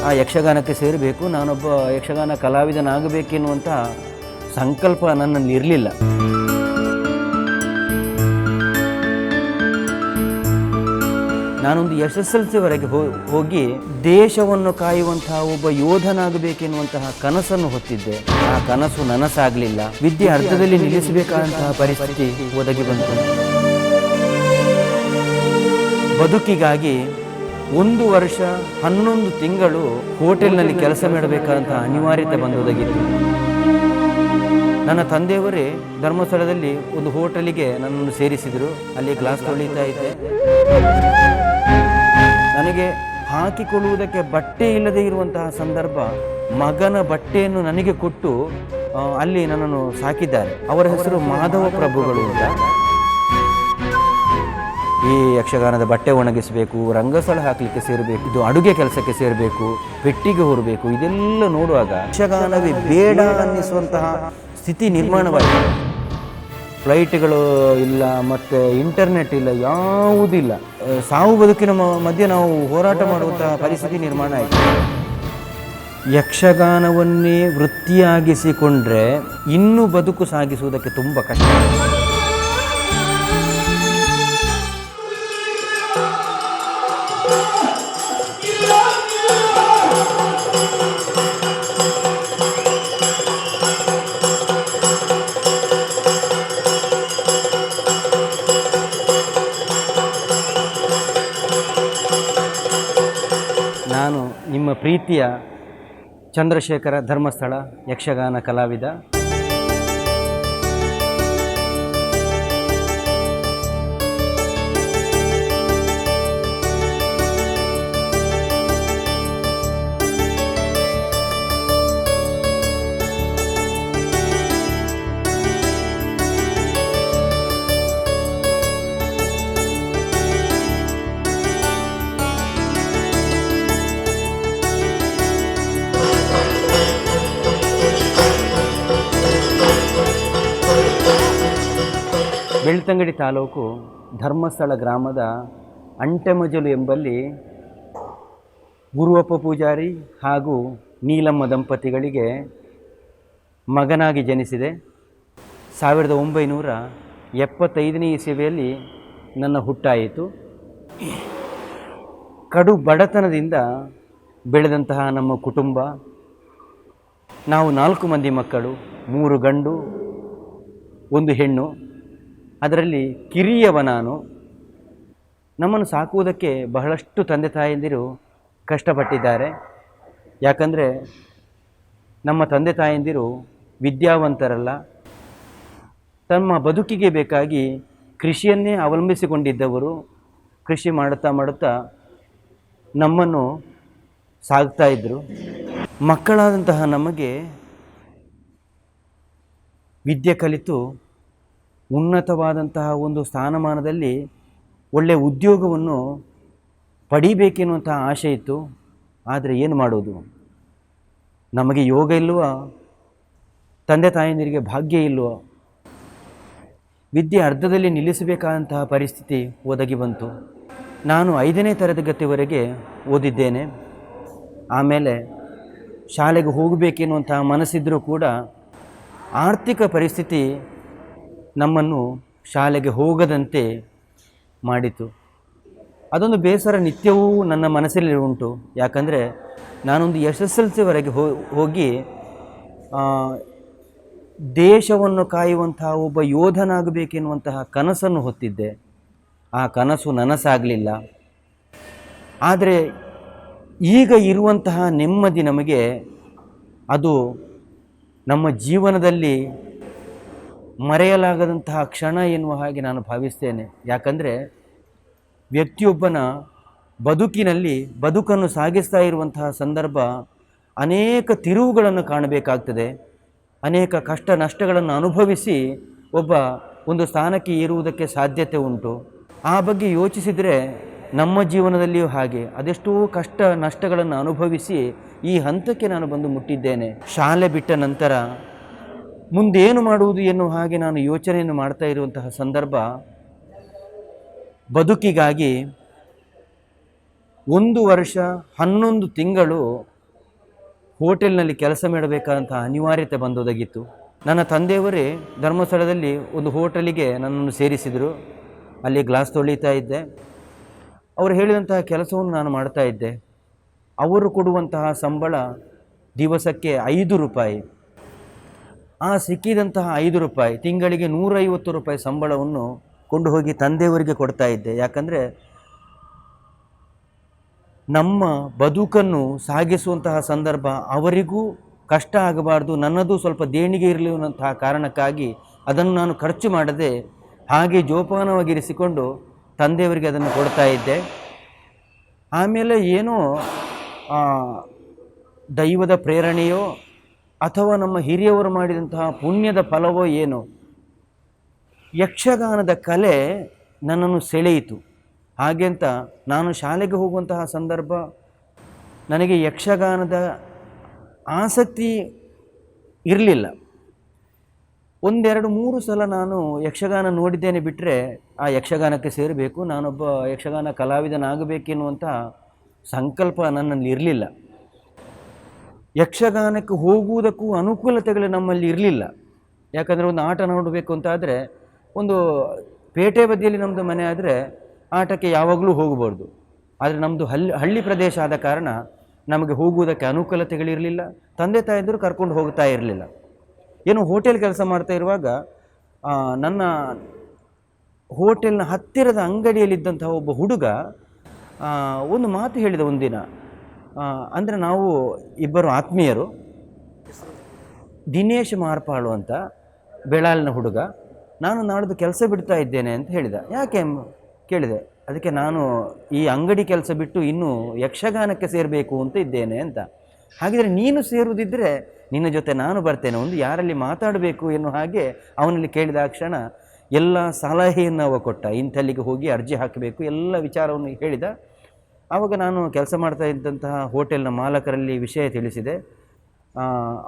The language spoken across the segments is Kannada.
ಆ ಯಕ್ಷಗಾನಕ್ಕೆ ಸೇರಬೇಕು, ನಾನೊಬ್ಬ ಯಕ್ಷಗಾನ ಕಲಾವಿದನಾಗಬೇಕೆನ್ನುವಂಥ ಸಂಕಲ್ಪ ನನ್ನಲ್ಲಿ ಇರಲಿಲ್ಲ. ನಾನೊಂದು SSLC ವರೆಗೆ ಹೋಗಿ ದೇಶವನ್ನು ಕಾಯುವಂತಹ ಒಬ್ಬ ಯೋಧನಾಗಬೇಕೆನ್ನುವಂತಹ ಕನಸನ್ನು ಹೊತ್ತಿದ್ದೆ. ಆ ಕನಸು ನನಸಾಗಲಿಲ್ಲ. ವಿದ್ಯೆ ಅರ್ಧದಲ್ಲಿ ನಿಲ್ಲಿಸಬೇಕಾದಂತಹ ಪರಿಸ್ಥಿತಿ ಒದಗಿ ಬಂತು. ಬದುಕಿಗಾಗಿ 1 ವರ್ಷ 11 ತಿಂಗಳು ಹೋಟೆಲ್ನಲ್ಲಿ ಕೆಲಸ ಮಾಡಬೇಕಾದಂತಹ ಅನಿವಾರ್ಯತೆ ಬಂದೊದಗಿತ್ತು. ನನ್ನ ತಂದೆಯವರೇ ಧರ್ಮಸ್ಥಳದಲ್ಲಿ ಒಂದು ಹೋಟೆಲಿಗೆ ನನ್ನನ್ನು ಸೇರಿಸಿದರು. ಅಲ್ಲಿ ಗ್ಲಾಸ್ ತೊಳಿತಾ ಇದ್ದೆ. ನನಗೆ ಹಾಕಿಕೊಳ್ಳುವುದಕ್ಕೆ ಬಟ್ಟೆ ಇಲ್ಲದೆ ಇರುವಂತಹ ಸಂದರ್ಭ, ಮಗನ ಬಟ್ಟೆಯನ್ನು ನನಗೆ ಕೊಟ್ಟು ಅಲ್ಲಿ ನನ್ನನ್ನು ಸಾಕಿದ್ದಾರೆ. ಅವರ ಹೆಸರು ಮಾಧವ ಪ್ರಭುಗಳು ಅಂತ. ಈ ಯಕ್ಷಗಾನದ ಬಟ್ಟೆ ಒಣಗಿಸಬೇಕು, ರಂಗಸ್ಥಳ ಹಾಕಲಿಕ್ಕೆ ಸೇರಬೇಕು, ಇದು ಅಡುಗೆ ಕೆಲಸಕ್ಕೆ ಸೇರಬೇಕು, ಪೆಟ್ಟಿಗೆ ಹೊರಬೇಕು, ಇದೆಲ್ಲ ನೋಡುವಾಗ ಯಕ್ಷಗಾನವೇ ಬೇಡ ಅನ್ನಿಸುವಂತಹ ಸ್ಥಿತಿ ನಿರ್ಮಾಣವಾಗಿದೆ. ಫ್ಲೈಟ್ಗಳು ಇಲ್ಲ, ಮತ್ತು ಇಂಟರ್ನೆಟ್ ಇಲ್ಲ, ಯಾವುದಿಲ್ಲ. ಸಾವು ಬದುಕಿನ ಮಧ್ಯೆ ನಾವು ಹೋರಾಟ ಮಾಡುವಂತಹ ಪರಿಸ್ಥಿತಿ ನಿರ್ಮಾಣ ಆಯಿತು. ಯಕ್ಷಗಾನವನ್ನೇ ವೃತ್ತಿಯಾಗಿಸಿಕೊಂಡ್ರೆ ಇನ್ನೂ ಬದುಕು ಸಾಗಿಸುವುದಕ್ಕೆ ತುಂಬ ಕಷ್ಟ. ನಾನು ನಿಮ್ಮ ಪ್ರೀತಿಯ ಚಂದ್ರಶೇಖರ ಧರ್ಮಸ್ಥಳ ಯಕ್ಷಗಾನ ಕಲಾವಿದ. ಬೆಳ್ತಂಗಡಿ ತಾಲೂಕು ಧರ್ಮಸ್ಥಳ ಗ್ರಾಮದ ಅಂಟೆಮಜಲು ಎಂಬಲ್ಲಿ ಗುರುವಪ್ಪ ಪೂಜಾರಿ ಹಾಗೂ ನೀಲಮ್ಮ ದಂಪತಿಗಳಿಗೆ ಮಗನಾಗಿ ಜನಿಸಿದೆ. 1975ನೇ ಇಸವಿಯಲ್ಲಿ ನನ್ನ ಹುಟ್ಟಾಯಿತು. ಕಡು ಬಡತನದಿಂದ ಬೆಳೆದಂತಹ ನಮ್ಮ ಕುಟುಂಬ. ನಾವು 4 ಮಂದಿ ಮಕ್ಕಳು, 3 ಗಂಡು 1 ಹೆಣ್ಣು. ಅದರಲ್ಲಿ ಕಿರಿಯವ ನಾನು. ನಮ್ಮನ್ನು ಸಾಕುವುದಕ್ಕೆ ಬಹಳಷ್ಟು ತಂದೆ ತಾಯಂದಿರು ಕಷ್ಟಪಟ್ಟಿದ್ದಾರೆ. ಯಾಕಂದರೆ ನಮ್ಮ ತಂದೆ ತಾಯಂದಿರು ವಿದ್ಯಾವಂತರಲ್ಲ. ತಮ್ಮ ಬದುಕಿಗೆ ಬೇಕಾಗಿ ಕೃಷಿಯನ್ನೇ ಅವಲಂಬಿಸಿಕೊಂಡಿದ್ದವರು. ಕೃಷಿ ಮಾಡುತ್ತಾ ನಮ್ಮನ್ನು ಸಾಗ್ತಾ ಇದ್ದರು. ಮಕ್ಕಳಾದಂತಹ ನಮಗೆ ವಿದ್ಯೆ ಕಲಿತು ಉನ್ನತವಾದಂತಹ ಒಂದು ಸ್ಥಾನಮಾನದಲ್ಲಿ ಒಳ್ಳೆಯ ಉದ್ಯೋಗವನ್ನು ಪಡಿಬೇಕೆನ್ನುವಂತಹ ಆಸೆ ಇತ್ತು. ಆದರೆ ಏನು ಮಾಡೋದು, ನಮಗೆ ಯೋಗ ಇಲ್ಲವ, ತಂದೆ ತಾಯಂದಿರಿಗೆ ಭಾಗ್ಯ ಇಲ್ಲವ. ವಿದ್ಯೆ ಅರ್ಧದಲ್ಲಿ ನಿಲ್ಲಿಸಬೇಕಾದಂತಹ ಪರಿಸ್ಥಿತಿ ಒದಗಿ ಬಂತು. ನಾನು 5ನೇ ತರಗತಿವರೆಗೆ ಓದಿದ್ದೇನೆ. ಆಮೇಲೆ ಶಾಲೆಗೆ ಹೋಗಬೇಕೆನ್ನುವಂತಹ ಮನಸ್ಸಿದ್ದರೂ ಕೂಡ ಆರ್ಥಿಕ ಪರಿಸ್ಥಿತಿ ನಮ್ಮನ್ನು ಶಾಲೆಗೆ ಹೋಗದಂತೆ ಮಾಡಿತು. ಅದೊಂದು ಬೇಸರ ನಿತ್ಯವೂ ನನ್ನ ಮನಸ್ಸಲ್ಲಿ ಉಂಟು. ಯಾಕಂದರೆ ನಾನೊಂದು SSLC ವರೆಗೆ ಹೋಗಿ ದೇಶವನ್ನು ಕಾಯುವಂತಹ ಒಬ್ಬ ಯೋಧನಾಗಬೇಕೆನ್ನುವಂತಹ ಕನಸನ್ನು ಹೊತ್ತಿದ್ದೆ. ಆ ಕನಸು ನನಸಾಗಲಿಲ್ಲ. ಆದರೆ ಈಗ ಇರುವಂತಹ ನೆಮ್ಮದಿ ನಮಗೆ, ಅದು ನಮ್ಮ ಜೀವನದಲ್ಲಿ ಮರೆಯಲಾಗದಂತಹ ಕ್ಷಣ ಎನ್ನುವ ಹಾಗೆ ನಾನು ಭಾವಿಸ್ತೇನೆ. ಯಾಕಂದರೆ ವ್ಯಕ್ತಿಯೊಬ್ಬನ ಬದುಕಿನಲ್ಲಿ ಬದುಕನ್ನು ಸಾಗಿಸ್ತಾ ಇರುವಂತಹ ಸಂದರ್ಭ ಅನೇಕ ತಿರುವುಗಳನ್ನು ಕಾಣಬೇಕಾಗ್ತದೆ. ಅನೇಕ ಕಷ್ಟ ನಷ್ಟಗಳನ್ನು ಅನುಭವಿಸಿ ಒಬ್ಬ ಒಂದು ಸ್ಥಾನಕ್ಕೆ ಏರುವುದಕ್ಕೆ ಸಾಧ್ಯತೆ ಉಂಟು. ಆ ಬಗ್ಗೆ ಯೋಚಿಸಿದರೆ ನಮ್ಮ ಜೀವನದಲ್ಲಿಯೂ ಹಾಗೆ ಅದೆಷ್ಟೋ ಕಷ್ಟ ನಷ್ಟಗಳನ್ನು ಅನುಭವಿಸಿ ಈ ಹಂತಕ್ಕೆ ನಾನು ಬಂದು ಮುಟ್ಟಿದ್ದೇನೆ. ಶಾಲೆ ಬಿಟ್ಟ ನಂತರ ಮುಂದೇನು ಮಾಡುವುದು ಎನ್ನುವ ಹಾಗೆ ನಾನು ಯೋಚನೆಯನ್ನು ಮಾಡ್ತಾ ಇರುವಂತಹ ಸಂದರ್ಭ, ಬದುಕಿಗಾಗಿ 1 ವರ್ಷ 11 ತಿಂಗಳು ಹೋಟೆಲ್ನಲ್ಲಿ ಕೆಲಸ ಮಾಡಬೇಕಾದಂಥ ಅನಿವಾರ್ಯತೆ ಬಂದೊದಗಿತ್ತು. ನನ್ನ ತಂದೆಯವರೇ ಧರ್ಮಸ್ಥಳದಲ್ಲಿ ಒಂದು ಹೋಟೆಲಿಗೆ ನನ್ನನ್ನು ಸೇರಿಸಿದರು. ಅಲ್ಲಿ ಗ್ಲಾಸ್ ತೊಳಿತಾ ಇದ್ದೆ. ಅವರು ಹೇಳಿದಂತಹ ಕೆಲಸವನ್ನು ನಾನು ಮಾಡ್ತಾ ಇದ್ದೆ. ಅವರು ಕೊಡುವಂತಹ ಸಂಬಳ ದಿವಸಕ್ಕೆ 5 ರೂಪಾಯಿ. ಆ ಸಿಕ್ಕಿದಂತಹ 5 ರೂಪಾಯಿ ತಿಂಗಳಿಗೆ 150 ರೂಪಾಯಿ ಸಂಬಳವನ್ನು ಕೊಂಡು ಹೋಗಿ ತಂದೆಯವರಿಗೆ ಕೊಡ್ತಾ ಇದ್ದೆ. ಯಾಕಂದರೆ ನಮ್ಮ ಬದುಕನ್ನು ಸಾಗಿಸುವಂತಹ ಸಂದರ್ಭ ಅವರಿಗೂ ಕಷ್ಟ ಆಗಬಾರ್ದು, ನನ್ನದು ಸ್ವಲ್ಪ ದೇಣಿಗೆ ಇರಲಿ ಅನ್ನೋಂತಹ ಕಾರಣಕ್ಕಾಗಿ ಅದನ್ನು ನಾನು ಖರ್ಚು ಮಾಡದೆ ಹಾಗೆ ಜೋಪಾನವಾಗಿರಿಸಿಕೊಂಡು ತಂದೆಯವರಿಗೆ ಅದನ್ನು ಕೊಡ್ತಾ ಇದ್ದೆ. ಆಮೇಲೆ ಏನೋ ದೈವದ ಪ್ರೇರಣೆಯೋ ಅಥವಾ ನಮ್ಮ ಹಿರಿಯವರು ಮಾಡಿದಂತಹ ಪುಣ್ಯದ ಫಲವೋ ಏನೋ, ಯಕ್ಷಗಾನದ ಕಲೆ ನನ್ನನ್ನು ಸೆಳೆಯಿತು. ಹಾಗೆಂತ ನಾನು ಶಾಲೆಗೆ ಹೋಗುವಂತಹ ಸಂದರ್ಭ ನನಗೆ ಯಕ್ಷಗಾನದ ಆಸಕ್ತಿ ಇರಲಿಲ್ಲ. 1-2-3 ಸಲ ನಾನು ಯಕ್ಷಗಾನ ನೋಡಿದ್ದೇನೆ ಬಿಟ್ಟರೆ ಆ ಯಕ್ಷಗಾನಕ್ಕೆ ಸೇರಬೇಕು, ನಾನೊಬ್ಬ ಯಕ್ಷಗಾನ ಕಲಾವಿದನಾಗಬೇಕೆನ್ನುವಂಥ ಸಂಕಲ್ಪ ನನ್ನಲ್ಲಿ ಇರಲಿಲ್ಲ. ಯಕ್ಷಗಾನಕ್ಕೆ ಹೋಗುವುದಕ್ಕೂ ಅನುಕೂಲತೆಗಳು ನಮ್ಮಲ್ಲಿ ಇರಲಿಲ್ಲ. ಯಾಕಂದರೆ ಒಂದು ಆಟ ನೋಡಬೇಕು ಅಂತಾದರೆ ಒಂದು ಪೇಟೆ ಬದಿಯಲ್ಲಿ ನಮ್ಮದು ಮನೆ ಆದರೆ ಆಟಕ್ಕೆ ಯಾವಾಗಲೂ ಹೋಗಬಾರ್ದು. ಆದರೆ ನಮ್ಮದು ಹಳ್ಳಿ ಪ್ರದೇಶ ಆದ ಕಾರಣ ನಮಗೆ ಹೋಗುವುದಕ್ಕೆ ಅನುಕೂಲತೆಗಳಿರಲಿಲ್ಲ. ತಂದೆ ತಾಯಿದ್ರು ಕರ್ಕೊಂಡು ಹೋಗ್ತಾ ಇರಲಿಲ್ಲ. ಏನು ಹೋಟೆಲ್ ಕೆಲಸ ಮಾಡ್ತಾ ಇರುವಾಗ ನನ್ನ ಹೋಟೆಲ್ನ ಹತ್ತಿರದ ಅಂಗಡಿಯಲ್ಲಿದ್ದಂತಹ ಒಬ್ಬ ಹುಡುಗ ಒಂದು ಮಾತು ಹೇಳಿದ ಒಂದಿನ. ಅಂದರೆ ನಾವು ಇಬ್ಬರು ಆತ್ಮೀಯರು, ದಿನೇಶ್ ಮಾರ್ಪಾಳು ಅಂತ ಬೆಳಾಲಿನ ಹುಡುಗ. ನಾನು ನಾಡ್ದು ಕೆಲಸ ಬಿಡ್ತಾ ಇದ್ದೇನೆ ಅಂತ ಹೇಳಿದ. ಯಾಕೆ ಕೇಳಿದೆ. ಅದಕ್ಕೆ ನಾನು ಈ ಅಂಗಡಿ ಕೆಲಸ ಬಿಟ್ಟು ಇನ್ನೂ ಯಕ್ಷಗಾನಕ್ಕೆ ಸೇರಬೇಕು ಅಂತ ಇದ್ದೇನೆ ಅಂತ. ಹಾಗಿದ್ರೆ ನೀನು ಸೇರುವುದಿದ್ದರೆ ನಿನ್ನ ಜೊತೆ ನಾನು ಬರ್ತೇನೆ, ಒಂದು ಯಾರಲ್ಲಿ ಮಾತಾಡಬೇಕು ಎನ್ನುವ ಹಾಗೆ ಅವನಲ್ಲಿ ಕೇಳಿದ ಕ್ಷಣ ಎಲ್ಲ ಸಲಹೆಯನ್ನು ಅವ ಕೊಟ್ಟ. ಇಂಥಲ್ಲಿಗೆ ಹೋಗಿ ಅರ್ಜಿ ಹಾಕಬೇಕು ಎಲ್ಲ ವಿಚಾರವನ್ನು ಹೇಳಿದ. ಆವಾಗ ನಾನು ಕೆಲಸ ಮಾಡ್ತಾ ಇದ್ದಂತಹ ಹೋಟೆಲ್ನ ಮಾಲಕರಲ್ಲಿ ವಿಷಯ ತಿಳಿಸಿದೆ.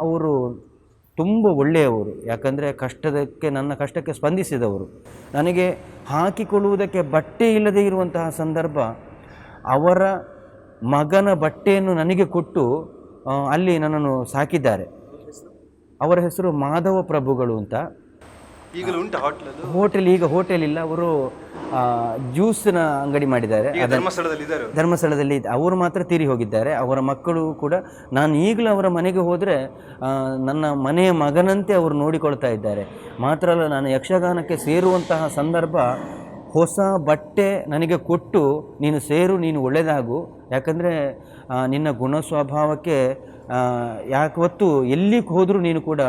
ಅವರು ತುಂಬ ಒಳ್ಳೆಯವರು. ಯಾಕಂದರೆ ನನ್ನ ಕಷ್ಟಕ್ಕೆ ಸ್ಪಂದಿಸಿದವರು. ನನಗೆ ಹಾಕಿಕೊಳ್ಳುವುದಕ್ಕೆ ಬಟ್ಟೆ ಇಲ್ಲದೆ ಇರುವಂತಹ ಸಂದರ್ಭ ಅವರ ಮಗನ ಬಟ್ಟೆಯನ್ನು ನನಗೆ ಕೊಟ್ಟು ಅಲ್ಲಿ ನನ್ನನ್ನು ಸಾಕಿದ್ದಾರೆ. ಅವರ ಹೆಸರು ಮಾಧವ ಪ್ರಭುಗಳು ಅಂತ. ಈಗಲೂ ಉಂಟು ಹೋಟೆಲ್? ಈಗ ಹೋಟೆಲ್ ಇಲ್ಲ, ಅವರು ಜ್ಯೂಸ್ನ ಅಂಗಡಿ ಮಾಡಿದ್ದಾರೆ. ಧರ್ಮಸ್ಥಳದಲ್ಲಿ ಅವರು ಮಾತ್ರ ತೀರಿ ಹೋಗಿದ್ದಾರೆ. ಅವರ ಮಕ್ಕಳು ಕೂಡ, ನಾನು ಈಗಲೂ ಅವರ ಮನೆಗೆ ಹೋದರೆ ನನ್ನ ಮನೆಯ ಮಗನಂತೆ ಅವರು ನೋಡಿಕೊಳ್ತಾ ಇದ್ದಾರೆ. ಮಾತ್ರ ಅಲ್ಲ, ನಾನು ಯಕ್ಷಗಾನಕ್ಕೆ ಸೇರುವಂತಹ ಸಂದರ್ಭ ಹೊಸ ಬಟ್ಟೆ ನನಗೆ ಕೊಟ್ಟು, ನೀನು ಸೇರು, ನೀನು ಒಳ್ಳೆಯದಾಗು, ಯಾಕಂದರೆ ನಿನ್ನ ಗುಣ ಸ್ವಭಾವಕ್ಕೆ ಯಾವತ್ತೂ ಎಲ್ಲಿಗೆ ಹೋದರೂ ನೀನು ಕೂಡ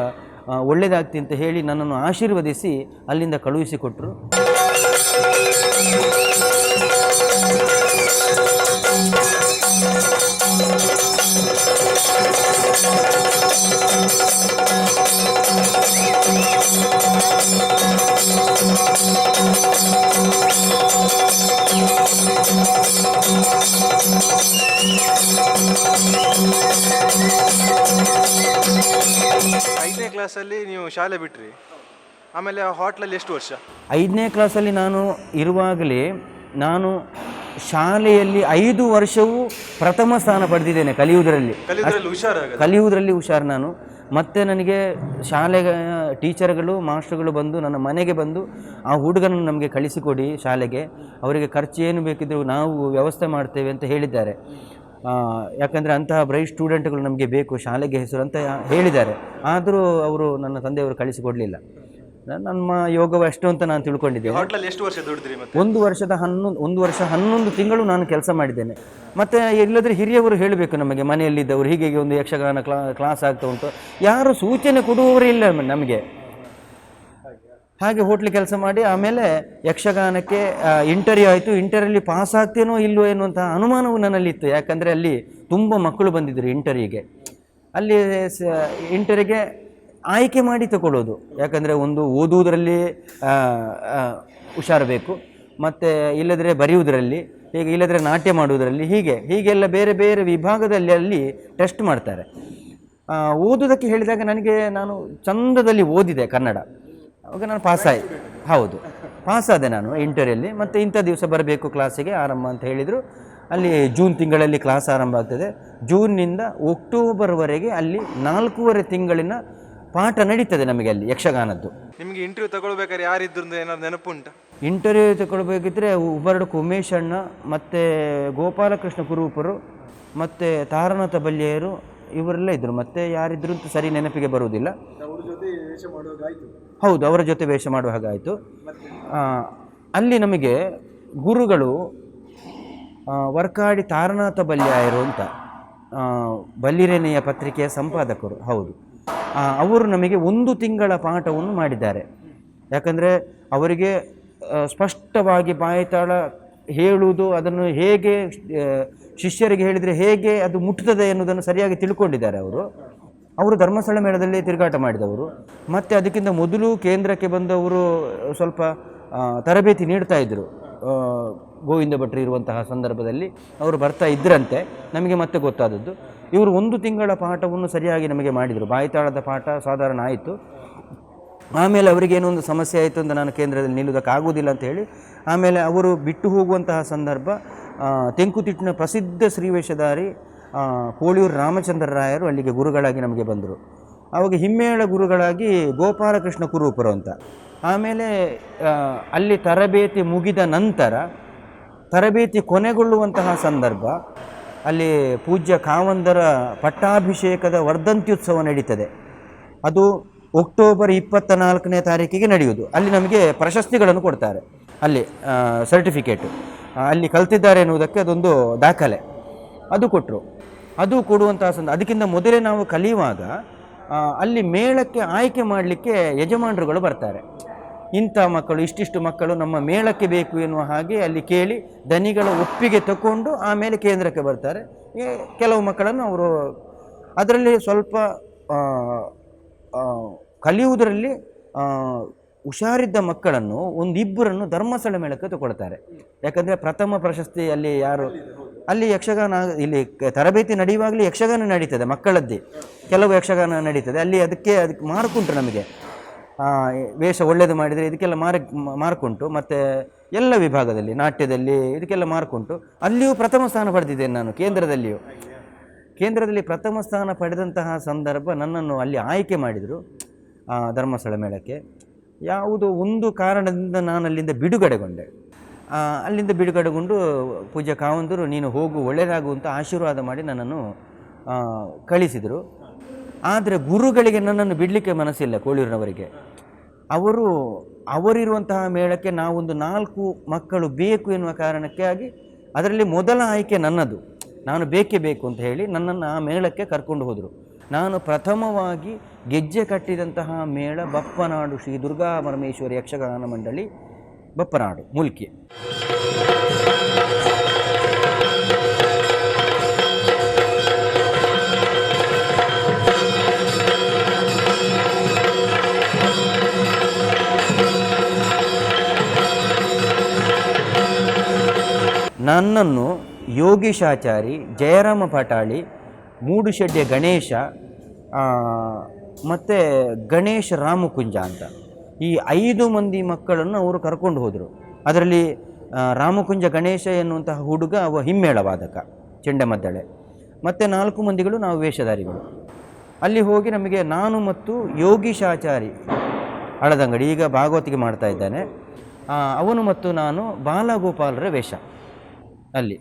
ಒಳ್ಳೆಯದಾಗ್ತಿ ಅಂತ ಹೇಳಿ ನನ್ನನ್ನು ಆಶೀರ್ವದಿಸಿ ಅಲ್ಲಿಂದ ಕಳುಹಿಸಿಕೊಟ್ರು. ಐದನೇ ಕ್ಲಾಸಲ್ಲಿ ನೀವು ಶಾಲೆ ಬಿಟ್ರಿ, ಆಮೇಲೆ ಹೋಟ್ಲಲ್ಲಿ ಎಷ್ಟು ವರ್ಷ? 5ನೇ ಕ್ಲಾಸಲ್ಲಿ ನಾನು ಇರುವಾಗಲೇ ನಾನು ಶಾಲೆಯಲ್ಲಿ 5 ವರ್ಷವೂ ಪ್ರಥಮ ಸ್ಥಾನ ಪಡೆದಿದ್ದೇನೆ ಕಲಿಯುವುದರಲ್ಲಿ ಹುಷಾರು ನಾನು. ಮತ್ತು ನನಗೆ ಶಾಲೆಗೆ ಟೀಚರ್ಗಳು ಮಾಸ್ಟರ್ಗಳು ಬಂದು ನನ್ನ ಮನೆಗೆ ಬಂದು ಆ ಹುಡುಗನನ್ನು ನಮಗೆ ಕಳಿಸಿಕೊಡಿ ಶಾಲೆಗೆ, ಅವರಿಗೆ ಖರ್ಚು ಏನು ಬೇಕಿದ್ದರೂ ನಾವು ವ್ಯವಸ್ಥೆ ಮಾಡ್ತೇವೆ ಅಂತ ಹೇಳಿದ್ದಾರೆ. ಯಾಕಂದರೆ ಅಂತಹ ಬ್ರೈಟ್ ಸ್ಟೂಡೆಂಟ್ಗಳು ನಮಗೆ ಬೇಕು ಶಾಲೆಗೆ ಹೆಸರು ಅಂತ ಹೇಳಿದ್ದಾರೆ. ಆದರೂ ಅವರು ನನ್ನ ತಂದೆಯವರು ಕಳಿಸಿಕೊಡಲಿಲ್ಲ. ನಮ್ಮ ಯೋಗವು ಎಷ್ಟು ಅಂತ ನಾನು ತಿಳ್ಕೊಂಡಿದ್ದೇನೆ. ಎಷ್ಟು ವರ್ಷ ದುಡಿದ್ರಿ? 1 ವರ್ಷ 11 ತಿಂಗಳು ನಾನು ಕೆಲಸ ಮಾಡಿದ್ದೇನೆ. ಮತ್ತು ಇಲ್ಲದ್ರೆ ಹಿರಿಯವರು ಹೇಳಬೇಕು ನಮಗೆ, ಮನೆಯಲ್ಲಿದ್ದವರು ಹೀಗೆ ಒಂದು ಯಕ್ಷಗಾನ ಕ್ಲಾಸ್ ಆಗ್ತಾ ಉಂಟು, ಯಾರು ಸೂಚನೆ ಕೊಡುವವರೇ ಇಲ್ಲ ನಮಗೆ. ಹಾಗೆ ಹೋಟ್ಲಿಗೆ ಕೆಲಸ ಮಾಡಿ ಆಮೇಲೆ ಯಕ್ಷಗಾನಕ್ಕೆ ಇಂಟರ್ವ್ಯೂ ಆಯಿತು. ಇಂಟರ್ವ್ಯೂಲಿ ಪಾಸ್ ಆಗ್ತೇನೋ ಇಲ್ಲವೋ ಎನ್ನುವಂಥ ಅನುಮಾನವು ನನ್ನಲ್ಲಿತ್ತು. ಯಾಕಂದರೆ ಅಲ್ಲಿ ತುಂಬ ಮಕ್ಕಳು ಬಂದಿದ್ದರು ಇಂಟರ್ವ್ಯೂಗೆ. ಅಲ್ಲಿ ಇಂಟರ್ವ್ಯೂಗೆ ಆಯ್ಕೆ ಮಾಡಿ ತಗೊಳ್ಳೋದು. ಯಾಕಂದರೆ ಒಂದು ಓದುವುದರಲ್ಲಿ ಹುಷಾರು ಬೇಕು, ಮತ್ತು ಇಲ್ಲದ್ರೆ ಬರೆಯುವುದರಲ್ಲಿ, ಹೀಗೆ ಇಲ್ಲದ್ರೆ ನಾಟ್ಯ ಮಾಡುವುದರಲ್ಲಿ, ಹೀಗೆಲ್ಲ ಬೇರೆ ಬೇರೆ ವಿಭಾಗದಲ್ಲಿ ಅಲ್ಲಿ ಟೆಸ್ಟ್ ಮಾಡ್ತಾರೆ. ಓದೋದಕ್ಕೆ ಹೇಳಿದಾಗ ನಾನು ಚಂದದಲ್ಲಿ ಓದಿದೆ ಕನ್ನಡ. ಅವಾಗ ನಾನು ಪಾಸಾದೆ ನಾನು ಇಂಟರ್ವ್ಯೂಲ್ಲಿ. ಮತ್ತು ಇಂಥ ದಿವಸ ಬರಬೇಕು ಕ್ಲಾಸಿಗೆ ಆರಂಭ ಅಂತ ಹೇಳಿದರು. ಅಲ್ಲಿ ಜೂನ್ ತಿಂಗಳಲ್ಲಿ ಕ್ಲಾಸ್ ಆರಂಭ ಆಗ್ತದೆ. ಜೂನ್ನಿಂದ ಅಕ್ಟೋಬರ್ವರೆಗೆ ಅಲ್ಲಿ 4.5 ತಿಂಗಳಿನ ಪಾಠ ನಡೀತದೆ ನಮಗೆ ಅಲ್ಲಿ ಯಕ್ಷಗಾನದ್ದು. ನಿಮಗೆ ಇಂಟರ್ವ್ಯೂ ತಗೊಳ್ಬೇಕಾದ್ರೆ ಯಾರಿದ್ರು ಏನಾದ್ರು ನೆನಪುಂಟಾ? ಇಂಟರ್ವ್ಯೂ ತಗೊಳ್ಬೇಕಿದ್ರೆ ಉಬರಡ್ಕು ಉಮೇಶ್ ಅಣ್ಣ ಮತ್ತು ಗೋಪಾಲಕೃಷ್ಣ ಕುರೂಪರು ಮತ್ತು ತಾರನಾಥ ಬಲ್ಯರು ಇವರೆಲ್ಲ ಇದ್ದರು. ಮತ್ತು ಯಾರಿದ್ರು ಅಂತ ಸರಿ ನೆನಪಿಗೆ ಬರುವುದಿಲ್ಲ. ಹೌದು, ಅವರ ಜೊತೆ ವೇಷ ಮಾಡುವ ಹಾಗಾಯಿತು. ಅಲ್ಲಿ ನಮಗೆ ಗುರುಗಳು ವರ್ಕಾಡಿ ತಾರನಾಥ ಬಲ್ಯಾಯರು ಅಂತ, ಬಲ್ಲಿರೆನೆಯ ಪತ್ರಿಕೆಯ ಸಂಪಾದಕರು. ಹೌದು, ಅವರು ನಮಗೆ 1 ತಿಂಗಳ ಪಾಠವನ್ನು ಮಾಡಿದ್ದಾರೆ. ಯಾಕಂದರೆ ಅವರಿಗೆ ಸ್ಪಷ್ಟವಾಗಿ ಬಾಯಿತಾಳ ಹೇಳುವುದು, ಅದನ್ನು ಹೇಗೆ ಶಿಷ್ಯರಿಗೆ ಹೇಳಿದರೆ ಹೇಗೆ ಅದು ಮುಟ್ತದೆ ಎನ್ನುವುದನ್ನು ಸರಿಯಾಗಿ ತಿಳ್ಕೊಂಡಿದ್ದಾರೆ ಅವರು ಧರ್ಮಸ್ಥಳ ಮೇಳದಲ್ಲಿ ತಿರುಗಾಟ ಮಾಡಿದವರು. ಮತ್ತು ಅದಕ್ಕಿಂತ ಮೊದಲು ಕೇಂದ್ರಕ್ಕೆ ಬಂದವರು ಸ್ವಲ್ಪ ತರಬೇತಿ ನೀಡ್ತಾ ಇದ್ದರು. ಗೋವಿಂದ ಭಟ್ರು ಇರುವಂತಹ ಸಂದರ್ಭದಲ್ಲಿ ಅವರು ಬರ್ತಾ ಇದ್ದರಂತೆ. ನಮಗೆ ಮತ್ತೆ ಗೊತ್ತಾದದ್ದು ಇವರು 1 ತಿಂಗಳ ಪಾಠವನ್ನು ಸರಿಯಾಗಿ ನಮಗೆ ಮಾಡಿದರು. ಬಾಯಿತಾಳದ ಪಾಠ ಸಾಧಾರಣ ಆಯಿತು. ಆಮೇಲೆ ಅವರಿಗೇನೋ ಒಂದು ಸಮಸ್ಯೆ ಆಯಿತು ಅಂತ ನಾನು ಕೇಂದ್ರದಲ್ಲಿ ನಿಲ್ಲುವುದಕ್ಕಾಗೋದಿಲ್ಲ ಅಂತ ಹೇಳಿ ಆಮೇಲೆ ಅವರು ಬಿಟ್ಟು ಹೋಗುವಂತಹ ಸಂದರ್ಭ ತೆಂಕುತಿಟ್ಟಿನ ಪ್ರಸಿದ್ಧ ಶ್ರೀವೇಷಧಾರಿ ಕೋಳಿಯೂರು ರಾಮಚಂದ್ರ ರಾಯರು ಅಲ್ಲಿಗೆ ಗುರುಗಳಾಗಿ ನಮಗೆ ಬಂದರು. ಆವಾಗ ಹಿಮ್ಮೇಳ ಗುರುಗಳಾಗಿ ಗೋಪಾಲಕೃಷ್ಣ ಕುರೂಪರು ಅಂತ. ಆಮೇಲೆ ಅಲ್ಲಿ ತರಬೇತಿ ಮುಗಿದ ನಂತರ ತರಬೇತಿ ಕೊನೆಗೊಳ್ಳುವಂತಹ ಸಂದರ್ಭ ಅಲ್ಲಿ ಪೂಜ್ಯ ಕಾವಂದರ ಪಟ್ಟಾಭಿಷೇಕದ ವರ್ಧಂತ್ಯುತ್ಸವ ನಡೀತದೆ. ಅದು ಅಕ್ಟೋಬರ್ 24ನೇ ತಾರೀಕಿಗೆ ನಡೆಯುವುದು. ಅಲ್ಲಿ ನಮಗೆ ಪ್ರಶಸ್ತಿಗಳನ್ನು ಕೊಡ್ತಾರೆ, ಅಲ್ಲಿ ಸರ್ಟಿಫಿಕೇಟು, ಅಲ್ಲಿ ಕಲ್ತಿದ್ದಾರೆ ಎನ್ನುವುದಕ್ಕೆ ಅದೊಂದು ದಾಖಲೆ ಅದು ಕೊಟ್ಟರು. ಅದು ಕೊಡುವಂತಹ ಅದಕ್ಕಿಂತ ಮೊದಲೇ ನಾವು ಕಲಿಯುವಾಗ ಅಲ್ಲಿ ಮೇಳಕ್ಕೆ ಆಯ್ಕೆ ಮಾಡಲಿಕ್ಕೆ ಯಜಮಾನರುಗಳು ಬರ್ತಾರೆ. ಇಂಥ ಮಕ್ಕಳು, ಇಷ್ಟಿಷ್ಟು ಮಕ್ಕಳು ನಮ್ಮ ಮೇಳಕ್ಕೆ ಬೇಕು ಎನ್ನುವ ಹಾಗೆ ಅಲ್ಲಿ ಕೇಳಿ ದನಿಗಳ ಒಪ್ಪಿಗೆ ತಗೊಂಡು ಆಮೇಲೆ ಕೇಂದ್ರಕ್ಕೆ ಬರ್ತಾರೆ. ಕೆಲವು ಮಕ್ಕಳನ್ನು ಅವರು ಅದರಲ್ಲಿ ಸ್ವಲ್ಪ ಕಲಿಯುವುದರಲ್ಲಿ ಹುಷಾರಿದ್ದ ಮಕ್ಕಳನ್ನು 1-2 ಧರ್ಮಸ್ಥಳ ಮೇಳಕ್ಕೆ ತಗೊಳ್ತಾರೆ. ಯಾಕಂದರೆ ಪ್ರಥಮ ಪ್ರಶಸ್ತಿ ಅಲ್ಲಿ ಯಾರು ಅಲ್ಲಿ ಯಕ್ಷಗಾನ, ಇಲ್ಲಿ ತರಬೇತಿ ನಡೆಯುವಾಗಲೇ ಯಕ್ಷಗಾನ ನಡೀತದೆ ಮಕ್ಕಳದ್ದೇ, ಕೆಲವು ಯಕ್ಷಗಾನ ನಡೀತದೆ ಅಲ್ಲಿ. ಅದಕ್ಕೆ ಮಾರ್ಕುಂಟು ನಮಗೆ, ವೇಷ ಒಳ್ಳೆಯದು ಮಾಡಿದರೆ ಇದಕ್ಕೆಲ್ಲ ಮಾರ್ಕುಂಟು. ಮತ್ತು ಎಲ್ಲ ವಿಭಾಗದಲ್ಲಿ ನಾಟ್ಯದಲ್ಲಿ ಇದಕ್ಕೆಲ್ಲ ಮಾರ್ಕುಂಟು. ಅಲ್ಲಿಯೂ ಪ್ರಥಮ ಸ್ಥಾನ ಪಡೆದಿದ್ದೇನೆ ನಾನು. ಕೇಂದ್ರದಲ್ಲಿ ಪ್ರಥಮ ಸ್ಥಾನ ಪಡೆದಂತಹ ಸಂದರ್ಭ ನನ್ನನ್ನು ಅಲ್ಲಿ ಆಯ್ಕೆ ಮಾಡಿದರು ಧರ್ಮಸ್ಥಳ ಮೇಳಕ್ಕೆ. ಯಾವುದೋ ಒಂದು ಕಾರಣದಿಂದ ನಾನು ಅಲ್ಲಿಂದ ಬಿಡುಗಡೆಗೊಂಡೆ. ಅಲ್ಲಿಂದ ಬಿಡುಗಡೆಗೊಂಡು ಪೂಜ್ಯ ಕಾವಂದರು ನೀನು ಹೋಗು, ಒಳ್ಳೆಯದಾಗುವಂತ ಆಶೀರ್ವಾದ ಮಾಡಿ ನನ್ನನ್ನು ಕಳಿಸಿದರು. ಆದರೆ ಗುರುಗಳಿಗೆ ನನ್ನನ್ನು ಬಿಡಲಿಕ್ಕೆ ಮನಸ್ಸಿಲ್ಲ, ಕೋಳೂರಿನವರಿಗೆ. ಅವರಿರುವಂತಹ ಮೇಳಕ್ಕೆ ನಾವೊಂದು 4 ಮಕ್ಕಳು ಬೇಕು ಎನ್ನುವ ಕಾರಣಕ್ಕೆ ಆಗಿ ಅದರಲ್ಲಿ ಮೊದಲ ಆಯ್ಕೆ ನನ್ನದು. ನಾನು ಬೇಕೇ ಬೇಕು ಅಂತ ಹೇಳಿ ನನ್ನನ್ನು ಆ ಮೇಳಕ್ಕೆ ಕರ್ಕೊಂಡು ಹೋದರು. ನಾನು ಪ್ರಥಮವಾಗಿ ಗೆಜ್ಜೆ ಕಟ್ಟಿದಂತಹ ಮೇಳ ಬಪ್ಪನಾಡು ಶ್ರೀ ದುರ್ಗಾ ಪರಮೇಶ್ವರಿ ಯಕ್ಷಗಾನ ಮಂಡಳಿ, ಬಪ್ಪನಾಡು, ಮುಲ್ಕಿ. ನನ್ನನ್ನು ಯೋಗೀಶಾಚಾರಿ, ಜಯರಾಮ ಪಟಾಳಿ, ಮೂಡುಶೆಡ್ಡಿಯ ಗಣೇಶ ಮತ್ತು ಗಣೇಶ ರಾಮಕುಂಜ ಅಂತ ಈ 5 ಮಂದಿ ಮಕ್ಕಳನ್ನು ಅವರು ಕರ್ಕೊಂಡು ಹೋದರು. ಅದರಲ್ಲಿ ರಾಮಕುಂಜ ಗಣೇಶ ಎನ್ನುವಂತಹ ಹುಡುಗ ಅವ ಹಿಮ್ಮೇಳ ವಾದಕ, ಚೆಂಡೆಮದ್ದಳೆ. ಮತ್ತು 4 ಮಂದಿಗಳು ನಾವು ವೇಷಧಾರಿಗಳು. ಅಲ್ಲಿ ಹೋಗಿ ನಮಗೆ ನಾನು ಮತ್ತು ಯೋಗೀಶಾಚಾರಿ ಹಳದಂಗಡಿ, ಈಗ ಭಾಗವತಿಗೆ ಮಾಡ್ತಾ ಇದ್ದಾನೆ, ಅವನು ಮತ್ತು ನಾನು ಬಾಲಗೋಪಾಲರ ವೇಷ. ಅಲ್ಲಿ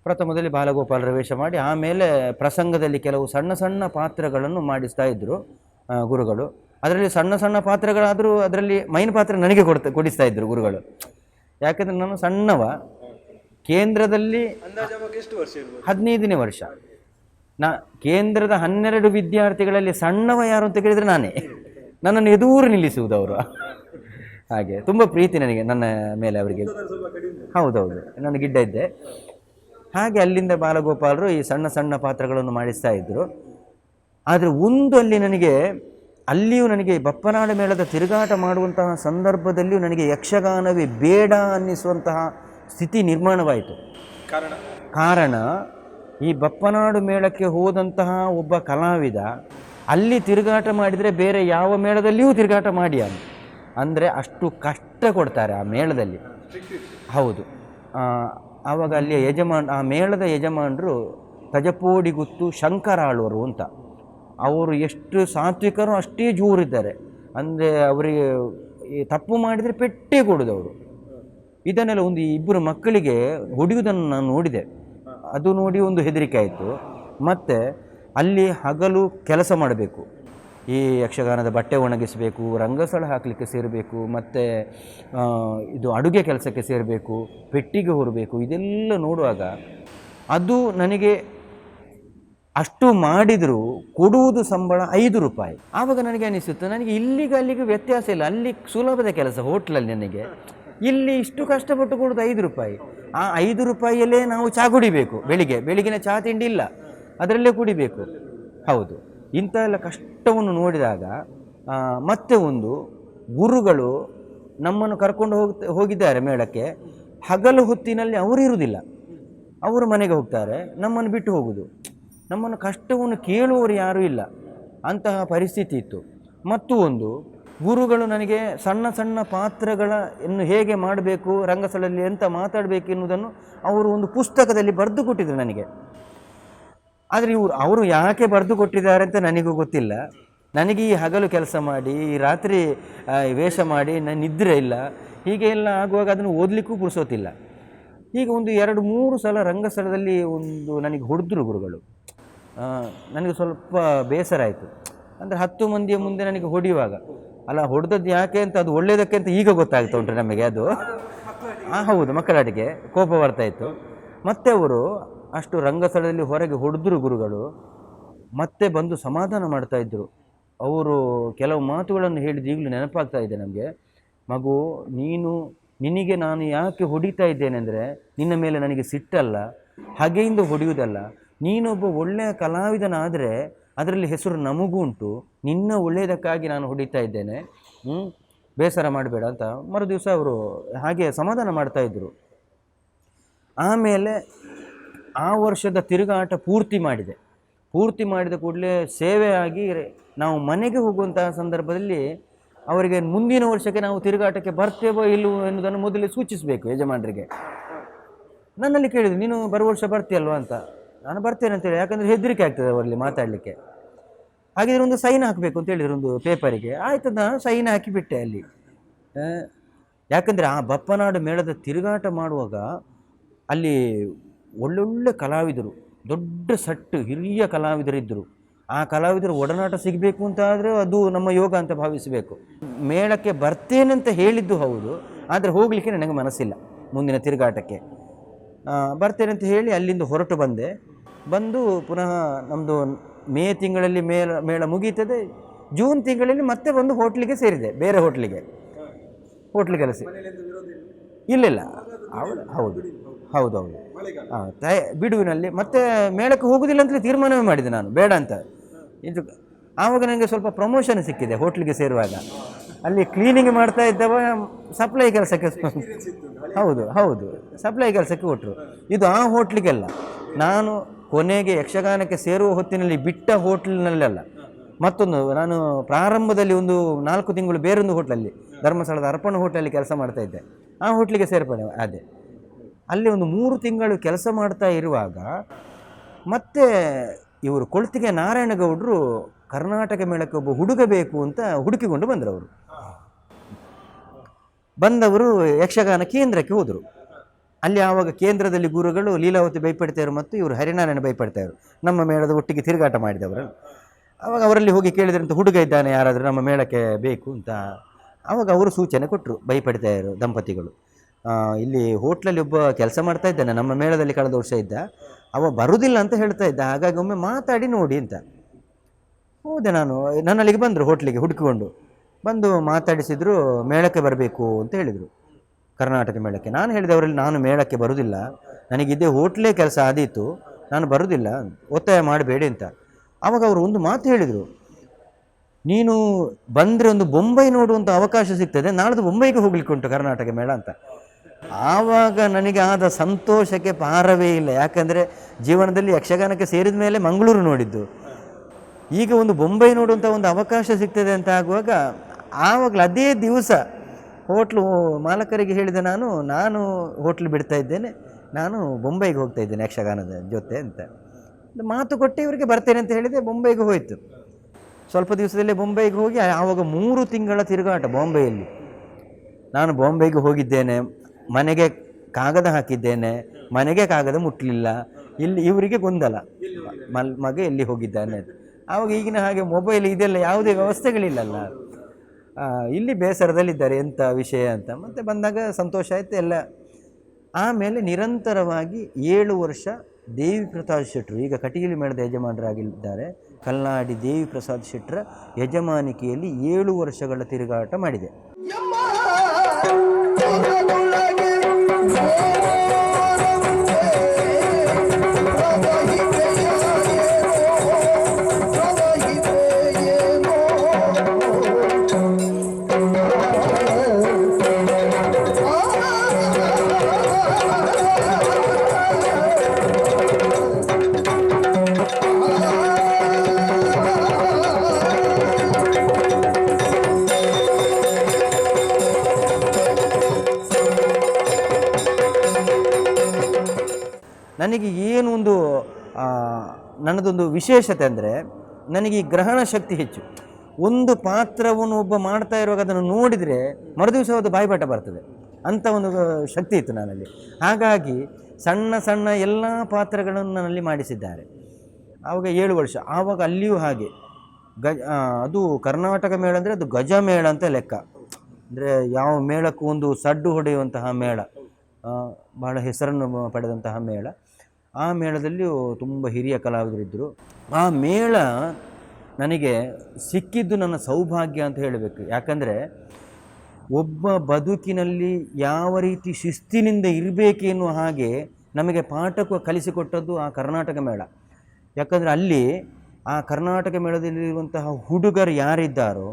ಪ್ರಥಮದಲ್ಲಿ ಬಾಲಗೋಪಾಲರ ವೇಷ ಮಾಡಿ ಆಮೇಲೆ ಪ್ರಸಂಗದಲ್ಲಿ ಕೆಲವು ಸಣ್ಣ ಸಣ್ಣ ಪಾತ್ರಗಳನ್ನು ಮಾಡಿಸ್ತಾ ಇದ್ದರು ಗುರುಗಳು. ಅದರಲ್ಲಿ ಸಣ್ಣ ಸಣ್ಣ ಪಾತ್ರಗಳಾದರೂ ಅದರಲ್ಲಿ ಮೈನ್ ಪಾತ್ರ ನನಗೆ ಕೊಡಿಸ್ತಾ ಇದ್ದರು ಗುರುಗಳು. ಯಾಕೆಂದರೆ ನಾನು ಸಣ್ಣವ. ಕೇಂದ್ರದಲ್ಲಿ 15ನೇ ವರ್ಷ. ಕೇಂದ್ರದ 12 ವಿದ್ಯಾರ್ಥಿಗಳಲ್ಲಿ ಸಣ್ಣವ ಯಾರು ಅಂತ ಕೇಳಿದರೆ ನಾನೇ. ನನ್ನನ್ನು ಎದುರು ನಿಲ್ಲಿಸುವುದು ಅವರು. ಹಾಗೆ ತುಂಬ ಪ್ರೀತಿ ನನಗೆ ನನ್ನ ಮೇಲೆ ಅವರಿಗೆ. ಹೌದೌದು, ನಾನು ಗಿಡ್ಡ ಇದ್ದೆ. ಹಾಗೆ ಅಲ್ಲಿಂದ ಬಾಲಗೋಪಾಲರು ಈ ಸಣ್ಣ ಸಣ್ಣ ಪಾತ್ರಗಳನ್ನು ಮಾಡಿಸ್ತಾ ಇದ್ದರು. ಆದರೆ ಒಂದು ಅಲ್ಲಿಯೂ ನನಗೆ ಬಪ್ಪನಾಡು ಮೇಳದ ತಿರುಗಾಟ ಮಾಡುವಂತಹ ಸಂದರ್ಭದಲ್ಲಿಯೂ ನನಗೆ ಯಕ್ಷಗಾನವೇ ಬೇಡ ಅನ್ನಿಸುವಂತಹ ಸ್ಥಿತಿ ನಿರ್ಮಾಣವಾಯಿತು. ಕಾರಣ ಈ ಬಪ್ಪನಾಡು ಮೇಳಕ್ಕೆ ಹೋದಂತಹ ಒಬ್ಬ ಕಲಾವಿದ ಅಲ್ಲಿ ತಿರುಗಾಟ ಮಾಡಿದರೆ ಬೇರೆ ಯಾವ ಮೇಳದಲ್ಲಿಯೂ ತಿರುಗಾಟ ಮಾಡಿ ಅಂದರೆ ಅಷ್ಟು ಕಷ್ಟ ಕೊಡ್ತಾರೆ ಆ ಮೇಳದಲ್ಲಿ. ಹೌದು, ಆವಾಗ ಅಲ್ಲಿಯ ಆ ಮೇಳದ ಯಜಮಾನರು ತಜಪೋಡಿಗುತ್ತು ಶಂಕರಾಳ್ವರು ಅಂತ. ಅವರು ಎಷ್ಟು ಸಾತ್ವಿಕರು ಅಷ್ಟೇ ಜೋರಿದ್ದಾರೆ. ಅಂದರೆ ಅವರಿಗೆ ತಪ್ಪು ಮಾಡಿದರೆ ಪೆಟ್ಟೇ ಕೊಡೋದು ಅವರು. ಇದನ್ನೆಲ್ಲ ಒಂದು ಇಬ್ಬರು ಮಕ್ಕಳಿಗೆ ಹೊಡೆಯುವುದನ್ನು ನಾನು ನೋಡಿದೆ. ಅದು ನೋಡಿ ಒಂದು ಹೆದರಿಕೆ ಆಯಿತು. ಮತ್ತು ಅಲ್ಲಿ ಹಗಲು ಕೆಲಸ ಮಾಡಬೇಕು, ಈ ಯಕ್ಷಗಾನದ ಬಟ್ಟೆ ಒಣಗಿಸಬೇಕು, ರಂಗಸ್ಥಳ ಹಾಕಲಿಕ್ಕೆ ಸೇರಬೇಕು, ಮತ್ತು ಇದು ಅಡುಗೆ ಕೆಲಸಕ್ಕೆ ಸೇರಬೇಕು, ಪೆಟ್ಟಿಗೆ ಹೊರಬೇಕು. ಇದೆಲ್ಲ ನೋಡುವಾಗ ಅದು ನನಗೆ ಅಷ್ಟು ಮಾಡಿದರೂ ಕೊಡುವುದು ಸಂಬಳ 5 ರೂಪಾಯಿ. ಆವಾಗ ನನಗೆ ಅನಿಸುತ್ತೆ, ನನಗೆ ಇಲ್ಲಿಗೆ ಅಲ್ಲಿಗೆ ವ್ಯತ್ಯಾಸ ಇಲ್ಲ. ಅಲ್ಲಿ ಸುಲಭದ ಕೆಲಸ ಹೋಟ್ಲಲ್ಲಿ ನನಗೆ, ಇಲ್ಲಿ ಇಷ್ಟು ಕಷ್ಟಪಟ್ಟು ಕೊಡೋದು 5 ರೂಪಾಯಿ. ಆ 5 ರೂಪಾಯಿಯಲ್ಲೇ ನಾವು ಚಹಾ ಕುಡಿಬೇಕು. ಬೆಳಿಗ್ಗಿನ ಚಹಾ ತಿಂಡಿ ಇಲ್ಲ, ಅದರಲ್ಲೇ ಕುಡಿಬೇಕು. ಹೌದು, ಇಂಥ ಎಲ್ಲ ಕಷ್ಟವನ್ನು ನೋಡಿದಾಗ ಮತ್ತೆ ಒಂದು ಗುರುಗಳು ನಮ್ಮನ್ನು ಕರ್ಕೊಂಡು ಹೋಗಿದ್ದಾರೆ ಮೇಳಕ್ಕೆ. ಹಗಲು ಹೊತ್ತಿನಲ್ಲಿ ಅವರು ಇರುವುದಿಲ್ಲ, ಅವರು ಮನೆಗೆ ಹೋಗ್ತಾರೆ, ನಮ್ಮನ್ನು ಬಿಟ್ಟು ಹೋಗುವುದು. ನಮ್ಮನ್ನು ಕಷ್ಟವನ್ನು ಕೇಳುವವರು ಯಾರೂ ಇಲ್ಲ, ಅಂತಹ ಪರಿಸ್ಥಿತಿ ಇತ್ತು. ಮತ್ತು ಒಂದು ಗುರುಗಳು ನನಗೆ ಸಣ್ಣ ಸಣ್ಣ ಪಾತ್ರಗಳನ್ನು ಹೇಗೆ ಮಾಡಬೇಕು, ರಂಗಸ್ಥಳದಲ್ಲಿ ಎಂತ ಮಾತಾಡಬೇಕು ಎನ್ನುವುದನ್ನು ಅವರು ಒಂದು ಪುಸ್ತಕದಲ್ಲಿ ಬರೆದು ಕೊಟ್ಟಿದ್ರು ನನಗೆ. ಆದರೆ ಅವರು ಯಾಕೆ ಬರೆದು ಕೊಟ್ಟಿದ್ದಾರೆ ಅಂತ ನನಗೂ ಗೊತ್ತಿಲ್ಲ. ನನಗೆ ಈ ಹಗಲು ಕೆಲಸ ಮಾಡಿ, ಈ ರಾತ್ರಿ ವೇಷ ಮಾಡಿ, ನನ್ನ ನಿದ್ರೆ ಇಲ್ಲ, ಹೀಗೆ ಎಲ್ಲ ಆಗುವಾಗ ಅದನ್ನು ಓದಲಿಕ್ಕೂ ಪುರ್ಸೋತಿಲ್ಲ. ಈಗ ಒಂದು 2-3 ಸಲ ರಂಗಸ್ಥಳದಲ್ಲಿ ನನಗೆ ಹೊಡೆದ್ರು ಗುರುಗಳು. ನನಗೆ ಸ್ವಲ್ಪ ಬೇಸರ ಆಯಿತು. ಅಂದರೆ 10 ಮಂದಿಯ ಮುಂದೆ ನನಗೆ ಹೊಡೆಯುವಾಗ, ಅಲ್ಲ ಹೊಡೆದದ್ದು ಯಾಕೆ ಅಂತ, ಅದು ಒಳ್ಳೆಯದಕ್ಕೆ ಅಂತ ಈಗ ಗೊತ್ತಾಗ್ತಾ ಉಂಟು ನಮಗೆ. ಅದು ಹೌದು, ಮಕ್ಕಳಾಟಿಗೆ ಕೋಪ ಬರ್ತಾಯಿತ್ತು. ಮತ್ತೆ ಅವರು ಅಷ್ಟು ರಂಗಸ್ಥಳದಲ್ಲಿ ಹೊರಗೆ ಹೊಡೆದ್ರು ಗುರುಗಳು. ಮತ್ತೆ ಬಂದು ಸಮಾಧಾನ ಮಾಡ್ತಾಯಿದ್ರು. ಅವರು ಕೆಲವು ಮಾತುಗಳನ್ನು ಹೇಳಿದ್ದು ಈಗಲೂ ನೆನಪಾಗ್ತಾ ಇದೆ ನಮಗೆ. ಮಗು, ನಿನಗೆ ನಾನು ಯಾಕೆ ಹೊಡಿತಾ ಇದ್ದೇನೆ ಅಂದರೆ, ನಿನ್ನ ಮೇಲೆ ನನಗೆ ಸಿಟ್ಟಲ್ಲ, ಹಾಗೆಯಿಂದ ಹೊಡೆಯುವುದಲ್ಲ. ನೀನೊಬ್ಬ ಒಳ್ಳೆಯ ಕಲಾವಿದನಾದರೆ ಅದರಲ್ಲಿ ಹೆಸರು ನಮಗೂ ಉಂಟು, ನಿನ್ನ ಒಳ್ಳೆಯದಕ್ಕಾಗಿ ನಾನು ಹೊಡಿತಾ ಇದ್ದೇನೆ, ಬೇಸರ ಮಾಡಬೇಡ ಅಂತ ಮರುದಿವಸ ಅವರು ಹಾಗೆ ಸಮಾಧಾನ ಮಾಡ್ತಾಯಿದ್ರು. ಆಮೇಲೆ ಆ ವರ್ಷದ ತಿರುಗಾಟ ಪೂರ್ತಿ ಮಾಡಿದ ಕೂಡಲೇ ಸೇವೆಯಾಗಿ ನಾವು ಮನೆಗೆ ಹೋಗುವಂತಹ ಸಂದರ್ಭದಲ್ಲಿ ಅವರಿಗೆ ಮುಂದಿನ ವರ್ಷಕ್ಕೆ ನಾವು ತಿರುಗಾಟಕ್ಕೆ ಬರ್ತೇವೋ ಇಲ್ಲವೋ ಎನ್ನುವುದನ್ನು ಮೊದಲೇ ಸೂಚಿಸಬೇಕು ಯಜಮಾನರಿಗೆ. ನನ್ನಲ್ಲಿ ಕೇಳಿದ್ರು, ನೀನು ಬರುವ ವರ್ಷ ಬರ್ತೀಯಲ್ವ ಅಂತ. ನಾನು ಬರ್ತೇನೆ ಅಂತೇಳಿ, ಯಾಕಂದರೆ ಹೆದರಿಕೆ ಆಗ್ತದೆ ಅವರಲ್ಲಿ ಮಾತಾಡಲಿಕ್ಕೆ. ಹಾಗಿದ್ರೆ ಒಂದು ಸೈನ್ ಹಾಕಬೇಕು ಅಂತ ಹೇಳಿದ್ರು ಒಂದು ಪೇಪರಿಗೆ. ಆಯ್ತು, ನಾನು ಸೈನ್ ಹಾಕಿಬಿಟ್ಟೆ ಅಲ್ಲಿ. ಯಾಕಂದರೆ ಆ ಬಪ್ಪನಾಡು ಮೇಳದ ತಿರುಗಾಟ ಮಾಡುವಾಗ ಅಲ್ಲಿ ಒಳ್ಳೊಳ್ಳೆ ಕಲಾವಿದರು, ದೊಡ್ಡ ಸಟ್ಟು ಹಿರಿಯ ಕಲಾವಿದರಿದ್ದರು. ಆ ಕಲಾವಿದರು ಒಡನಾಟ ಸಿಗಬೇಕು ಅಂತ ಆದರೆ ಅದು ನಮ್ಮ ಯೋಗ ಅಂತ ಭಾವಿಸಬೇಕು. ಮೇಳಕ್ಕೆ ಬರ್ತೇನೆ ಅಂತ ಹೇಳಿದ್ದು ಹೌದು, ಆದರೆ ಹೋಗಲಿಕ್ಕೆ ನನಗೆ ಮನಸ್ಸಿಲ್ಲ. ಮುಂದಿನ ತಿರುಗಾಟಕ್ಕೆ ಬರ್ತೇನೆ ಅಂತ ಹೇಳಿ ಅಲ್ಲಿಂದ ಹೊರಟು ಬಂದು ಪುನಃ ನಮ್ಮದು ಮೇ ತಿಂಗಳಲ್ಲಿ ಮೇಳ ಮುಗೀತದೆ. ಜೂನ್ ತಿಂಗಳಲ್ಲಿ ಮತ್ತೆ ಒಂದು ಹೋಟ್ಲಿಗೆ ಸೇರಿದೆ, ಬೇರೆ ಹೋಟ್ಲಿಗೆ ಕೆಲಸ. ಇಲ್ಲ, ಹೌದು ಬಿಡುವಿನಲ್ಲಿ ಮತ್ತೆ ಮೇಳಕ್ಕೆ ಹೋಗುವುದಿಲ್ಲ ಅಂತಲೇ ತೀರ್ಮಾನವೇ ಮಾಡಿದೆ ನಾನು, ಬೇಡ ಅಂತ. ಇದು ಆವಾಗ ನನಗೆ ಸ್ವಲ್ಪ ಪ್ರಮೋಷನ್ ಸಿಕ್ಕಿದೆ ಹೋಟ್ಲಿಗೆ ಸೇರುವಾಗ. ಅಲ್ಲಿ ಕ್ಲೀನಿಂಗ್ ಮಾಡ್ತಾ ಇದ್ದವ ಸಪ್ಲೈ ಕೆಲಸಕ್ಕೆ, ಹೌದು ಸಪ್ಲೈ ಕೆಲಸಕ್ಕೆ ಕೊಟ್ಟರು. ಇದು ಆ ಹೋಟ್ಲಿಗೆಲ್ಲ. ನಾನು ಕೊನೆಗೆ ಯಕ್ಷಗಾನಕ್ಕೆ ಸೇರುವ ಹೊತ್ತಿನಲ್ಲಿ ಬಿಟ್ಟ ಹೋಟ್ಲಿನಲ್ಲೆಲ್ಲ ಮತ್ತೊಂದು, ನಾನು ಪ್ರಾರಂಭದಲ್ಲಿ ಒಂದು 4 ತಿಂಗಳು ಬೇರೊಂದು ಹೋಟ್ಲಲ್ಲಿ, ಧರ್ಮಸ್ಥಳದ ಅರ್ಪಣ ಹೋಟ್ಲಲ್ಲಿ ಕೆಲಸ ಮಾಡ್ತಾ ಇದ್ದೆ. ಆ ಹೋಟ್ಲಿಗೆ ಸೇರ್ಪಡೆ ಅದೇ. ಅಲ್ಲಿ ಒಂದು 3 ತಿಂಗಳು ಕೆಲಸ ಮಾಡ್ತಾ ಇರುವಾಗ ಮತ್ತೆ ಇವರು ಕೊಳ್ತಿಗೆ ನಾರಾಯಣಗೌಡರು ಕರ್ನಾಟಕ ಮೇಳಕ್ಕೆ ಒಬ್ಬ ಹುಡುಗ ಬೇಕು ಅಂತ ಹುಡುಕಿಕೊಂಡು ಬಂದವರು ಯಕ್ಷಗಾನ ಕೇಂದ್ರಕ್ಕೆ ಹೋದರು. ಅಲ್ಲಿ ಆವಾಗ ಕೇಂದ್ರದಲ್ಲಿ ಗುರುಗಳು ಲೀಲಾವತಿ ಬೈಪಡ್ತಾಯಿರು ಮತ್ತು ಇವರು ಹರಿನಾರಾಯಣ ಬೈಪಡ್ತಾಯಿರು, ನಮ್ಮ ಮೇಳದ ಒಟ್ಟಿಗೆ ತಿರುಗಾಟ ಮಾಡಿದವರು. ಆವಾಗ ಅವರಲ್ಲಿ ಹೋಗಿ ಕೇಳಿದ್ರಂತ, ಹುಡುಗ ಇದ್ದಾನೆ ಯಾರಾದರೂ ನಮ್ಮ ಮೇಳಕ್ಕೆ ಬೇಕು ಅಂತ. ಆವಾಗ ಅವರು ಸೂಚನೆ ಕೊಟ್ಟರು, ಬೈಪಡ್ತಾಯಿರು ದಂಪತಿಗಳು. ಇಲ್ಲಿ ಹೋಟ್ಲಲ್ಲಿ ಒಬ್ಬ ಕೆಲಸ ಮಾಡ್ತಾ ಇದ್ದಾನೆ, ನಮ್ಮ ಮೇಳದಲ್ಲಿ ಕಳೆದ ವರ್ಷ ಇದ್ದ, ಅವ ಬರುವುದಿಲ್ಲ ಅಂತ ಹೇಳ್ತಾ ಇದ್ದ, ಹಾಗಾಗಿ ಒಮ್ಮೆ ಮಾತಾಡಿ ನೋಡಿ ಅಂತ. ಹೋದೆ ನಾನು. ನನ್ನಲ್ಲಿಗೆ ಬಂದರು, ಹೋಟ್ಲಿಗೆ ಹುಡುಕಿಕೊಂಡು ಬಂದು ಮಾತಾಡಿಸಿದ್ರು. ಮೇಳಕ್ಕೆ ಬರಬೇಕು ಅಂತ ಹೇಳಿದರು, ಕರ್ನಾಟಕ ಮೇಳಕ್ಕೆ. ನಾನು ಹೇಳಿದೆ ಅವರಲ್ಲಿ, ನಾನು ಮೇಳಕ್ಕೆ ಬರುವುದಿಲ್ಲ, ನನಗಿದ್ದೇ ಹೋಟ್ಲೇ ಕೆಲಸ ಆದೀತು, ನಾನು ಬರುವುದಿಲ್ಲ, ಒತ್ತಾಯ ಮಾಡಬೇಡಿ ಅಂತ. ಆವಾಗ ಅವರು ಒಂದು ಮಾತು ಹೇಳಿದರು, ನೀನು ಬಂದರೆ ಒಂದು ಬೊಂಬೈ ನೋಡುವಂಥ ಅವಕಾಶ ಸಿಗ್ತದೆ, ನಾಳ್ದು ಬೊಂಬೈಗೆ ಹೋಗ್ಲಿಕ್ಕೆ ಉಂಟು ಕರ್ನಾಟಕ ಮೇಳ ಅಂತ. ಆವಾಗ ನನಗೆ ಆದ ಸಂತೋಷಕ್ಕೆ ಪಾರವೇ ಇಲ್ಲ. ಯಾಕಂದರೆ ಜೀವನದಲ್ಲಿ ಯಕ್ಷಗಾನಕ್ಕೆ ಸೇರಿದ ಮೇಲೆ ಮಂಗಳೂರು ನೋಡಿದ್ದು, ಈಗ ಒಂದು ಬೊಂಬೈ ನೋಡುವಂಥ ಒಂದು ಅವಕಾಶ ಸಿಗ್ತದೆ ಅಂತ ಆಗುವಾಗ, ಆವಾಗಲೂ ಅದೇ ದಿವಸ ಹೋಟ್ಲು ಮಾಲಕರಿಗೆ ಹೇಳಿದೆ, ನಾನು ಹೋಟ್ಲು ಬಿಡ್ತಾ ಇದ್ದೇನೆ, ನಾನು ಬೊಂಬೈಗೆ ಹೋಗ್ತಾ ಇದ್ದೇನೆ ಯಕ್ಷಗಾನದ ಜೊತೆ ಅಂತ ಮಾತು ಕೊಟ್ಟು ಇವರಿಗೆ ಬರ್ತೇನೆ ಅಂತ ಹೇಳಿದೆ. ಬೊಂಬೈಗೆ ಹೋಯಿತು. ಸ್ವಲ್ಪ ದಿವಸದಲ್ಲೇ ಬೊಂಬೈಗೆ ಹೋಗಿ ಆವಾಗ 3 ತಿಂಗಳ ತಿರುಗಾಟ ಬಾಂಬೆಯಲ್ಲಿ. ನಾನು ಬಾಂಬೆಗೆ ಹೋಗಿದ್ದೇನೆ, ಮನೆಗೆ ಕಾಗದ ಹಾಕಿದ್ದೇನೆ, ಮನೆಗೆ ಕಾಗದ ಮುಟ್ಟಲಿಲ್ಲ. ಇಲ್ಲಿ ಇವರಿಗೆ ಗೊಂದಲ, ಮಗ ಎಲ್ಲಿ ಹೋಗಿದ್ದಾನೆ ಅಂತ. ಆವಾಗ ಈಗಿನ ಹಾಗೆ ಮೊಬೈಲ್ ಇದೆಲ್ಲ ಯಾವುದೇ ವ್ಯವಸ್ಥೆಗಳಿಲ್ಲಲ್ಲ. ಇಲ್ಲಿ ಬೇಸರದಲ್ಲಿದ್ದಾರೆ ಎಂಥ ವಿಷಯ ಅಂತ. ಮತ್ತು ಬಂದಾಗ ಸಂತೋಷ ಆಯಿತು ಎಲ್ಲ. ಆಮೇಲೆ ನಿರಂತರವಾಗಿ 7 ವರ್ಷ ದೇವಿ ಪ್ರಸಾದ್ ಶೆಟ್ಟರು, ಈಗ ಕಟೀಲು ಮೇಳದ ಯಜಮಾನರಾಗಿದ್ದಾರೆ, ಕಲ್ನಾಡಿ ದೇವಿ ಪ್ರಸಾದ್ ಶೆಟ್ಟರ ಯಜಮಾನಿಕೆಯಲ್ಲಿ 7 ವರ್ಷಗಳ ತಿರುಗಾಟ ಮಾಡಿದೆ. ನನಗೆ ಏನು ಒಂದು ನನ್ನದೊಂದು ವಿಶೇಷತೆ ಅಂದರೆ, ನನಗೆ ಈ ಗ್ರಹಣ ಶಕ್ತಿ ಹೆಚ್ಚು. ಒಂದು ಪಾತ್ರವನ್ನು ಒಬ್ಬ ಮಾಡ್ತಾ ಇರುವಾಗ ಅದನ್ನು ನೋಡಿದರೆ ಮರುದಿವಸ ಅದು ಬಾಯಿಪಾಠ ಬರ್ತದೆ, ಅಂಥ ಒಂದು ಶಕ್ತಿ ಇತ್ತು ನನ್ನಲ್ಲಿ. ಹಾಗಾಗಿ ಸಣ್ಣ ಸಣ್ಣ ಎಲ್ಲ ಪಾತ್ರಗಳನ್ನು ನನ್ನಲ್ಲಿ ಮಾಡಿಸಿದ್ದಾರೆ. ಆವಾಗ 7 ವರ್ಷ. ಆವಾಗ ಅಲ್ಲಿಯೂ ಹಾಗೆ ಅದು ಕರ್ನಾಟಕ ಮೇಳ ಅಂದರೆ ಅದು ಗಜ ಮೇಳ ಅಂತ ಲೆಕ್ಕ. ಅಂದರೆ ಯಾವ ಮೇಳಕ್ಕೂ ಒಂದು ಸಡ್ಡು ಹೊಡೆಯುವಂತಹ ಮೇಳ, ಬಹಳ ಹೆಸರನ್ನು ಪಡೆದಂತಹ ಮೇಳ. ಆ ಮೇಳದಲ್ಲಿಯೂ ತುಂಬ ಹಿರಿಯ ಕಲಾವಿದರಿದ್ದರು. ಆ ಮೇಳ ನನಗೆ ಸಿಕ್ಕಿದ್ದು ನನ್ನ ಸೌಭಾಗ್ಯ ಅಂತ ಹೇಳಬೇಕು. ಯಾಕಂದರೆ ಒಬ್ಬ ಬದುಕಿನಲ್ಲಿ ಯಾವ ರೀತಿ ಶಿಸ್ತಿನಿಂದ ಇರಬೇಕೆನ್ನುವ ಹಾಗೆ ನಮಗೆ ಪಾಠ ಕಲಿಸಿಕೊಟ್ಟದ್ದು ಆ ಕರ್ನಾಟಕ ಮೇಳ. ಯಾಕಂದರೆ ಅಲ್ಲಿ ಆ ಕರ್ನಾಟಕ ಮೇಳದಲ್ಲಿರುವಂತಹ ಹುಡುಗರು ಯಾರಿದ್ದಾರೋ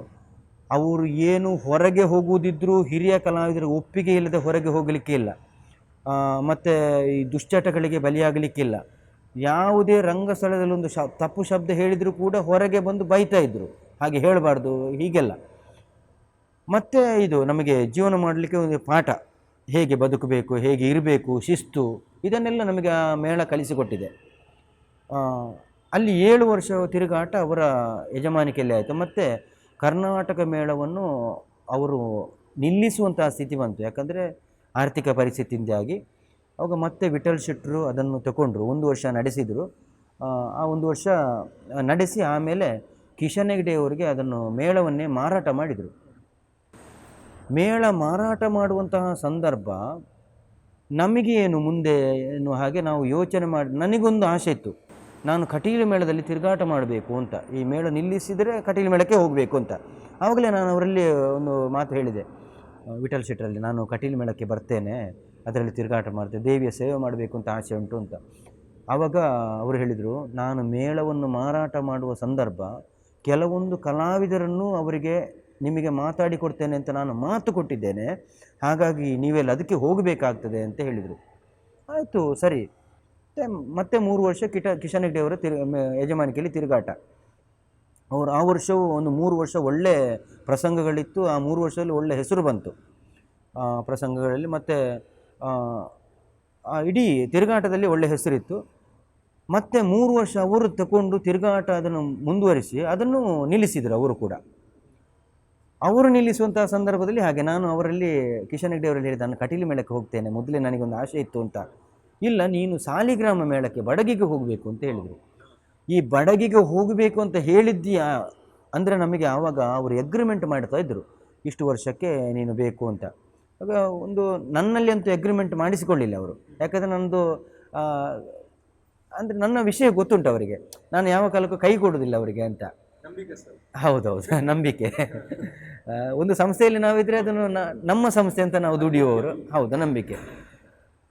ಅವರು ಏನು ಹೊರಗೆ ಹೋಗುವುದಿದ್ದರೂ ಹಿರಿಯ ಕಲಾವಿದರ ಒಪ್ಪಿಗೆ ಇಲ್ಲದೆ ಹೊರಗೆ ಹೋಗಲಿಕ್ಕೆ ಇಲ್ಲ, ಮತ್ತು ಈ ದುಶ್ಚಟಗಳಿಗೆ ಬಲಿಯಾಗಲಿಕ್ಕಿಲ್ಲ. ಯಾವುದೇ ರಂಗಸ್ಥಳದಲ್ಲಿ ಒಂದು ತಪ್ಪು ಶಬ್ದ ಹೇಳಿದರೂ ಕೂಡ ಹೊರಗೆ ಬಂದು ಬೈತಾ ಇದ್ದರು, ಹಾಗೆ ಹೇಳಬಾರ್ದು ಹೀಗೆಲ್ಲ. ಮತ್ತು ಇದು ನಮಗೆ ಜೀವನ ಮಾಡಲಿಕ್ಕೆ ಒಂದು ಪಾಠ, ಹೇಗೆ ಬದುಕಬೇಕು, ಹೇಗೆ ಇರಬೇಕು, ಶಿಸ್ತು, ಇದನ್ನೆಲ್ಲ ನಮಗೆ ಆ ಮೇಳ ಕಲಿಸಿಕೊಟ್ಟಿದೆ. ಅಲ್ಲಿ 7 ವರ್ಷ ತಿರುಗಾಟ ಅವರ ಯಜಮಾನಿಕೆಯಲ್ಲಿ ಆಯಿತು. ಮತ್ತು ಕರ್ನಾಟಕ ಮೇಳವನ್ನು ಅವರು ನಿಲ್ಲಿಸುವಂತಹ ಸ್ಥಿತಿ ಬಂತು. ಯಾಕಂದರೆ ಆರ್ಥಿಕ ಪರಿಸ್ಥಿತಿಯಿಂದಾಗಿ ಅವಾಗ ಮತ್ತೆ ವಿಠಲ್ ಶೆಟ್ಟರು ಅದನ್ನು ತಗೊಂಡ್ರು. 1 ವರ್ಷ ನಡೆಸಿದರು. ಆ 1 ವರ್ಷ ನಡೆಸಿ ಆಮೇಲೆ ಕಿಶನ್ ಹೆಗ್ಡೆ ಅವರಿಗೆ ಅದನ್ನು ಮೇಳವನ್ನೇ ಮಾರಾಟ ಮಾಡಿದರು. ಮೇಳ ಮಾರಾಟ ಮಾಡುವಂತಹ ಸಂದರ್ಭ ನಮಗೆ ಏನು ಮುಂದೆ ಎನ್ನುವ ಹಾಗೆ ನಾವು ಯೋಚನೆ ಮಾಡಿ, ನನಗೊಂದು ಆಸೆ ಇತ್ತು, ನಾನು ಕಟೀಲು ಮೇಳದಲ್ಲಿ ತಿರುಗಾಟ ಮಾಡಬೇಕು ಅಂತ. ಈ ಮೇಳ ನಿಲ್ಲಿಸಿದರೆ ಕಟೀಲು ಮೇಳಕ್ಕೆ ಹೋಗಬೇಕು ಅಂತ. ಆವಾಗಲೇ ನಾನು ಅವರಲ್ಲಿ ಒಂದು ಮಾತು ಹೇಳಿದೆ, ವಿಠಲ್ ಶೆಟ್ಟರಲ್ಲಿ, ನಾನು ಕಟೀಲು ಮೇಳಕ್ಕೆ ಬರ್ತೇನೆ, ಅದರಲ್ಲಿ ತಿರುಗಾಟ ಮಾಡ್ತೇನೆ, ದೇವಿಯ ಸೇವೆ ಮಾಡಬೇಕು ಅಂತ ಆಸೆ ಉಂಟು ಅಂತ. ಆವಾಗ ಅವರು ಹೇಳಿದರು, ನಾನು ಮೇಳವನ್ನು ಮಾರಾಟ ಮಾಡುವ ಸಂದರ್ಭ ಕೆಲವೊಂದು ಕಲಾವಿದರನ್ನು ಅವರಿಗೆ ನಿಮಗೆ ಮಾತಾಡಿಕೊಡ್ತೇನೆ ಅಂತ ನಾನು ಮಾತು ಕೊಟ್ಟಿದ್ದೇನೆ, ಹಾಗಾಗಿ ನೀವೆಲ್ಲ ಅದಕ್ಕೆ ಹೋಗಬೇಕಾಗ್ತದೆ ಅಂತ ಹೇಳಿದರು. ಆಯಿತು ಸರಿ. ಮತ್ತೆ 3 ವರ್ಷ ಕಿಶನ್ ಹೆಗ್ಡೆ ಅವರ ಯಜಮಾನಿಕೆಯಲ್ಲಿ ತಿರುಗಾಟ. ಅವರು ಆ ವರ್ಷವೂ ಒಂದು 3 ವರ್ಷ ಒಳ್ಳೆ ಪ್ರಸಂಗಗಳಿತ್ತು. ಆ 3 ವರ್ಷದಲ್ಲಿ ಒಳ್ಳೆ ಹೆಸರು ಬಂತು ಪ್ರಸಂಗಗಳಲ್ಲಿ. ಮತ್ತು ಇಡೀ ತಿರುಗಾಟದಲ್ಲಿ ಒಳ್ಳೆ ಹೆಸರಿತ್ತು. ಮತ್ತು 3 ವರ್ಷ ಅವರು ತಗೊಂಡು ತಿರುಗಾಟ ಅದನ್ನು ಮುಂದುವರಿಸಿ ಅದನ್ನು ನಿಲ್ಲಿಸಿದರು. ಅವರು ಕೂಡ ಅವರು ನಿಲ್ಲಿಸುವಂತಹ ಸಂದರ್ಭದಲ್ಲಿ ಹಾಗೆ ನಾನು ಅವರಲ್ಲಿ ಕಿಶನ್ ಹೆಗ್ಡೆ ಅವರಲ್ಲಿ ಹೇಳಿದೆ, ನಾನು ಕಟೀಲು ಮೇಳಕ್ಕೆ ಹೋಗ್ತೇನೆ, ಮೊದಲೇ ನನಗೊಂದು ಆಸೆ ಇತ್ತು ಅಂತ. ಇಲ್ಲ, ನೀನು ಸಾಲಿಗ್ರಾಮ ಮೇಳಕ್ಕೆ ಬಡಗಿಗೆ ಹೋಗಬೇಕು ಅಂತ ಹೇಳಿದರು. ಈ ಬಡಗಿಗೆ ಹೋಗಬೇಕು ಅಂತ ಹೇಳಿದ್ದೀಯಾ ಅಂದರೆ ನಮಗೆ ಆವಾಗ ಅವರು ಎಗ್ರಿಮೆಂಟ್ ಮಾಡ್ತಾ ಇದ್ದರು, ಇಷ್ಟು ವರ್ಷಕ್ಕೆ ನೀನು ಬೇಕು ಅಂತ. ಆಗ ಒಂದು ನನ್ನಲ್ಲಿ ಅಂತೂ ಎಗ್ರಿಮೆಂಟ್ ಮಾಡಿಸಿಕೊಳ್ಳಿಲ್ಲ ಅವರು. ಯಾಕಂದರೆ ನನ್ನದು ಅಂದರೆ ನನ್ನ ವಿಷಯ ಗೊತ್ತುಂಟು ಅವರಿಗೆ, ನಾನು ಯಾವ ಕಾಲಕ್ಕೂ ಕೈ ಕೊಡೋದಿಲ್ಲ ಅವರಿಗೆ ಅಂತ. ಹೌದೌದು, ನಂಬಿಕೆ. ಒಂದು ಸಂಸ್ಥೆಯಲ್ಲಿ ನಾವಿದ್ರೆ ಅದನ್ನು ನಮ್ಮ ಸಂಸ್ಥೆ ಅಂತ ನಾವು ದುಡಿಯುವವರು. ಹೌದು, ನಂಬಿಕೆ.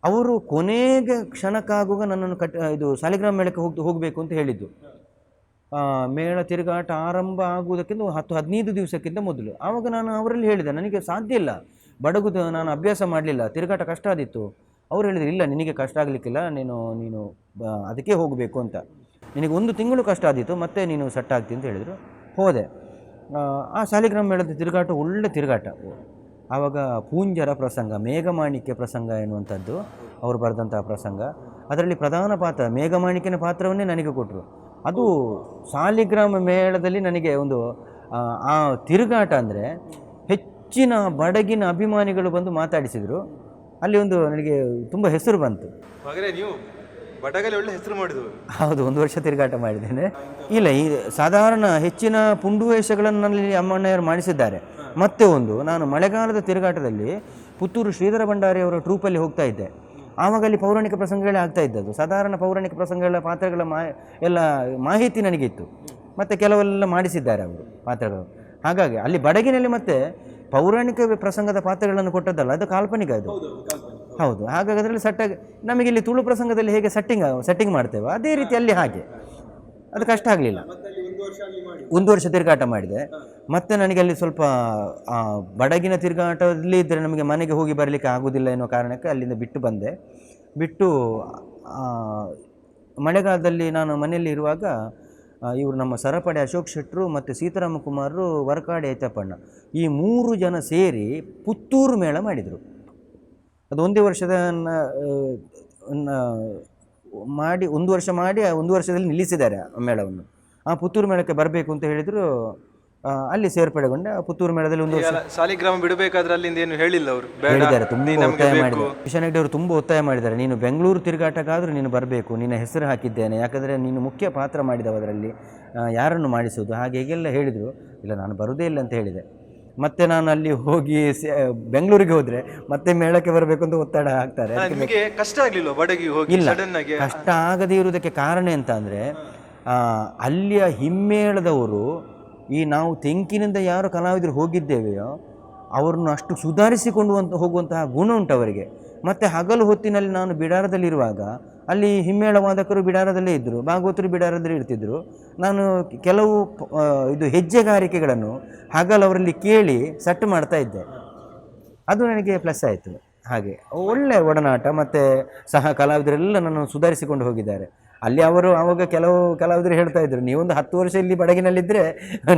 ಅವರು ಕೊನೆಗೆ ಕ್ಷಣಕ್ಕಾಗುವಾಗ ನನ್ನನ್ನು ಇದು ಸಾಲಿಗ್ರಾಮ ಮೇಳಕ್ಕೆ ಹೋಗಬೇಕು ಅಂತ ಹೇಳಿದ್ದು. ಮೇಳ ತಿರುಗಾಟ ಆರಂಭ ಆಗುವುದಕ್ಕಿಂತ 10-15 ದಿವಸಕ್ಕಿಂತ ಮೊದಲು. ಆವಾಗ ನಾನು ಅವರಲ್ಲಿ ಹೇಳಿದೆ, ನನಗೆ ಸಾಧ್ಯ ಇಲ್ಲ, ಬಡಗುದು ನಾನು ಅಭ್ಯಾಸ ಮಾಡಲಿಲ್ಲ, ತಿರುಗಾಟ ಕಷ್ಟ ಆದಿತ್ತು. ಅವ್ರು ಹೇಳಿದ್ರು, ಇಲ್ಲ ನಿನಗೆ ಕಷ್ಟ ಆಗಲಿಕ್ಕಿಲ್ಲ, ನೀನು ಅದಕ್ಕೆ ಹೋಗಬೇಕು ಅಂತ. ನಿನಗೆ 1 ತಿಂಗಳು ಕಷ್ಟ ಆದಿತ್ತು, ಮತ್ತೆ ನೀನು ಸೆಟ್ ಆಗ್ತಿ ಅಂತ ಹೇಳಿದರು. ಹೋದೆ. ಆ ಸಾಲಿಗ್ರಾಮ ಮೇಳದ ತಿರುಗಾಟ ಒಳ್ಳೆ ತಿರುಗಾಟ. ಆವಾಗ ಪೂಂಜರ ಪ್ರಸಂಗ, ಮೇಘಮಾಣಿಕ್ಯ ಪ್ರಸಂಗ ಎನ್ನುವಂಥದ್ದು ಅವರು ಬರೆದಂತಹ ಪ್ರಸಂಗ. ಅದರಲ್ಲಿ ಪ್ರಧಾನ ಪಾತ್ರ ಮೇಘಮಾಣಿಕ್ಯನ ಪಾತ್ರವನ್ನೇ ನನಗೆ ಕೊಟ್ಟರು. ಅದು ಸಾಲಿಗ್ರಾಮ ಮೇಳದಲ್ಲಿ ನನಗೆ ಒಂದು ಆ ತಿರುಗಾಟ ಅಂದರೆ ಹೆಚ್ಚಿನ ಬಡಗಿನ ಅಭಿಮಾನಿಗಳು ಬಂದು ಮಾತಾಡಿಸಿದರು. ಅಲ್ಲಿ ಒಂದು ನನಗೆ ತುಂಬ ಹೆಸರು ಬಂತು. ಹಾಗಾದ್ರೆ ನೀವು ಬಡಗಲಿ ಒಳ್ಳೆ ಹೆಸರು ಮಾಡಿದವರು. ಹೌದು, 1 ವರ್ಷ ತಿರುಗಾಟ ಮಾಡಿದ್ದೇನೆ. ಇಲ್ಲ, ಈ ಸಾಧಾರಣ ಹೆಚ್ಚಿನ ಪುಂಡು ವೇಷಗಳನ್ನು ನನ್ನಲ್ಲಿ ಅಮ್ಮಣ್ಣಯ್ಯರು ಮಾಡಿಸಿದ್ದಾರೆ. ಮತ್ತೆ ನಾನು ಮಳೆಗಾಲದ ತಿರುಗಾಟದಲ್ಲಿ ಪುತ್ತೂರು ಶ್ರೀಧರ ಭಂಡಾರಿಯವರ ಟ್ರೂಪಲ್ಲಿ ಹೋಗ್ತಾ ಇದ್ದೆ. ಆವಾಗ ಅಲ್ಲಿ ಪೌರಾಣಿಕ ಪ್ರಸಂಗಗಳೇ ಆಗ್ತಾ ಇದ್ದದ್ದು. ಸಾಧಾರಣ ಪೌರಾಣಿಕ ಪ್ರಸಂಗಗಳ ಪಾತ್ರಗಳ ಎಲ್ಲ ಮಾಹಿತಿ ನನಗಿತ್ತು. ಮತ್ತು ಕೆಲವೆಲ್ಲ ಮಾಡಿಸಿದ್ದಾರೆ ಅವರು ಪಾತ್ರಗಳು. ಹಾಗಾಗಿ ಅಲ್ಲಿ ಬಡಗಿನಲ್ಲಿ ಮತ್ತೆ ಪೌರಾಣಿಕ ಪ್ರಸಂಗದ ಪಾತ್ರಗಳನ್ನು ಕೊಟ್ಟದ್ದಲ್ಲ, ಅದು ಕಾಲ್ಪನಿಕ ಅದು. ಹೌದು, ಹಾಗಾಗಿ ಅದರಲ್ಲಿ ನಮಗೆ ಇಲ್ಲಿ ತುಳು ಪ್ರಸಂಗದಲ್ಲಿ ಹೇಗೆ ಸೆಟ್ಟಿಂಗ್ ಮಾಡ್ತೇವೆ ಅದೇ ರೀತಿ ಅಲ್ಲಿ ಹಾಗೆ ಅದು ಕಷ್ಟ ಆಗಲಿಲ್ಲ. 1 ವರ್ಷ ತಿರುಗಾಟ ಮಾಡಿದೆ. ಮತ್ತು ನನಗೆ ಅಲ್ಲಿ ಸ್ವಲ್ಪ ಬಡಗಿನ ತಿರುಗಾಟದಲ್ಲಿ ಇದ್ದರೆ ನಮಗೆ ಮನೆಗೆ ಹೋಗಿ ಬರಲಿಕ್ಕೆ ಆಗೋದಿಲ್ಲ ಎನ್ನುವ ಕಾರಣಕ್ಕೆ ಅಲ್ಲಿಂದ ಬಿಟ್ಟು ಬಂದೆ. ಬಿಟ್ಟು ಮಳೆಗಾಲದಲ್ಲಿ ನಾನು ಮನೆಯಲ್ಲಿ ಇರುವಾಗ ಇವರು ನಮ್ಮ ಸರಪಡೆ ಅಶೋಕ್ ಶೆಟ್ಟರು ಮತ್ತು ಸೀತಾರಾಮ ಕುಮಾರರು, ವರಕಾಡೆ ಐತಪ್ಪಣ್ಣ, ಈ 3 ಜನ ಸೇರಿ ಪುತ್ತೂರು ಮೇಳ ಮಾಡಿದರು. ಅದು 1 ವರ್ಷದ ಮಾಡಿ 1 ವರ್ಷ ಮಾಡಿ 1 ವರ್ಷದಲ್ಲಿ ನಿಲ್ಲಿಸಿದ್ದಾರೆ ಆ ಮೇಳವನ್ನು. ಆ ಪುತ್ತೂರು ಮೇಳಕ್ಕೆ ಬರಬೇಕು ಅಂತ ಹೇಳಿದರು. ಅಲ್ಲಿ ಸೇರ್ಪಡೆಗೊಂಡೆ. ಪುತ್ತೂರು ಮೇಳದಲ್ಲಿ 1 ವರ್ಷ ಸಾಲಿಗ್ರಾಮ ಬಿಡಬೇಕಾದ್ರೆ ಅಲ್ಲಿಂದ ಏನು ಹೇಳಿಲ್ಲ ಅವರು, ಹೇಳಿದ್ದಾರೆ. ತುಂಬ ಒತ್ತಾಯ ಮಾಡಿದ್ದಾರೆ. ಕಿಶನ್ ಹೆಗ್ಡೆ ಅವರು ತುಂಬ ಒತ್ತಾಯ ಮಾಡಿದ್ದಾರೆ, ನೀನು ಬೆಂಗಳೂರು ತಿರುಗಾಟಕ್ಕಾದರೂ ನೀನು ಬರಬೇಕು, ನಿನ್ನ ಹೆಸರು ಹಾಕಿದ್ದೇನೆ, ಯಾಕಂದರೆ ನೀನು ಮುಖ್ಯ ಪಾತ್ರ ಮಾಡಿದವರಲ್ಲಿ ಯಾರನ್ನು ಮಾಡಿಸೋದು, ಹಾಗೆ ಹೀಗೆಲ್ಲ ಹೇಳಿದರು. ಇಲ್ಲ, ನಾನು ಬರೋದೇ ಇಲ್ಲ ಅಂತ ಹೇಳಿದೆ. ಮತ್ತೆ ನಾನು ಅಲ್ಲಿ ಹೋಗಿ ಬೆಂಗಳೂರಿಗೆ ಹೋದರೆ ಮತ್ತೆ ಮೇಳಕ್ಕೆ ಬರಬೇಕು ಅಂತ ಒತ್ತಡ ಹಾಕ್ತಾರೆ. ನಿಮಗೆ ಕಷ್ಟ ಆಗಲಿಲ್ಲ ಬಡಗಿ ಹೋಗಿ? ಇಲ್ಲ, ಕಷ್ಟ ಆಗದೇ ಇರುವುದಕ್ಕೆ ಕಾರಣ ಎಂತ ಅಂದರೆ ಅಲ್ಲಿಯ ಹಿಮ್ಮೇಳದವರು ಈ ನಾವು ತೆಂಕಿನಿಂದ ಯಾರು ಕಲಾವಿದರು ಹೋಗಿದ್ದೇವೆಯೋ ಅವ್ರನ್ನ ಅಷ್ಟು ಸುಧಾರಿಸಿಕೊಂಡು ಹೋಗುವಂತಹ ಗುಣ ಉಂಟು ಅವರಿಗೆ. ಮತ್ತು ಹಗಲು ಹೊತ್ತಿನಲ್ಲಿ ನಾನು ಬಿಡಾರದಲ್ಲಿರುವಾಗ ಅಲ್ಲಿ ಹಿಮ್ಮೇಳ ವಾದಕರು ಬಿಡಾರದಲ್ಲೇ ಇದ್ದರು, ಭಾಗವತರು ಬಿಡಾರದಲ್ಲಿ ಇರ್ತಿದ್ರು. ನಾನು ಕೆಲವು ಹೆಜ್ಜೆಗಾರಿಕೆಗಳನ್ನು ಹಗಲವರಲ್ಲಿ ಕೇಳಿ ಸೆಟ್ ಮಾಡ್ತಾ ಇದ್ದೆ. ಅದು ನನಗೆ ಪ್ಲಸ್ ಆಯಿತು. ಹಾಗೆ ಒಳ್ಳೆಯ ಒಡನಾಟ ಮತ್ತು ಸಹ ಕಲಾವಿದರೆಲ್ಲ ನನ್ನನ್ನು ಸುಧಾರಿಸಿಕೊಂಡು ಹೋಗಿದ್ದಾರೆ. ಅಲ್ಲಿ ಅವರು ಆವಾಗ ಕೆಲವು ಕಲಾವಿದರು ಹೇಳ್ತಾ ಇದ್ರು, ನೀವೊಂದು 10 ವರ್ಷ ಇಲ್ಲಿ ಬಡಗಿನಲ್ಲಿದ್ದರೆ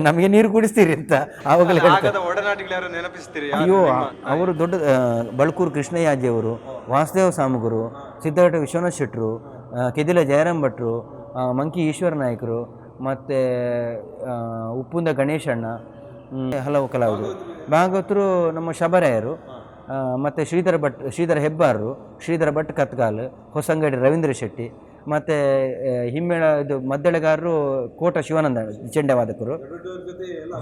ನಮಗೆ ನೀರು ಕುಡಿಸ್ತೀರಿ ಅಂತ ಆವಾಗಲೇ ಹೇಳ್ತಾರೆ. ಅಯ್ಯೋ, ಅವರು ದೊಡ್ಡ ಬಳ್ಕೂರು ಕೃಷ್ಣಯ್ಯಾಜಿಯವರು, ವಾಸುದೇವ ಸಾಮುಗರು, ಸಿದ್ಧಘಟ್ಟ ವಿಶ್ವನಾಥ್ ಶೆಟ್ಟರು, ಕೆದಿಲ ಜಯರಾಮ್ ಭಟ್ರು, ಮಂಕಿ ಈಶ್ವರ ನಾಯಕರು, ಮತ್ತು ಉಪ್ಪುಂದ ಗಣೇಶಣ್ಣ, ಹಲವು ಕಲಾವಿದರು. ಭಾಗವತರು ನಮ್ಮ ಶಬರಾಯರು, ಮತ್ತು ಶ್ರೀಧರ ಹೆಬ್ಬಾರರು, ಶ್ರೀಧರ ಭಟ್ ಕತ್ಗಾಲ್, ಹೊಸಂಗಡಿ ರವೀಂದ್ರ ಶೆಟ್ಟಿ, ಮತ್ತು ಹಿಮ್ಮೇಳ ಮದ್ದಳೆಗಾರರು ಕೋಟ ಶಿವಾನಂದ ಚೆಂಡವಾದಕರು.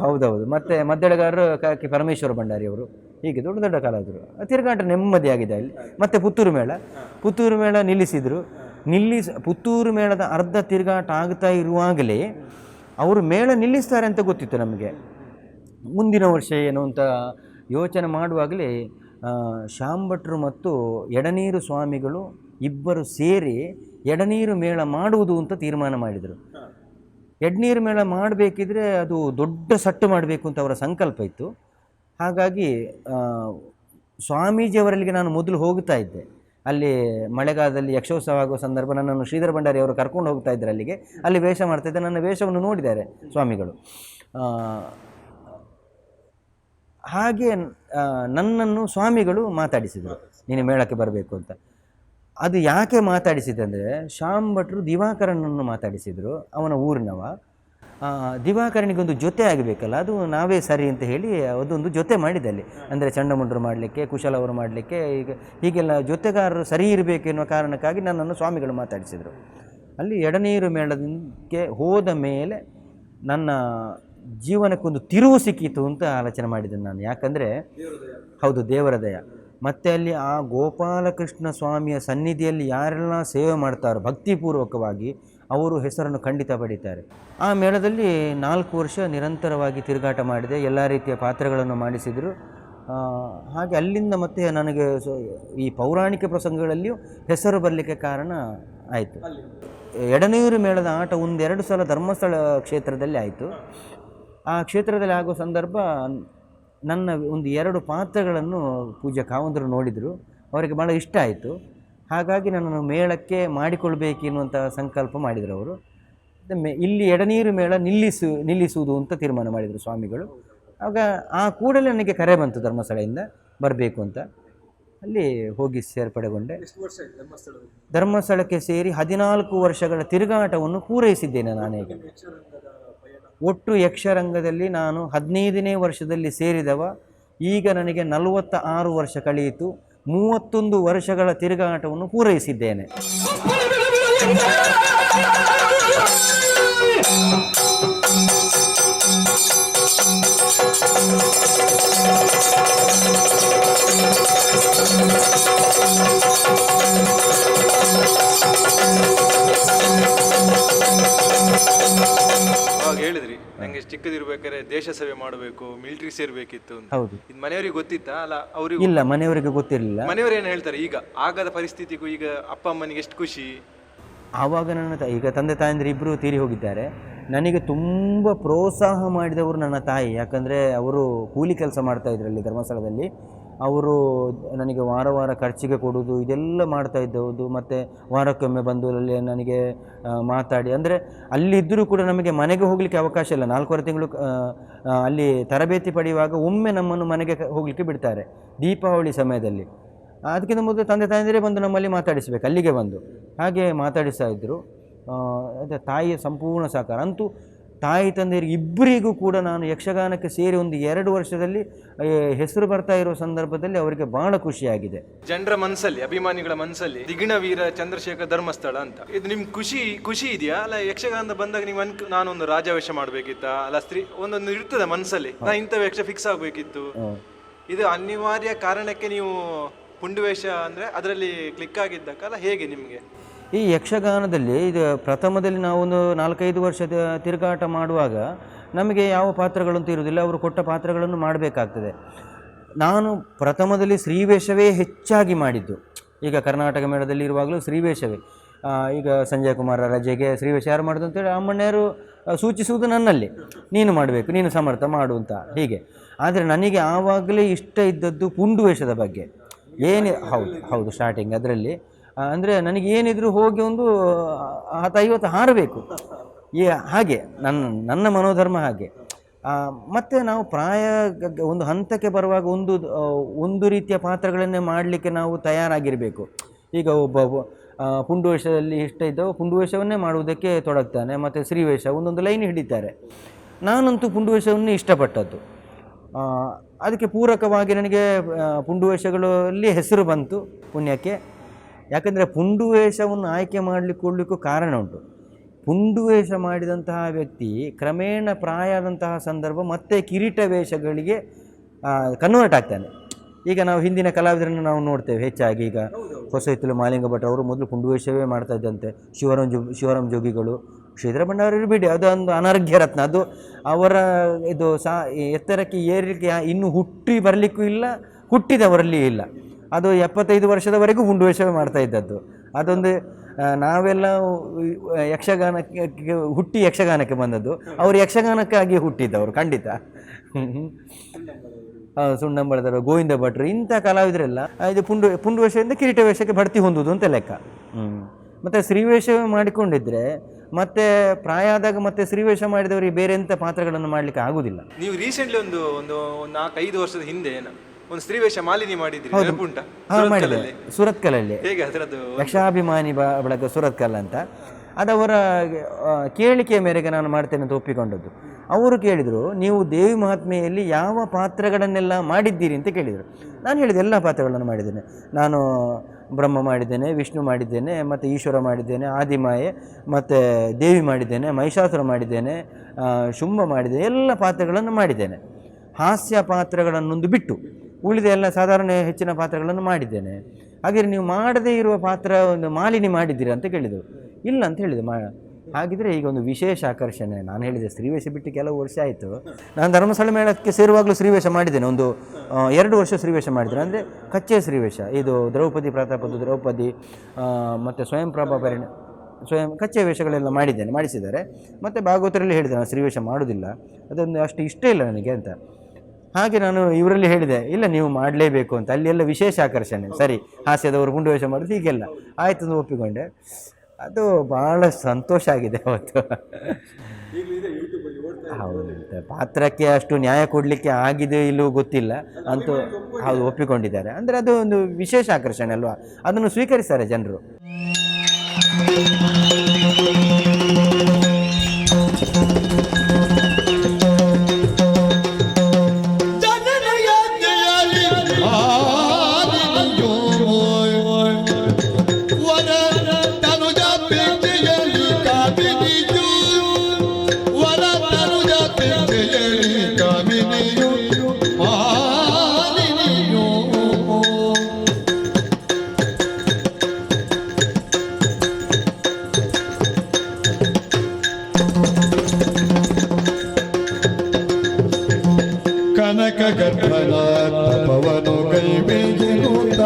ಹೌದೌದು. ಮತ್ತು ಮದ್ದಳೆಗಾರರು ಕೆ ಪರಮೇಶ್ವರ ಭಂಡಾರಿಯವರು. ಹೀಗೆ ದೊಡ್ಡ ದೊಡ್ಡ ಕಲಾವಿದರು. ತಿರುಗಾಟ ನೆಮ್ಮದಿಯಾಗಿದೆ ಅಲ್ಲಿ. ಮತ್ತು ಪುತ್ತೂರು ಮೇಳ ನಿಲ್ಲಿಸಿದರು. ಪುತ್ತೂರು ಮೇಳದ ಅರ್ಧ ತಿರುಗಾಟ ಆಗ್ತಾ ಇರುವಾಗಲೇ ಅವರು ಮೇಳ ನಿಲ್ಲಿಸ್ತಾರೆ ಅಂತ ಗೊತ್ತಿತ್ತು ನಮಗೆ. ಮುಂದಿನ ವರ್ಷ ಏನು ಅಂತ ಯೋಚನೆ ಮಾಡುವಾಗಲೇ ಶಾಂಭಟ್ರು ಮತ್ತು ಎಡನೀರು ಸ್ವಾಮಿಗಳು ಇಬ್ಬರು ಸೇರಿ ಎಡನೀರು ಮೇಳ ಮಾಡುವುದು ಅಂತ ತೀರ್ಮಾನ ಮಾಡಿದರು. ಎಡನೀರು ಮೇಳ ಮಾಡಬೇಕಿದ್ರೆ ಅದು ದೊಡ್ಡ ಸಟ್ಟು ಮಾಡಬೇಕು ಅಂತ ಅವರ ಸಂಕಲ್ಪ ಇತ್ತು. ಹಾಗಾಗಿ ಸ್ವಾಮೀಜಿಯವರಲ್ಲಿಗೆ ನಾನು ಮೊದಲು ಹೋಗ್ತಾ ಇದ್ದೆ. ಅಲ್ಲಿ ಮಳೆಗಾಲದಲ್ಲಿ ಯಕ್ಷೋತ್ಸವ ಆಗುವ ಸಂದರ್ಭ ನನ್ನನ್ನು ಶ್ರೀಧರ ಭಂಡಾರಿ ಅವರು ಕರ್ಕೊಂಡು ಹೋಗ್ತಾ ಇದ್ದಾರೆ ಅಲ್ಲಿಗೆ. ಅಲ್ಲಿ ವೇಷ ಮಾಡ್ತಾಯಿದ್ದೆ. ನನ್ನ ವೇಷವನ್ನು ನೋಡಿದ್ದಾರೆ ಸ್ವಾಮಿಗಳು. ಹಾಗೆ ನನ್ನನ್ನು ಸ್ವಾಮಿಗಳು ಮಾತಾಡಿಸಿದರು, ನೀನು ಮೇಳಕ್ಕೆ ಬರಬೇಕು ಅಂತ. ಅದು ಯಾಕೆ ಮಾತಾಡಿಸಿದೆ ಅಂದರೆ, ಶಾಂಭಟ್ರು ದಿವಾಕರನನ್ನು ಮಾತಾಡಿಸಿದರು, ಅವನ ಊರಿನವ. ದಿವಾಕರನಿಗೊಂದು ಜೊತೆ ಆಗಬೇಕಲ್ಲ, ಅದು ನಾವೇ ಸರಿ ಅಂತ ಹೇಳಿ ಅದೊಂದು ಜೊತೆ ಮಾಡಿದೆ ಅಲ್ಲಿ. ಅಂದರೆ ಚಂಡಮುಂಡರು ಮಾಡಲಿಕ್ಕೆ, ಕುಶಲ ಅವರು ಮಾಡಲಿಕ್ಕೆ, ಹೀಗೆಲ್ಲ ಜೊತೆಗಾರರು ಸರಿ ಇರಬೇಕು ಎನ್ನುವ ಕಾರಣಕ್ಕಾಗಿ ನನ್ನನ್ನು ಸ್ವಾಮಿಗಳು ಮಾತಾಡಿಸಿದರು. ಅಲ್ಲಿ ಎಡನೀರು ಮೇಳಕ್ಕೆ ಹೋದ ಮೇಲೆ ನನ್ನ ಜೀವನಕ್ಕೊಂದು ತಿರುವು ಸಿಕ್ಕಿತು ಅಂತ ಆಲೋಚನೆ ಮಾಡಿದ್ದೇನೆ ನಾನು. ಯಾಕಂದರೆ ಹೌದು, ದೇವರ ದಯ. ಮತ್ತು ಅಲ್ಲಿ ಆ ಗೋಪಾಲಕೃಷ್ಣ ಸ್ವಾಮಿಯ ಸನ್ನಿಧಿಯಲ್ಲಿ ಯಾರೆಲ್ಲ ಸೇವೆ ಮಾಡ್ತಾರೋ ಭಕ್ತಿಪೂರ್ವಕವಾಗಿ, ಅವರು ಹೆಸರನ್ನು ಖಂಡಿತ ಪಡೀತಾರೆ. ಆ ಮೇಳದಲ್ಲಿ 4 ವರ್ಷ ನಿರಂತರವಾಗಿ ತಿರುಗಾಟ ಮಾಡಿದೆ. ಎಲ್ಲ ರೀತಿಯ ಪಾತ್ರಗಳನ್ನು ಮಾಡಿಸಿದರು. ಹಾಗೆ ಅಲ್ಲಿಂದ ಮತ್ತೆ ನನಗೆ ಈ ಪೌರಾಣಿಕ ಪ್ರಸಂಗಗಳಲ್ಲಿಯೂ ಹೆಸರು ಬರಲಿಕ್ಕೆ ಕಾರಣ ಆಯಿತು. ಎಡನೀರು ಮೇಳದ ಆಟ 1-2 ಸಲ ಧರ್ಮಸ್ಥಳ ಕ್ಷೇತ್ರದಲ್ಲಿ ಆಯಿತು. ಆ ಕ್ಷೇತ್ರದಲ್ಲಿ ಆಗೋ ಸಂದರ್ಭ ನನ್ನ 1-2 ಪಾತ್ರಗಳನ್ನು ಪೂಜ್ಯ ಕಾವಂದರು ನೋಡಿದರು. ಅವರಿಗೆ ಭಾಳ ಇಷ್ಟ ಆಯಿತು. ಹಾಗಾಗಿ ನನ್ನನ್ನು ಮೇಳಕ್ಕೆ ಮಾಡಿಕೊಳ್ಬೇಕೆನ್ನುವಂಥ ಸಂಕಲ್ಪ ಮಾಡಿದರು ಅವರು. ಇಲ್ಲಿ ಎಡನೀರು ಮೇಳ ನಿಲ್ಲಿಸುವುದು ಅಂತ ತೀರ್ಮಾನ ಮಾಡಿದರು ಸ್ವಾಮಿಗಳು. ಆಗ ಆ ಕೂಡಲೇ ನನಗೆ ಕರೆ ಬಂತು ಧರ್ಮಸ್ಥಳದಿಂದ ಬರಬೇಕು ಅಂತ. ಅಲ್ಲಿ ಹೋಗಿ ಸೇರ್ಪಡೆಗೊಂಡೆ. ಧರ್ಮಸ್ಥಳಕ್ಕೆ ಸೇರಿ 14 ವರ್ಷಗಳ ತಿರುಗಾಟವನ್ನು ಪೂರೈಸಿದ್ದೇನೆ ನಾನೀಗ. ಒಟ್ಟು ಯಕ್ಷರಂಗದಲ್ಲಿ ನಾನು 15ನೇ ವರ್ಷದಲ್ಲಿ ಸೇರಿದವ. ಈಗ ನನಗೆ 46 ವರ್ಷ ಕಳೆಯಿತು. 31 ವರ್ಷಗಳ ತಿರುಗಾಟವನ್ನು ಪೂರೈಸಿದ್ದೇನೆ. ಅವಾಗ ಹೇಳಿದ್ರಿ ನಂಗೆ ಚಿಕ್ಕದಿರ್ಬೇಕಾದ್ರೆ ದೇಶ ಸೇವೆ ಮಾಡಬೇಕು, ಮಿಲಿಟರಿ ಸೇರ್ಬೇಕಿತ್ತು ಅಂತ. ಹೌದು. ಇದು ಮನೆಯವರಿಗೆ ಗೊತ್ತಿತ್ತಾ? ಅಲ್ಲ ಅವ್ರಿಗೆ ಇಲ್ಲ, ಮನೆಯವರಿಗೆ ಗೊತ್ತಿರಲಿಲ್ಲ. ಮನೆಯವರು ಏನು ಹೇಳ್ತಾರೆ ಈಗ ಆಗದ ಪರಿಸ್ಥಿತಿಗೂ? ಈಗ ಅಪ್ಪ ಅಮ್ಮನಿಗೆ ಎಷ್ಟು ಖುಷಿ? ಆವಾಗ ನನ್ನ ಈಗ ತಂದೆ ತಾಯಂದಿರು ಇಬ್ಬರು ತೀರಿ ಹೋಗಿದ್ದಾರೆ. ನನಗೆ ತುಂಬ ಪ್ರೋತ್ಸಾಹ ಮಾಡಿದವರು ನನ್ನ ತಾಯಿ. ಯಾಕಂದರೆ ಅವರು ಕೂಲಿ ಕೆಲಸ ಮಾಡ್ತಾಯಿದ್ರು ಅಲ್ಲಿ ಧರ್ಮಸ್ಥಳದಲ್ಲಿ. ಅವರು ನನಗೆ ವಾರ ವಾರ ಖರ್ಚಿಗೆ ಕೊಡೋದು ಇದೆಲ್ಲ ಮಾಡ್ತಾ ಇದ್ದವುದು. ಮತ್ತು ವಾರಕ್ಕೊಮ್ಮೆ ಬಂದು ಅಲ್ಲಿ ನನಗೆ ಮಾತಾಡಿ, ಅಂದರೆ ಅಲ್ಲಿದ್ದರೂ ಕೂಡ ನಮಗೆ ಮನೆಗೆ ಹೋಗಲಿಕ್ಕೆ ಅವಕಾಶ ಇಲ್ಲ. 4.5 ತಿಂಗಳು ಅಲ್ಲಿ ತರಬೇತಿ ಪಡೆಯುವಾಗ ಒಮ್ಮೆ ನಮ್ಮನ್ನು ಮನೆಗೆ ಹೋಗಲಿಕ್ಕೆ ಬಿಡ್ತಾರೆ, ದೀಪಾವಳಿ ಸಮಯದಲ್ಲಿ. ಅದಕ್ಕಿಂತ ಮೊದಲು ತಂದೆ ತಾಯಂದಿರೇ ಬಂದು ನಮ್ಮಲ್ಲಿ ಮಾತಾಡಿಸಬೇಕು, ಅಲ್ಲಿಗೆ ಬಂದು ಹಾಗೆ ಮಾತಾಡಿಸ್ತಾ ಇದ್ದರು. ಅದೇ ತಾಯಿಯ ಸಂಪೂರ್ಣ ಸಹಕಾರ. ಅಂತೂ ತಾಯಿ ತಂದೆಯರಿಗೆ ಇಬ್ಬರಿಗೂ ಕೂಡ ನಾನು ಯಕ್ಷಗಾನಕ್ಕೆ ಸೇರಿ ಒಂದು 2 ವರ್ಷದಲ್ಲಿ ಹೆಸರು ಬರ್ತಾ ಇರೋ ಸಂದರ್ಭದಲ್ಲಿ ಅವರಿಗೆ ಬಹಳ ಖುಷಿಯಾಗಿದೆ. ಜನರ ಮನಸ್ಸಲ್ಲಿ, ಅಭಿಮಾನಿಗಳ ಮನಸ್ಸಲ್ಲಿ ದಿಗಿಣ ವೀರ ಚಂದ್ರಶೇಖರ್ ಧರ್ಮಸ್ಥಳ ಅಂತ ಇದು ನಿಮ್ಗೆ ಖುಷಿ ಇದೆಯಾ? ಅಲ್ಲ ಯಕ್ಷಗಾನದ ಬಂದಾಗ ನೀವು ನಾನೊಂದು ರಾಜವೇಷ ಮಾಡಬೇಕಿತ್ತಾ? ಅಲ್ಲ ಸ್ತ್ರೀ ಒಂದೊಂದು ಇರ್ತದೆ ಮನಸ್ಸಲ್ಲಿ, ನಾ ಇಂಥ ವೇಷ ಫಿಕ್ಸ್ ಆಗಬೇಕಿತ್ತು. ಇದು ಅನಿವಾರ್ಯ ಕಾರಣಕ್ಕೆ ನೀವು ಪುಂಡುವೇಷ ಅಂದರೆ ಅದರಲ್ಲಿ ಕ್ಲಿಕ್ ಆಗಿದ್ದಕ್ಕಲ್ಲ, ಹೇಗೆ ನಿಮಗೆ? ಈ ಯಕ್ಷಗಾನದಲ್ಲಿ ಇದು ಪ್ರಥಮದಲ್ಲಿ ನಾವೊಂದು 4-5 ವರ್ಷದ ತಿರುಗಾಟ ಮಾಡುವಾಗ ನಮಗೆ ಯಾವ ಪಾತ್ರಗಳಂತೂ ಇರುವುದಿಲ್ಲ, ಅವರು ಕೊಟ್ಟ ಪಾತ್ರಗಳನ್ನು ಮಾಡಬೇಕಾಗ್ತದೆ. ನಾನು ಪ್ರಥಮದಲ್ಲಿ ಶ್ರೀವೇಷವೇ ಹೆಚ್ಚಾಗಿ ಮಾಡಿದ್ದು. ಈಗ ಕರ್ನಾಟಕ ಮೇಳದಲ್ಲಿ ಇರುವಾಗಲೂ ಶ್ರೀವೇಷವೇ. ಈಗ ಸಂಜಯ್ ಕುಮಾರ ರಜೆಗೆ ಶ್ರೀವೇಷ ಯಾರು ಮಾಡೋದು ಅಂತೇಳಿ ಅಮ್ಮಣ್ಣರು ಸೂಚಿಸುವುದು ನನ್ನಲ್ಲಿ, ನೀನು ಮಾಡಬೇಕು, ನೀನು ಸಮರ್ಥ ಮಾಡು ಅಂತ ಹೀಗೆ. ಆದರೆ ನನಗೆ ಆವಾಗಲೇ ಇಷ್ಟ ಇದ್ದದ್ದು ಪುಂಡುವೇಷದ ಬಗ್ಗೆ. ಹೌದು ಸ್ಟಾರ್ಟಿಂಗ್ ಅದರಲ್ಲಿ ಅಂದರೆ ನನಗೆ ಏನಿದ್ರು ಹೋಗಿ ಒಂದು 10-50 ಹಾರಬೇಕು, ಹಾಗೆ ನನ್ನ ಮನೋಧರ್ಮ ಹಾಗೆ. ಮತ್ತು ನಾವು ಪ್ರಾಯ ಒಂದು ಹಂತಕ್ಕೆ ಬರುವಾಗ ಒಂದು ರೀತಿಯ ಪಾತ್ರಗಳನ್ನೇ ಮಾಡಲಿಕ್ಕೆ ನಾವು ತಯಾರಾಗಿರಬೇಕು. ಈಗ ಒಬ್ಬ ಪುಂಡುವೇಷದಲ್ಲಿ ಇಷ್ಟ ಇದ್ದವ ಪುಂಡುವೇಷವನ್ನೇ ಮಾಡುವುದಕ್ಕೆ ತೊಡಗ್ತಾನೆ, ಮತ್ತು ಶ್ರೀವೇಷ ಒಂದೊಂದು ಲೈನ್ ಹಿಡಿತಾರೆ. ನಾನಂತೂ ಪುಂಡುವೇಷವನ್ನೇ ಇಷ್ಟಪಟ್ಟದ್ದು. ಅದಕ್ಕೆ ಪೂರಕವಾಗಿ ನನಗೆ ಪುಂಡುವೇಷಗಳಲ್ಲಿ ಹೆಸರು ಬಂತು ಪುಣ್ಯಕ್ಕೆ. ಯಾಕಂದರೆ ಪುಂಡುವೇಷವನ್ನು ಆಯ್ಕೆ ಮಾಡಲಿಕ್ಕೂ ಕಾರಣ ಉಂಟು. ಪುಂಡುವೇಷ ಮಾಡಿದಂತಹ ವ್ಯಕ್ತಿ ಕ್ರಮೇಣ ಪ್ರಾಯ ಆದಂತಹ ಸಂದರ್ಭ ಮತ್ತೆ ಕಿರೀಟ ವೇಷಗಳಿಗೆ ಕನ್ವರ್ಟ್ ಆಗ್ತಾನೆ. ಈಗ ನಾವು ಹಿಂದಿನ ಕಲಾವಿದರನ್ನು ನಾವು ನೋಡ್ತೇವೆ ಹೆಚ್ಚಾಗಿ. ಈಗ ಹೊಸ ಹಿತ್ತಲು ಮಾಲಿಂಗ ಭಟ್ ಅವರು ಮೊದಲು ಪುಂಡುವೇಷವೇ ಮಾಡ್ತಾ ಇದ್ದಂತೆ. ಶಿವರಾಮ್ ಜೋಗಿಗಳು, ಶ್ರೀಧರ ಭಂಡಾರಿ ಬಿಡಿ, ಅದೊಂದು ಅನರ್ಘ್ಯ ರತ್ನ. ಅದು ಅವರ ಇದು ಎತ್ತರಕ್ಕೆ ಏರಲಿಕ್ಕೆ ಇನ್ನೂ ಹುಟ್ಟಿ ಬರಲಿಕ್ಕೂ ಇಲ್ಲ, ಹುಟ್ಟಿದವರಲ್ಲಿ ಇಲ್ಲ. ಅದು 75 ವರ್ಷದವರೆಗೂ ಪುಂಡುವೇಷವೇ ಮಾಡ್ತಾ ಇದ್ದದ್ದು. ಅದೊಂದು ನಾವೆಲ್ಲ ಯಕ್ಷಗಾನಕ್ಕೆ ಬಂದದ್ದು, ಅವರು ಯಕ್ಷಗಾನಕ್ಕಾಗಿ ಹುಟ್ಟಿದ್ದವರು ಖಂಡಿತ. ಸುಣ್ಣಂಬಳದವರು, ಗೋವಿಂದ ಭಟ್ರು, ಇಂಥ ಕಲಾವಿದರೆಲ್ಲ ಇದು ಪುಂಡುವೇಷದಿಂದ ಕಿರೀಟ ವೇಷಕ್ಕೆ ಬಡ್ತಿ ಹೊಂದುವುದು ಅಂತ ಲೆಕ್ಕ. ಮತ್ತು ಶ್ರೀವೇಷ ಮಾಡಿಕೊಂಡಿದ್ರೆ ಮತ್ತೆ ಪ್ರಾಯ ಆದಾಗ ಮತ್ತೆ ಶ್ರೀವೇಷ ಮಾಡಿದವರಿಗೆ ಬೇರೆ ಎಂಥ ಪಾತ್ರಗಳನ್ನು ಮಾಡಲಿಕ್ಕೆ ಆಗುವುದಿಲ್ಲ. ನೀವು ರೀಸೆಂಟ್ಲಿ ಒಂದು 4-5 ವರ್ಷದ ಹಿಂದೆ ಒಂದು ಸ್ತ್ರೀವೇಷ ಮಾಲಿನಿ ಮಾಡಿದ್ರಿ, ನೆನಪುಂಟಾ? ಮಾಡಿದೆ, ಸುರತ್ಕಲಲ್ಲಿ. ಹೇಗೆ ಅದರದ್ದು? ಯಕ್ಷಾಭಿಮಾನಿ ಬಳಗ ಸುರತ್ಕಲ್ ಅಂತ. ಅದವರ ಕೇಳಿಕೆಯ ಮೇರೆಗೆ ನಾನು ಮಾಡ್ತೇನೆ ಅಂತ ಒಪ್ಪಿಕೊಂಡದ್ದು. ಅವರು ಕೇಳಿದರು, ನೀವು ದೇವಿ ಮಹಾತ್ಮೆಯಲ್ಲಿ ಯಾವ ಪಾತ್ರಗಳನ್ನೆಲ್ಲ ಮಾಡಿದ್ದೀರಿ ಅಂತ ಕೇಳಿದರು. ನಾನು ಹೇಳಿದೆ, ಎಲ್ಲ ಪಾತ್ರಗಳನ್ನು ಮಾಡಿದ್ದೇನೆ. ನಾನು ಬ್ರಹ್ಮ ಮಾಡಿದ್ದೇನೆ, ವಿಷ್ಣು ಮಾಡಿದ್ದೇನೆ, ಮತ್ತು ಈಶ್ವರ ಮಾಡಿದ್ದೇನೆ, ಆದಿಮಾಯೆ, ಮತ್ತು ದೇವಿ ಮಾಡಿದ್ದೇನೆ, ಮಹಿಷಾಸುರ ಮಾಡಿದ್ದೇನೆ, ಶುಂಭ ಮಾಡಿದ್ದೇನೆ, ಎಲ್ಲ ಪಾತ್ರಗಳನ್ನು ಮಾಡಿದ್ದೇನೆ. ಹಾಸ್ಯ ಪಾತ್ರಗಳನ್ನೊಂದು ಬಿಟ್ಟು ಉಳಿದ ಎಲ್ಲ ಸಾಧಾರಣ ಹೆಚ್ಚಿನ ಪಾತ್ರಗಳನ್ನು ಮಾಡಿದ್ದೇನೆ. ಹಾಗೆ ನೀವು ಮಾಡದೇ ಇರುವ ಪಾತ್ರ ಒಂದು ಮಾಲಿನಿ ಮಾಡಿದ್ದೀರಾ ಅಂತ ಕೇಳಿದರು. ಇಲ್ಲ ಅಂತ ಹೇಳಿದೆ. ಹಾಗಿದ್ರೆ ಈಗ ಒಂದು ವಿಶೇಷ ಆಕರ್ಷಣೆ. ನಾನು ಹೇಳಿದೆ ಶ್ರೀವೇಷ ಬಿಟ್ಟು ಕೆಲವು ವರ್ಷ ಆಯಿತು. ನಾನು ಧರ್ಮಸ್ಥಳ ಮೇಳಕ್ಕೆ ಸೇರುವಾಗಲೂ ಶ್ರೀವೇಷ ಮಾಡಿದ್ದೇನೆ. ಒಂದು 2 ವರ್ಷ ಶ್ರೀವೇಷ ಮಾಡಿದ್ದೇನೆ. ಅಂದರೆ ಕಚ್ಚೆ ಶ್ರೀವೇಷ, ಇದು ದ್ರೌಪದಿ ಪ್ರತಾಪದ್ದು ದ್ರೌಪದಿ, ಮತ್ತು ಸ್ವಯಂ ಕಚ್ಚೆ ವೇಷಗಳೆಲ್ಲ ಮಾಡಿಸಿದ್ದಾರೆ. ಮತ್ತು ಭಾಗವತರಲ್ಲಿ ಹೇಳಿದೆ, ನಾನು ಶ್ರೀವೇಷ ಮಾಡೋದಿಲ್ಲ, ಅದೊಂದು ಅಷ್ಟು ಇಷ್ಟ ಇಲ್ಲ ನನಗೆ ಅಂತ. ಹಾಗೆ ನಾನು ಇವರಲ್ಲಿ ಹೇಳಿದೆ, ಇಲ್ಲ ನೀವು ಮಾಡಲೇಬೇಕು ಅಂತ. ಅಲ್ಲಿ ಎಲ್ಲ ವಿಶೇಷ ಆಕರ್ಷಣೆ. ಸರಿ, ಹಾಸ್ಯದವರು ಪುಂಡುವೇಷ ಮಾಡೋದು ಹೀಗೆಲ್ಲ ಆಯಿತು ಅಂತ ಒಪ್ಪಿಕೊಂಡೆ. ಅದು ಭಾಳ ಸಂತೋಷ ಆಗಿದೆ ಅವತ್ತು. ಹೌದು, ಪಾತ್ರಕ್ಕೆ ಅಷ್ಟು ನ್ಯಾಯ ಕೊಡಲಿಕ್ಕೆ ಆಗಿದೆ ಇಲ್ಲವೋ ಗೊತ್ತಿಲ್ಲ, ಅಂತೂ ಹೌದು ಒಪ್ಪಿಕೊಂಡಿದ್ದಾರೆ. ಅಂದರೆ ಅದು ಒಂದು ವಿಶೇಷ ಆಕರ್ಷಣೆ ಅಲ್ವಾ, ಅದನ್ನು ಸ್ವೀಕರಿಸ್ತಾರೆ ಜನರು. ಕನಕ ಗರ್ಭನ ತಪವನು ಕೈಬೇಗೆನುತ್ತ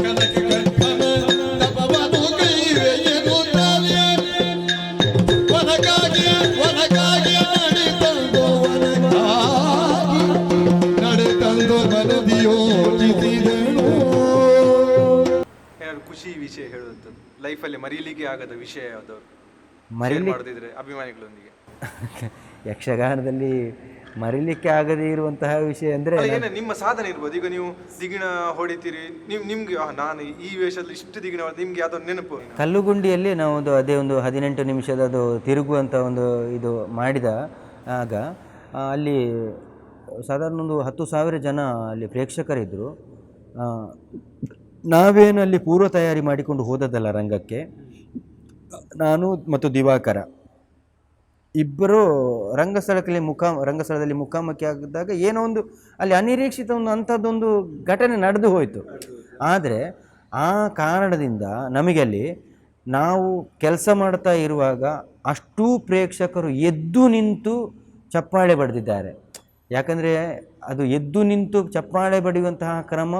ಕನಕ ಗರ್ಭನ ತಪವನು ಕೈಬೇಗೆನುತ್ತಾನೆ ವನಕ್ಕಾಗಿ ನಡೆತಂದು ಮನದಿಯೋ ಚಿತಿದನು. ಏನಾದ್ರು ಖುಷಿ ವಿಷಯ ಹೇಳುವಂಥದ್ದು ಲೈಫಲ್ಲಿ ಮರೀಲಿಕ್ಕೆ ಆಗದ ವಿಷಯ ಯಾವ್ದಾದ್ರು ಮಾಡೋದಿದ್ರೆ ಅಭಿಮಾನಿಗಳೊಂದಿಗೆ? ಯಕ್ಷಗಾನದಲ್ಲಿ ಮರಿಲಿಕ್ಕೆ ಆಗದೇ ಇರುವಂತಹ ವಿಷಯ ಅಂದರೆ ನಿಮ್ಮ ಸಾಧನೆ ಇರ್ಬೋದು. ಈಗ ನೀವು ದಿಗಿಣ ಹೊಡಿತೀರಿ, ನಿಮ್ಗೆ ನಾನು ಈ ವೇಷದಲ್ಲಿ ಇಷ್ಟು ದಿಗಿಣ ನಿಮ್ಗೆ ಯಾವ್ದೋ ನೆನಪು? ಕಲ್ಲುಗುಂಡಿಯಲ್ಲಿ ನಾವು ಅದೇ ಒಂದು 18 ನಿಮಿಷದ ಅದು ತಿರುಗುವಂಥ ಒಂದು ಇದು ಮಾಡಿದ ಆಗ ಅಲ್ಲಿ ಸಾಧಾರಣ ಒಂದು 10,000 ಜನ ಅಲ್ಲಿ ಪ್ರೇಕ್ಷಕರಿದ್ದರು. ನಾವೇನಲ್ಲಿ ಪೂರ್ವ ತಯಾರಿ ಮಾಡಿಕೊಂಡು ಹೋದದ್ದಲ್ಲ ರಂಗಕ್ಕೆ, ನಾನು ಮತ್ತು ದಿವಾಕರ ಇಬ್ಬರು ರಂಗಸ್ಥಳದಲ್ಲಿ ಮುಖಾಮುಖಿ ಆಗಿದ್ದಾಗ ಏನೋ ಒಂದು ಅಲ್ಲಿ ಅನಿರೀಕ್ಷಿತ ಒಂದು ಅಂಥದ್ದೊಂದು ಘಟನೆ ನಡೆದು ಹೋಯಿತು. ಆದರೆ ಆ ಕಾರಣದಿಂದ ನಮಗೆ ಅಲ್ಲಿ ನಾವು ಕೆಲಸ ಮಾಡ್ತಾ ಇರುವಾಗ ಅಷ್ಟೂ ಪ್ರೇಕ್ಷಕರು ಎದ್ದು ನಿಂತು ಚಪ್ಪಾಳೆ ಬಡಿದಿದ್ದಾರೆ. ಯಾಕಂದರೆ ಅದು ಎದ್ದು ನಿಂತು ಚಪ್ಪಾಳೆ ಬಡಿಯುವಂತಹ ಕ್ರಮ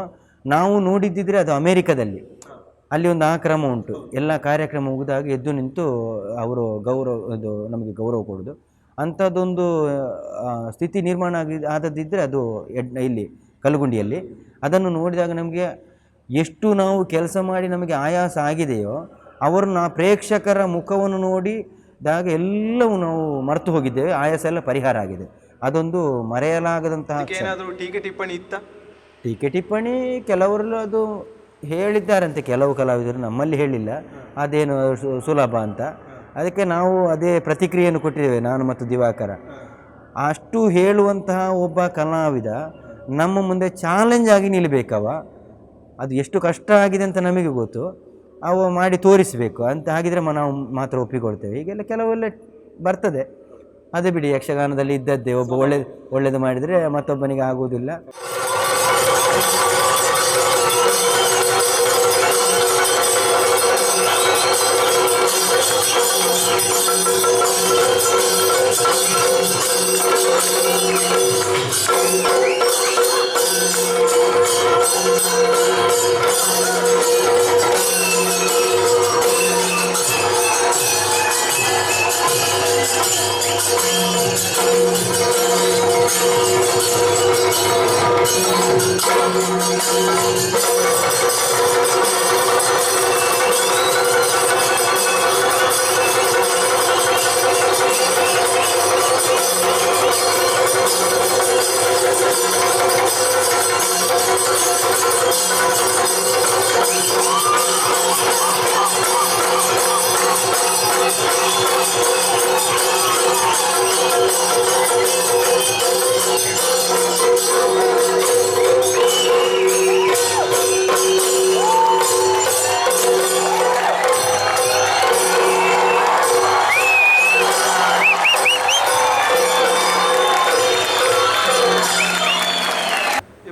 ನಾವು ನೋಡಿದ್ದಿದ್ರೆ ಅದು ಅಮೇರಿಕದಲ್ಲಿ, ಅಲ್ಲಿ ಒಂದು ಆ ಕ್ರಮ ಉಂಟು. ಎಲ್ಲ ಕಾರ್ಯಕ್ರಮ ಮುಗಿದಾಗ ಎದ್ದು ನಿಂತು ಅವರು ನಮಗೆ ಗೌರವ ಕೊಡೋದು, ಅಂಥದ್ದೊಂದು ಸ್ಥಿತಿ ನಿರ್ಮಾಣ ಆದದ್ದಿದ್ದರೆ ಅದು ಇಲ್ಲಿ ಕಲ್ಲುಗುಂಡಿಯಲ್ಲಿ. ಅದನ್ನು ನೋಡಿದಾಗ ನಮಗೆ ಎಷ್ಟು ನಾವು ಕೆಲಸ ಮಾಡಿ ನಮಗೆ ಆಯಾಸ ಆಗಿದೆಯೋ ಅವರನ್ನು ಆ ಪ್ರೇಕ್ಷಕರ ಮುಖವನ್ನು ನೋಡಿದಾಗ ಎಲ್ಲವೂ ನಾವು ಮರೆತು ಹೋಗಿದ್ದೇವೆ, ಆಯಾಸ ಎಲ್ಲ ಪರಿಹಾರ ಆಗಿದೆ. ಅದೊಂದು ಮರೆಯಲಾಗದಂತಹ ಟೀಕೆ ಟಿಪ್ಪಣಿ ಇತ್ತ? ಟೀಕೆ ಟಿಪ್ಪಣಿ ಕೆಲವರೆಲ್ಲ ಅದು ಹೇಳಿದ್ದಾರಂತೆ, ಕೆಲವು ಕಲಾವಿದರು, ನಮ್ಮಲ್ಲಿ ಹೇಳಿಲ್ಲ ಅದೇನು ಸುಲಭ ಅಂತ. ಅದಕ್ಕೆ ನಾವು ಅದೇ ಪ್ರತಿಕ್ರಿಯೆಯನ್ನು ಕೊಟ್ಟಿದ್ದೇವೆ, ನಾನು ಮತ್ತು ದಿವಾಕರ. ಅಷ್ಟು ಹೇಳುವಂತಹ ಒಬ್ಬ ಕಲಾವಿದ ನಮ್ಮ ಮುಂದೆ ಚಾಲೆಂಜ್ ಆಗಿ ನಿಲ್ಲಬೇಕವ, ಅದು ಎಷ್ಟು ಕಷ್ಟ ಆಗಿದೆ ಅಂತ ನಮಗೆ ಗೊತ್ತು, ಅವ ಮಾಡಿ ತೋರಿಸಬೇಕು ಅಂತ. ಹಾಗಿದ್ರೆ ನಾವು ಮಾತ್ರ ಒಪ್ಪಿಕೊಳ್ತೇವೆ. ಹೀಗೆಲ್ಲ ಕೆಲವೆಲ್ಲ ಬರ್ತದೆ, ಅದೇ ಬಿಡಿ, ಯಕ್ಷಗಾನದಲ್ಲಿ ಇದ್ದದ್ದೇ. ಒಬ್ಬ ಒಳ್ಳೇದು ಮಾಡಿದರೆ ಮತ್ತೊಬ್ಬನಿಗೆ ಆಗುವುದಿಲ್ಲ.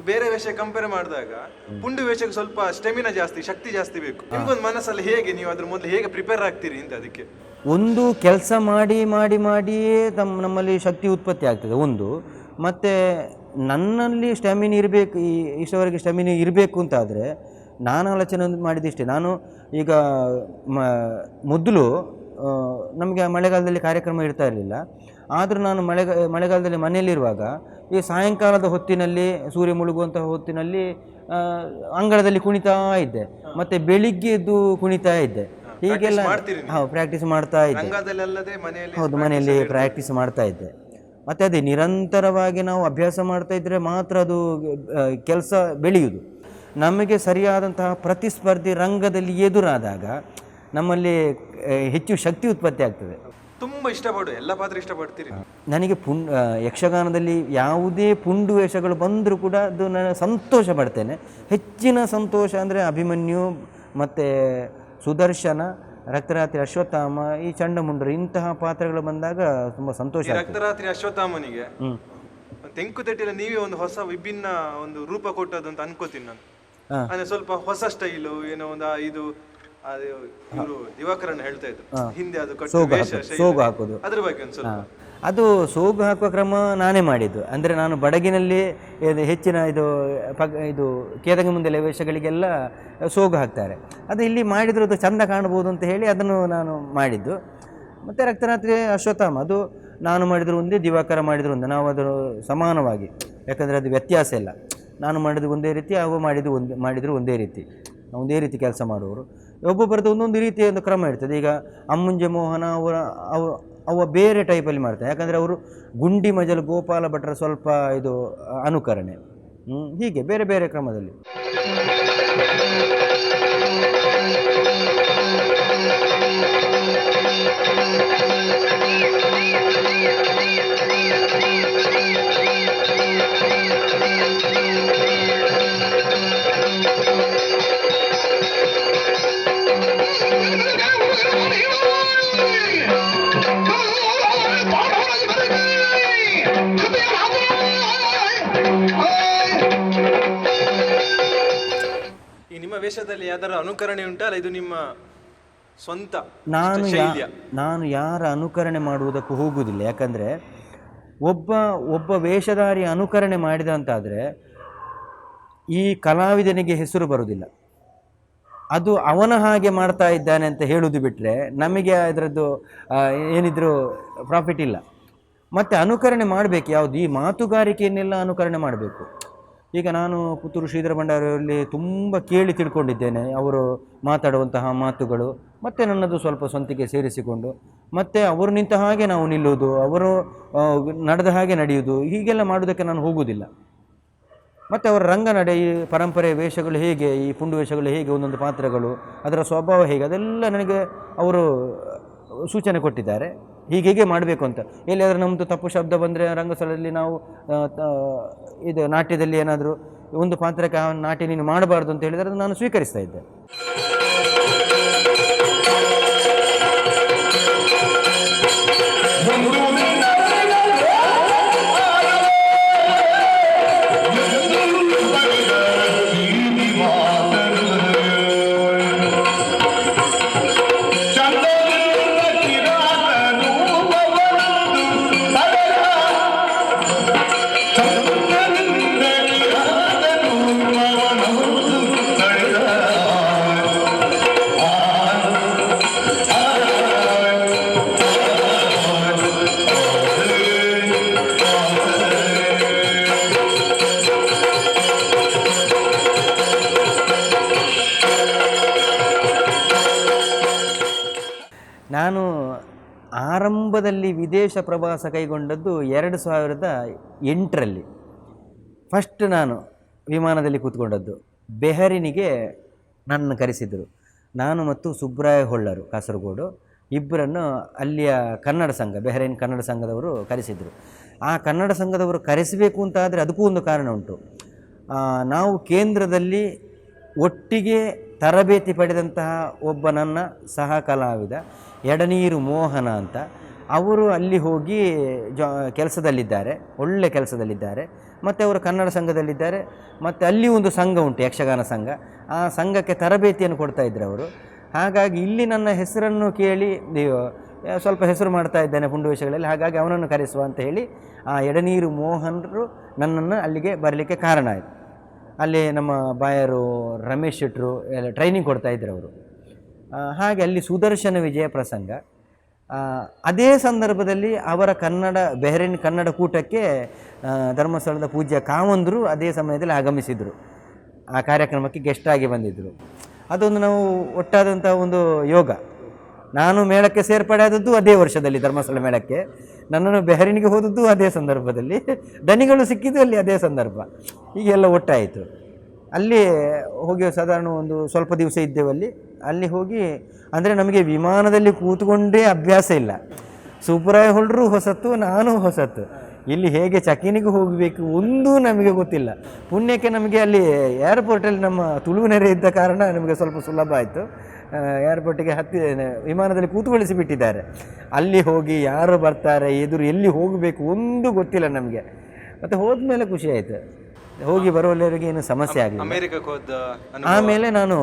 ಬೇರೆ ವೇಷ ಕಂಪೇರ್ ಮಾಡಿದಾಗ ಪುಂಡು ವೇಷಕ್ಕೆ ಸ್ವಲ್ಪ ಸ್ಟೆಮಿನಾ ಜಾಸ್ತಿ, ಶಕ್ತಿ ಜಾಸ್ತಿ ಬೇಕು. ನಿಮ್ಗೊಂದು ಮನಸ್ಸಲ್ಲಿ ಹೇಗೆ ನೀವು ಅದ್ರ ಮೊದಲು ಹೇಗೆ ಪ್ರಿಪೇರ್ ಆಗ್ತೀರಿ ಅಂತ? ಅದಕ್ಕೆ ಒಂದು ಕೆಲಸ ಮಾಡಿ ಮಾಡಿ ಮಾಡಿಯೇ ನಮ್ಮಲ್ಲಿ ಶಕ್ತಿ ಉತ್ಪತ್ತಿ ಆಗ್ತದೆ ಒಂದು. ಮತ್ತು ನನ್ನಲ್ಲಿ ಸ್ಟೆಮಿನ ಇರಬೇಕು, ಇಷ್ಟವರೆಗೆ ಸ್ಟೆಮಿನ ಇರಬೇಕು ಅಂತಾದರೆ ನಾನು ಆಲೋಚನೆ ಮಾಡಿದಿಷ್ಟೇ. ನಾನು ಈಗ ಮೊದಲು ನಮಗೆ ಮಳೆಗಾಲದಲ್ಲಿ ಕಾರ್ಯಕ್ರಮ ಇರ್ತಾ ಇರಲಿಲ್ಲ, ಆದರೂ ನಾನು ಮಳೆಗಾಲದಲ್ಲಿ ಮನೆಯಲ್ಲಿರುವಾಗ ಈ ಸಾಯಂಕಾಲದ ಹೊತ್ತಿನಲ್ಲಿ ಸೂರ್ಯ ಮುಳುಗುವಂತಹ ಹೊತ್ತಿನಲ್ಲಿ ಅಂಗಳದಲ್ಲಿ ಕುಣಿತಾ ಇದ್ದೆ, ಮತ್ತು ಬೆಳಿಗ್ಗೆ ಎದ್ದು ಕುಣಿತಾ ಇದ್ದೆ. ಹೀಗೆಲ್ಲ ಮಾಡ್ತೀರಿ ನೀವು? ಪ್ರಾಕ್ಟೀಸ್ ಮಾಡ್ತಾ ಇದ್ದೆ. ರಂಗದಲ್ಲಿ ಅಲ್ಲದೆ ಮನೆಯಲ್ಲಿ ಹೌದು, ಮನೆಯಲ್ಲಿ ಪ್ರಾಕ್ಟೀಸ್ ಮಾಡ್ತಾ ಇದ್ದೆ. ಮತ್ತು ಅದೇ ನಿರಂತರವಾಗಿ ನಾವು ಅಭ್ಯಾಸ ಮಾಡ್ತಾ ಇದ್ದರೆ ಮಾತ್ರ ಅದು ಕೆಲಸ ಬೆಳೆಯುವುದು. ನಮಗೆ ಸರಿಯಾದಂತಹ ಪ್ರತಿಸ್ಪರ್ಧಿ ರಂಗದಲ್ಲಿ ಎದುರಾದಾಗ ನಮ್ಮಲ್ಲಿ ಹೆಚ್ಚು ಶಕ್ತಿ ಉತ್ಪತ್ತಿ ಆಗ್ತದೆ. ತುಂಬಾ ಇಷ್ಟಪಡು ಎಲ್ಲ ಪಾತ್ರ ಇಷ್ಟಪಡ್ತೀರಿ? ನನಗೆ ಯಕ್ಷಗಾನದಲ್ಲಿ ಯಾವುದೇ ಪುಂಡು ವೇಷಗಳು ಬಂದರೂ ಕೂಡ ಅದು ನಾನು ಸಂತೋಷ ಪಡ್ತೇನೆ. ಹೆಚ್ಚಿನ ಸಂತೋಷ ಅಂದರೆ ಅಭಿಮನ್ಯು ಮತ್ತು ಸುದರ್ಶನ, ರಕ್ತರಾತ್ರಿ ಅಶ್ವತ್ಥಾಮ, ಈ ಚಂಡಮುಂಡರು ಇಂತಹ ಪಾತ್ರಗಳು ಬಂದಾಗ ತುಂಬ ಸಂತೋಷ. ರಕ್ತರಾತ್ರಿ ಅಶ್ವತ್ಥಾಮನಿಗೆ ತೆಂಕುತಿಟ್ಟಿಲ್ಲ ನೀವೇ ಒಂದು ಹೊಸ ವಿಭಿನ್ನ ಒಂದು ರೂಪ ಕೊಟ್ಟದ್ದು ಅಂತ ಅನ್ಕೋತೀನಿ ನಾನು. ಅಂದ್ರೆ ಸ್ವಲ್ಪ ಹೊಸ ಸ್ಟೈಲು ಏನೋ ಒಂದು ಇದು ಇವರು ದಿವಾಕರನ್ ಹೇಳ್ತಾ ಇದ್ರು ಹಿಂದೆ ಅದು ಸೋಗು ಹಾಕೋದು, ಅದ್ರ ಬಗ್ಗೆ ಒಂದು ಸ್ವಲ್ಪ. ಅದು ಸೋಗು ಹಾಕುವ ಕ್ರಮ ನಾನೇ ಮಾಡಿದ್ದು. ಅಂದರೆ ನಾನು ಬಡಗಿನಲ್ಲಿ ಹೆಚ್ಚಿನ ಇದು ಕೇದಗ ಮುಂದೆಲೆ ವೇಷಗಳಿಗೆಲ್ಲ ಸೋಗು ಹಾಕ್ತಾರೆ. ಅದು ಇಲ್ಲಿ ಮಾಡಿದ್ರು ಅದು ಚಂದ ಕಾಣ್ಬೋದು ಅಂತ ಹೇಳಿ ಅದನ್ನು ನಾನು ಮಾಡಿದ್ದು. ಮತ್ತು ರಕ್ತರಾತ್ರಿ ಅಶ್ವತ್ಥಾಮ ಅದು ನಾನು ಮಾಡಿದ್ರು ಒಂದೇ, ದಿವಾಕರ ಮಾಡಿದ್ರು ಒಂದೇ, ನಾವು ಅದು ಸಮಾನವಾಗಿ, ಯಾಕಂದರೆ ಅದು ವ್ಯತ್ಯಾಸ ಇಲ್ಲ. ನಾನು ಮಾಡಿದ್ದು ಒಂದೇ ರೀತಿ, ಅವು ಮಾಡಿದ್ರು ಒಂದೇ ರೀತಿ, ಒಂದೇ ರೀತಿ ಕೆಲಸ ಮಾಡುವವರು. ಒಬ್ಬೊಬ್ಬರದ್ದು ಒಂದೊಂದು ರೀತಿಯ ಒಂದು ಕ್ರಮ ಇರ್ತದೆ. ಈಗ ಅಮ್ಮುಂಜೆ ಮೋಹನ ಅವ ಬೇರೆ ಟೈಪಲ್ಲಿ ಮಾಡ್ತಾರೆ, ಯಾಕಂದರೆ ಅವರು ಗುಂಡಿ ಮಜಲು ಗೋಪಾಲ ಭಟ್ರ ಸ್ವಲ್ಪ ಇದು ಅನುಕರಣೆ, ಹೀಗೆ ಬೇರೆ ಬೇರೆ ಕ್ರಮದಲ್ಲಿ. ಈ ನಿಮ್ಮ ವೇಷದಲ್ಲಿ ಯಾವ್ದಾರ ಅನುಕರಣೆ ಉಂಟಾ, ಅಲ್ಲ ಇದು ನಿಮ್ಮ ಸ್ವಂತ? ನಾನು ಯಾರ ಅನುಕರಣೆ ಮಾಡುವುದಕ್ಕೂ ಹೋಗುವುದಿಲ್ಲ. ಯಾಕಂದರೆ ಒಬ್ಬ ವೇಷಧಾರಿ ಅನುಕರಣೆ ಮಾಡಿದ ಅಂತಾದರೆ ಈ ಕಲಾವಿದನಿಗೆ ಹೆಸರು ಬರುವುದಿಲ್ಲ. ಅದು ಅವನ ಹಾಗೆ ಮಾಡ್ತಾ ಇದ್ದಾನೆ ಅಂತ ಹೇಳುವುದು ಬಿಟ್ಟರೆ ನಮಗೆ ಅದರದ್ದು ಏನಿದ್ರು ಪ್ರಾಫಿಟ್ ಇಲ್ಲ. ಮತ್ತು ಅನುಕರಣೆ ಮಾಡಬೇಕು ಯಾವುದು, ಈ ಮಾತುಗಾರಿಕೆಯನ್ನೆಲ್ಲ ಅನುಕರಣೆ ಮಾಡಬೇಕು. ಈಗ ನಾನು ಪುತ್ತೂರು ಶ್ರೀಧರ ಭಂಡಾರಿಯವರಲ್ಲಿ ತುಂಬ ಕೇಳಿ ತಿಳ್ಕೊಂಡಿದ್ದೇನೆ ಅವರು ಮಾತಾಡುವಂತಹ ಮಾತುಗಳು, ಮತ್ತು ನನ್ನದು ಸ್ವಲ್ಪ ಸ್ವಂತಿಕೆ ಸೇರಿಸಿಕೊಂಡು, ಮತ್ತು ಅವರು ನಿಂತ ಹಾಗೆ ನಾವು ನಿಲ್ಲುವುದು, ಅವರು ನಡೆದ ಹಾಗೆ ನಡೆಯುವುದು, ಹೀಗೆಲ್ಲ ಮಾಡುವುದಕ್ಕೆ ನಾನು ಹೋಗುವುದಿಲ್ಲ. ಮತ್ತು ಅವರ ರಂಗನಡೆ, ಈ ಪರಂಪರೆ ವೇಷಗಳು ಹೇಗೆ, ಈ ಪುಂಡು ವೇಷಗಳು ಹೇಗೆ, ಒಂದೊಂದು ಪಾತ್ರಗಳು ಅದರ ಸ್ವಭಾವ ಹೇಗೆ, ಅದೆಲ್ಲ ನನಗೆ ಅವರು ಸೂಚನೆ ಕೊಟ್ಟಿದ್ದಾರೆ. ಹೀಗೆ ಮಾಡಬೇಕು ಅಂತ. ಎಲ್ಲಿಯಾದರೂ ನಮ್ಮದು ತಪ್ಪು ಶಬ್ದ ಬಂದರೆ ರಂಗಸ್ಥಳದಲ್ಲಿ ನಾವು ಇದು ನಾಟ್ಯದಲ್ಲಿ ಏನಾದರೂ ಒಂದು ಪಾತ್ರಕ್ಕೆ ಆ ನಾಟ್ಯ ನೀನು ಮಾಡಬಾರ್ದು ಅಂತ ಹೇಳಿದರೆ ನಾನು ಸ್ವೀಕರಿಸ್ತಾ ಇದ್ದೆ. ನಾನು ಆರಂಭದಲ್ಲಿ ವಿದೇಶ ಪ್ರವಾಸ ಕೈಗೊಂಡದ್ದು 2008ರಲ್ಲಿ. ಫಸ್ಟ್ ನಾನು ವಿಮಾನದಲ್ಲಿ ಕೂತ್ಕೊಂಡದ್ದು. ಬೆಹರಿನಿಗೆ ನನ್ನ ಕರೆಸಿದರು. ನಾನು ಮತ್ತು ಸುಬ್ರಾಯ ಹೊಳ್ಳರು ಕಾಸರಗೋಡು ಇಬ್ಬರನ್ನು ಅಲ್ಲಿಯ ಕನ್ನಡ ಸಂಘ, ಬೆಹರಿನ್ ಕನ್ನಡ ಸಂಘದವರು ಕರೆಸಿದರು. ಆ ಕನ್ನಡ ಸಂಘದವರು ಕರೆಸಬೇಕು ಅಂತಾದರೆ ಅದಕ್ಕೂ ಒಂದು ಕಾರಣ ಉಂಟು. ನಾವು ಕೇಂದ್ರದಲ್ಲಿ ಒಟ್ಟಿಗೆ ತರಬೇತಿ ಪಡೆದಂತಹ ಒಬ್ಬ ನನ್ನ ಸಹ ಕಲಾವಿದ ಎಡನೀರು ಮೋಹನ ಅಂತ, ಅವರು ಅಲ್ಲಿ ಹೋಗಿ ಕೆಲಸದಲ್ಲಿದ್ದಾರೆ, ಒಳ್ಳೆ ಕೆಲಸದಲ್ಲಿದ್ದಾರೆ. ಮತ್ತು ಅವರು ಕನ್ನಡ ಸಂಘದಲ್ಲಿದ್ದಾರೆ. ಮತ್ತು ಅಲ್ಲಿ ಒಂದು ಸಂಘ ಉಂಟು, ಯಕ್ಷಗಾನ ಸಂಘ. ಆ ಸಂಘಕ್ಕೆ ತರಬೇತಿಯನ್ನು ಕೊಡ್ತಾ ಇದ್ದರು ಅವರು. ಹಾಗಾಗಿ ಇಲ್ಲಿ ನನ್ನ ಹೆಸರನ್ನು ಕೇಳಿ ಸ್ವಲ್ಪ ಹೆಸರು ಮಾಡ್ತಾ ಇದ್ದಾನೆ ಪುಂಡು ವೇಷಗಳಲ್ಲಿ, ಹಾಗಾಗಿ ಅವನನ್ನು ಕರೆಸುವ ಅಂತ ಹೇಳಿ ಆ ಎಡನೀರು ಮೋಹನರು ನನ್ನನ್ನು ಅಲ್ಲಿಗೆ ಬರಲಿಕ್ಕೆ ಕಾರಣ ಆಯಿತು. ಅಲ್ಲಿ ನಮ್ಮ ಬಾಯರು ರಮೇಶ್ ಶೆಟ್ಟರು ಎಲ್ಲ ಟ್ರೈನಿಂಗ್ ಕೊಡ್ತಾ ಇದ್ರು ಅವರು. ಹಾಗೆ ಅಲ್ಲಿ ಸುದರ್ಶನ ವಿಜಯ ಪ್ರಸಂಗ. ಅದೇ ಸಂದರ್ಭದಲ್ಲಿ ಅವರ ಬೆಹರಿನ್ ಕನ್ನಡ ಕೂಟಕ್ಕೆ ಧರ್ಮಸ್ಥಳದ ಪೂಜ್ಯ ಕಾವಂದರು ಅದೇ ಸಮಯದಲ್ಲಿ ಆಗಮಿಸಿದರು. ಆ ಕಾರ್ಯಕ್ರಮಕ್ಕೆ ಗೆಸ್ಟಾಗಿ ಬಂದಿದ್ದರು. ಅದೊಂದು ನಾವು ಒಟ್ಟಾದಂಥ ಒಂದು ಯೋಗ. ನಾನು ಮೇಳಕ್ಕೆ ಸೇರ್ಪಡೆ ಆದದ್ದು ಅದೇ ವರ್ಷದಲ್ಲಿ, ಧರ್ಮಸ್ಥಳ ಮೇಳಕ್ಕೆ. ನನ್ನನ್ನು ಬೆಹರಿನಿಗೆ ಹೋದದ್ದು ಅದೇ ಸಂದರ್ಭದಲ್ಲಿ, ದನಿಗಳು ಸಿಕ್ಕಿದ್ದು ಅಲ್ಲಿ ಅದೇ ಸಂದರ್ಭ. ಹೀಗೆಲ್ಲ ಒಟ್ಟಾಯಿತು. ಅಲ್ಲಿ ಹೋಗಿ ಸಾಧಾರಣ ಒಂದು ಸ್ವಲ್ಪ ದಿವಸ ಇದ್ದೇವಲ್ಲಿ. ಅಲ್ಲಿ ಹೋಗಿ ಅಂದರೆ ನಮಗೆ ವಿಮಾನದಲ್ಲಿ ಕೂತ್ಕೊಂಡೇ ಅಭ್ಯಾಸ ಇಲ್ಲ. ಸುಬ್ರಾಯ ಹೊರಡ್ರು ಹೊಸತ್ತು, ನಾನು ಹೊಸತ್ತು. ಇಲ್ಲಿ ಹೇಗೆ ಚಕಿನಿಗೆ ಹೋಗಬೇಕು ಒಂದೂ ನಮಗೆ ಗೊತ್ತಿಲ್ಲ. ಪುಣ್ಯಕ್ಕೆ ನಮಗೆ ಅಲ್ಲಿ ಏರ್ಪೋರ್ಟಲ್ಲಿ ನಮ್ಮ ತುಳುವಿನರೇ ಇದ್ದ ಕಾರಣ ನಮಗೆ ಸ್ವಲ್ಪ ಸುಲಭ ಆಯಿತು. ಏರ್ಪೋರ್ಟಿಗೆ ವಿಮಾನದಲ್ಲಿ ಕೂತ್ಕೊಳಿಸಿ ಬಿಟ್ಟಿದ್ದಾರೆ. ಅಲ್ಲಿ ಹೋಗಿ ಯಾರು ಬರ್ತಾರೆ, ಎದುರು ಎಲ್ಲಿ ಹೋಗಬೇಕು ಒಂದು ಗೊತ್ತಿಲ್ಲ ನಮಗೆ. ಮತ್ತು ಹೋದ್ಮೇಲೆ ಖುಷಿ ಆಯಿತು. ಹೋಗಿ ಬರುವವರೆಗೆ ಏನು ಸಮಸ್ಯೆ ಆಗಲಿಲ್ಲ. ಅಮೆರಿಕಕ್ಕೆ ಹೋದ ಆಮೇಲೆ ನಾನು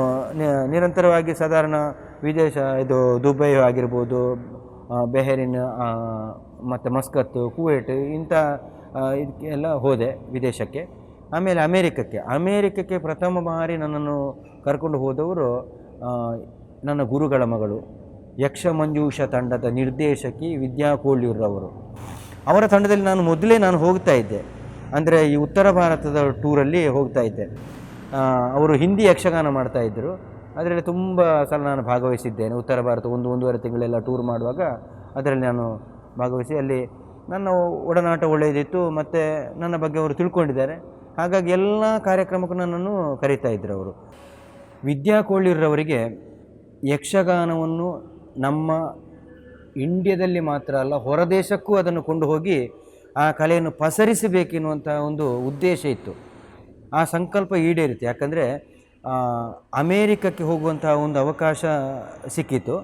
ನಿರಂತರವಾಗಿ ಸಾಧಾರಣ ವಿದೇಶ, ಇದು ದುಬೈ ಆಗಿರ್ಬೋದು, ಬೆಹರಿನ್, ಮತ್ತು ಮಸ್ಕತ್ತು, ಕುವೈಟ್ ಇಂಥ ಇದಕ್ಕೆಲ್ಲ ಹೋದೆ ವಿದೇಶಕ್ಕೆ. ಆಮೇಲೆ ಅಮೇರಿಕಕ್ಕೆ ಪ್ರಥಮ ಬಾರಿ ನನ್ನನ್ನು ಕರ್ಕೊಂಡು ಹೋದವರು ನನ್ನ ಗುರುಗಳ ಮಗಳು, ಯಕ್ಷ ಮಂಜೂಷ ತಂಡದ ನಿರ್ದೇಶಕಿ ವಿದ್ಯಾ ಕೋಳ್ಯೂರ್ರವರು. ಅವರ ತಂಡದಲ್ಲಿ ನಾನು ಹೋಗ್ತಾ ಇದ್ದೆ. ಅಂದರೆ ಈ ಉತ್ತರ ಭಾರತದ ಟೂರಲ್ಲಿ ಹೋಗ್ತಾ ಇದ್ದೆ. ಅವರು ಹಿಂದಿ ಯಕ್ಷಗಾನ ಮಾಡ್ತಾಯಿದ್ದರು. ಅದರಲ್ಲಿ ತುಂಬ ಸಲ ನಾನು ಭಾಗವಹಿಸಿದ್ದೇನೆ. ಉತ್ತರ ಭಾರತ ಒಂದೂವರೆ ತಿಂಗಳೆಲ್ಲ ಟೂರ್ ಮಾಡುವಾಗ ಅದರಲ್ಲಿ ನಾನು ಭಾಗವಹಿಸಿ ಅಲ್ಲಿ ನನ್ನ ಒಡನಾಟ ಒಳ್ಳೆಯದಿತ್ತು. ಮತ್ತು ನನ್ನ ಬಗ್ಗೆ ಅವರು ತಿಳ್ಕೊಂಡಿದ್ದಾರೆ. ಹಾಗಾಗಿ ಎಲ್ಲ ಕಾರ್ಯಕ್ರಮಕ್ಕೂ ನನ್ನನ್ನು ಕರೀತಾ ಇದ್ದರು ಅವರು. ವಿದ್ಯಾ ಕೋಳ್ಯೂರ್ರವರಿಗೆ ಯಕ್ಷಗಾನವನ್ನು ನಮ್ಮ ಇಂಡಿಯಾದಲ್ಲಿ ಮಾತ್ರ ಅಲ್ಲ, ಹೊರದೇಶಕ್ಕೂ ಅದನ್ನು ಕೊಂಡು ಹೋಗಿ ಆ ಕಲೆಯನ್ನು ಪಸರಿಸಬೇಕೆನ್ನುವಂಥ ಒಂದು ಉದ್ದೇಶ ಇತ್ತು. ಆ ಸಂಕಲ್ಪ ಈಡೇರಿತು. ಯಾಕಂದರೆ ಅಮೇರಿಕಕ್ಕೆ ಹೋಗುವಂತಹ ಒಂದು ಅವಕಾಶ ಸಿಕ್ಕಿತು.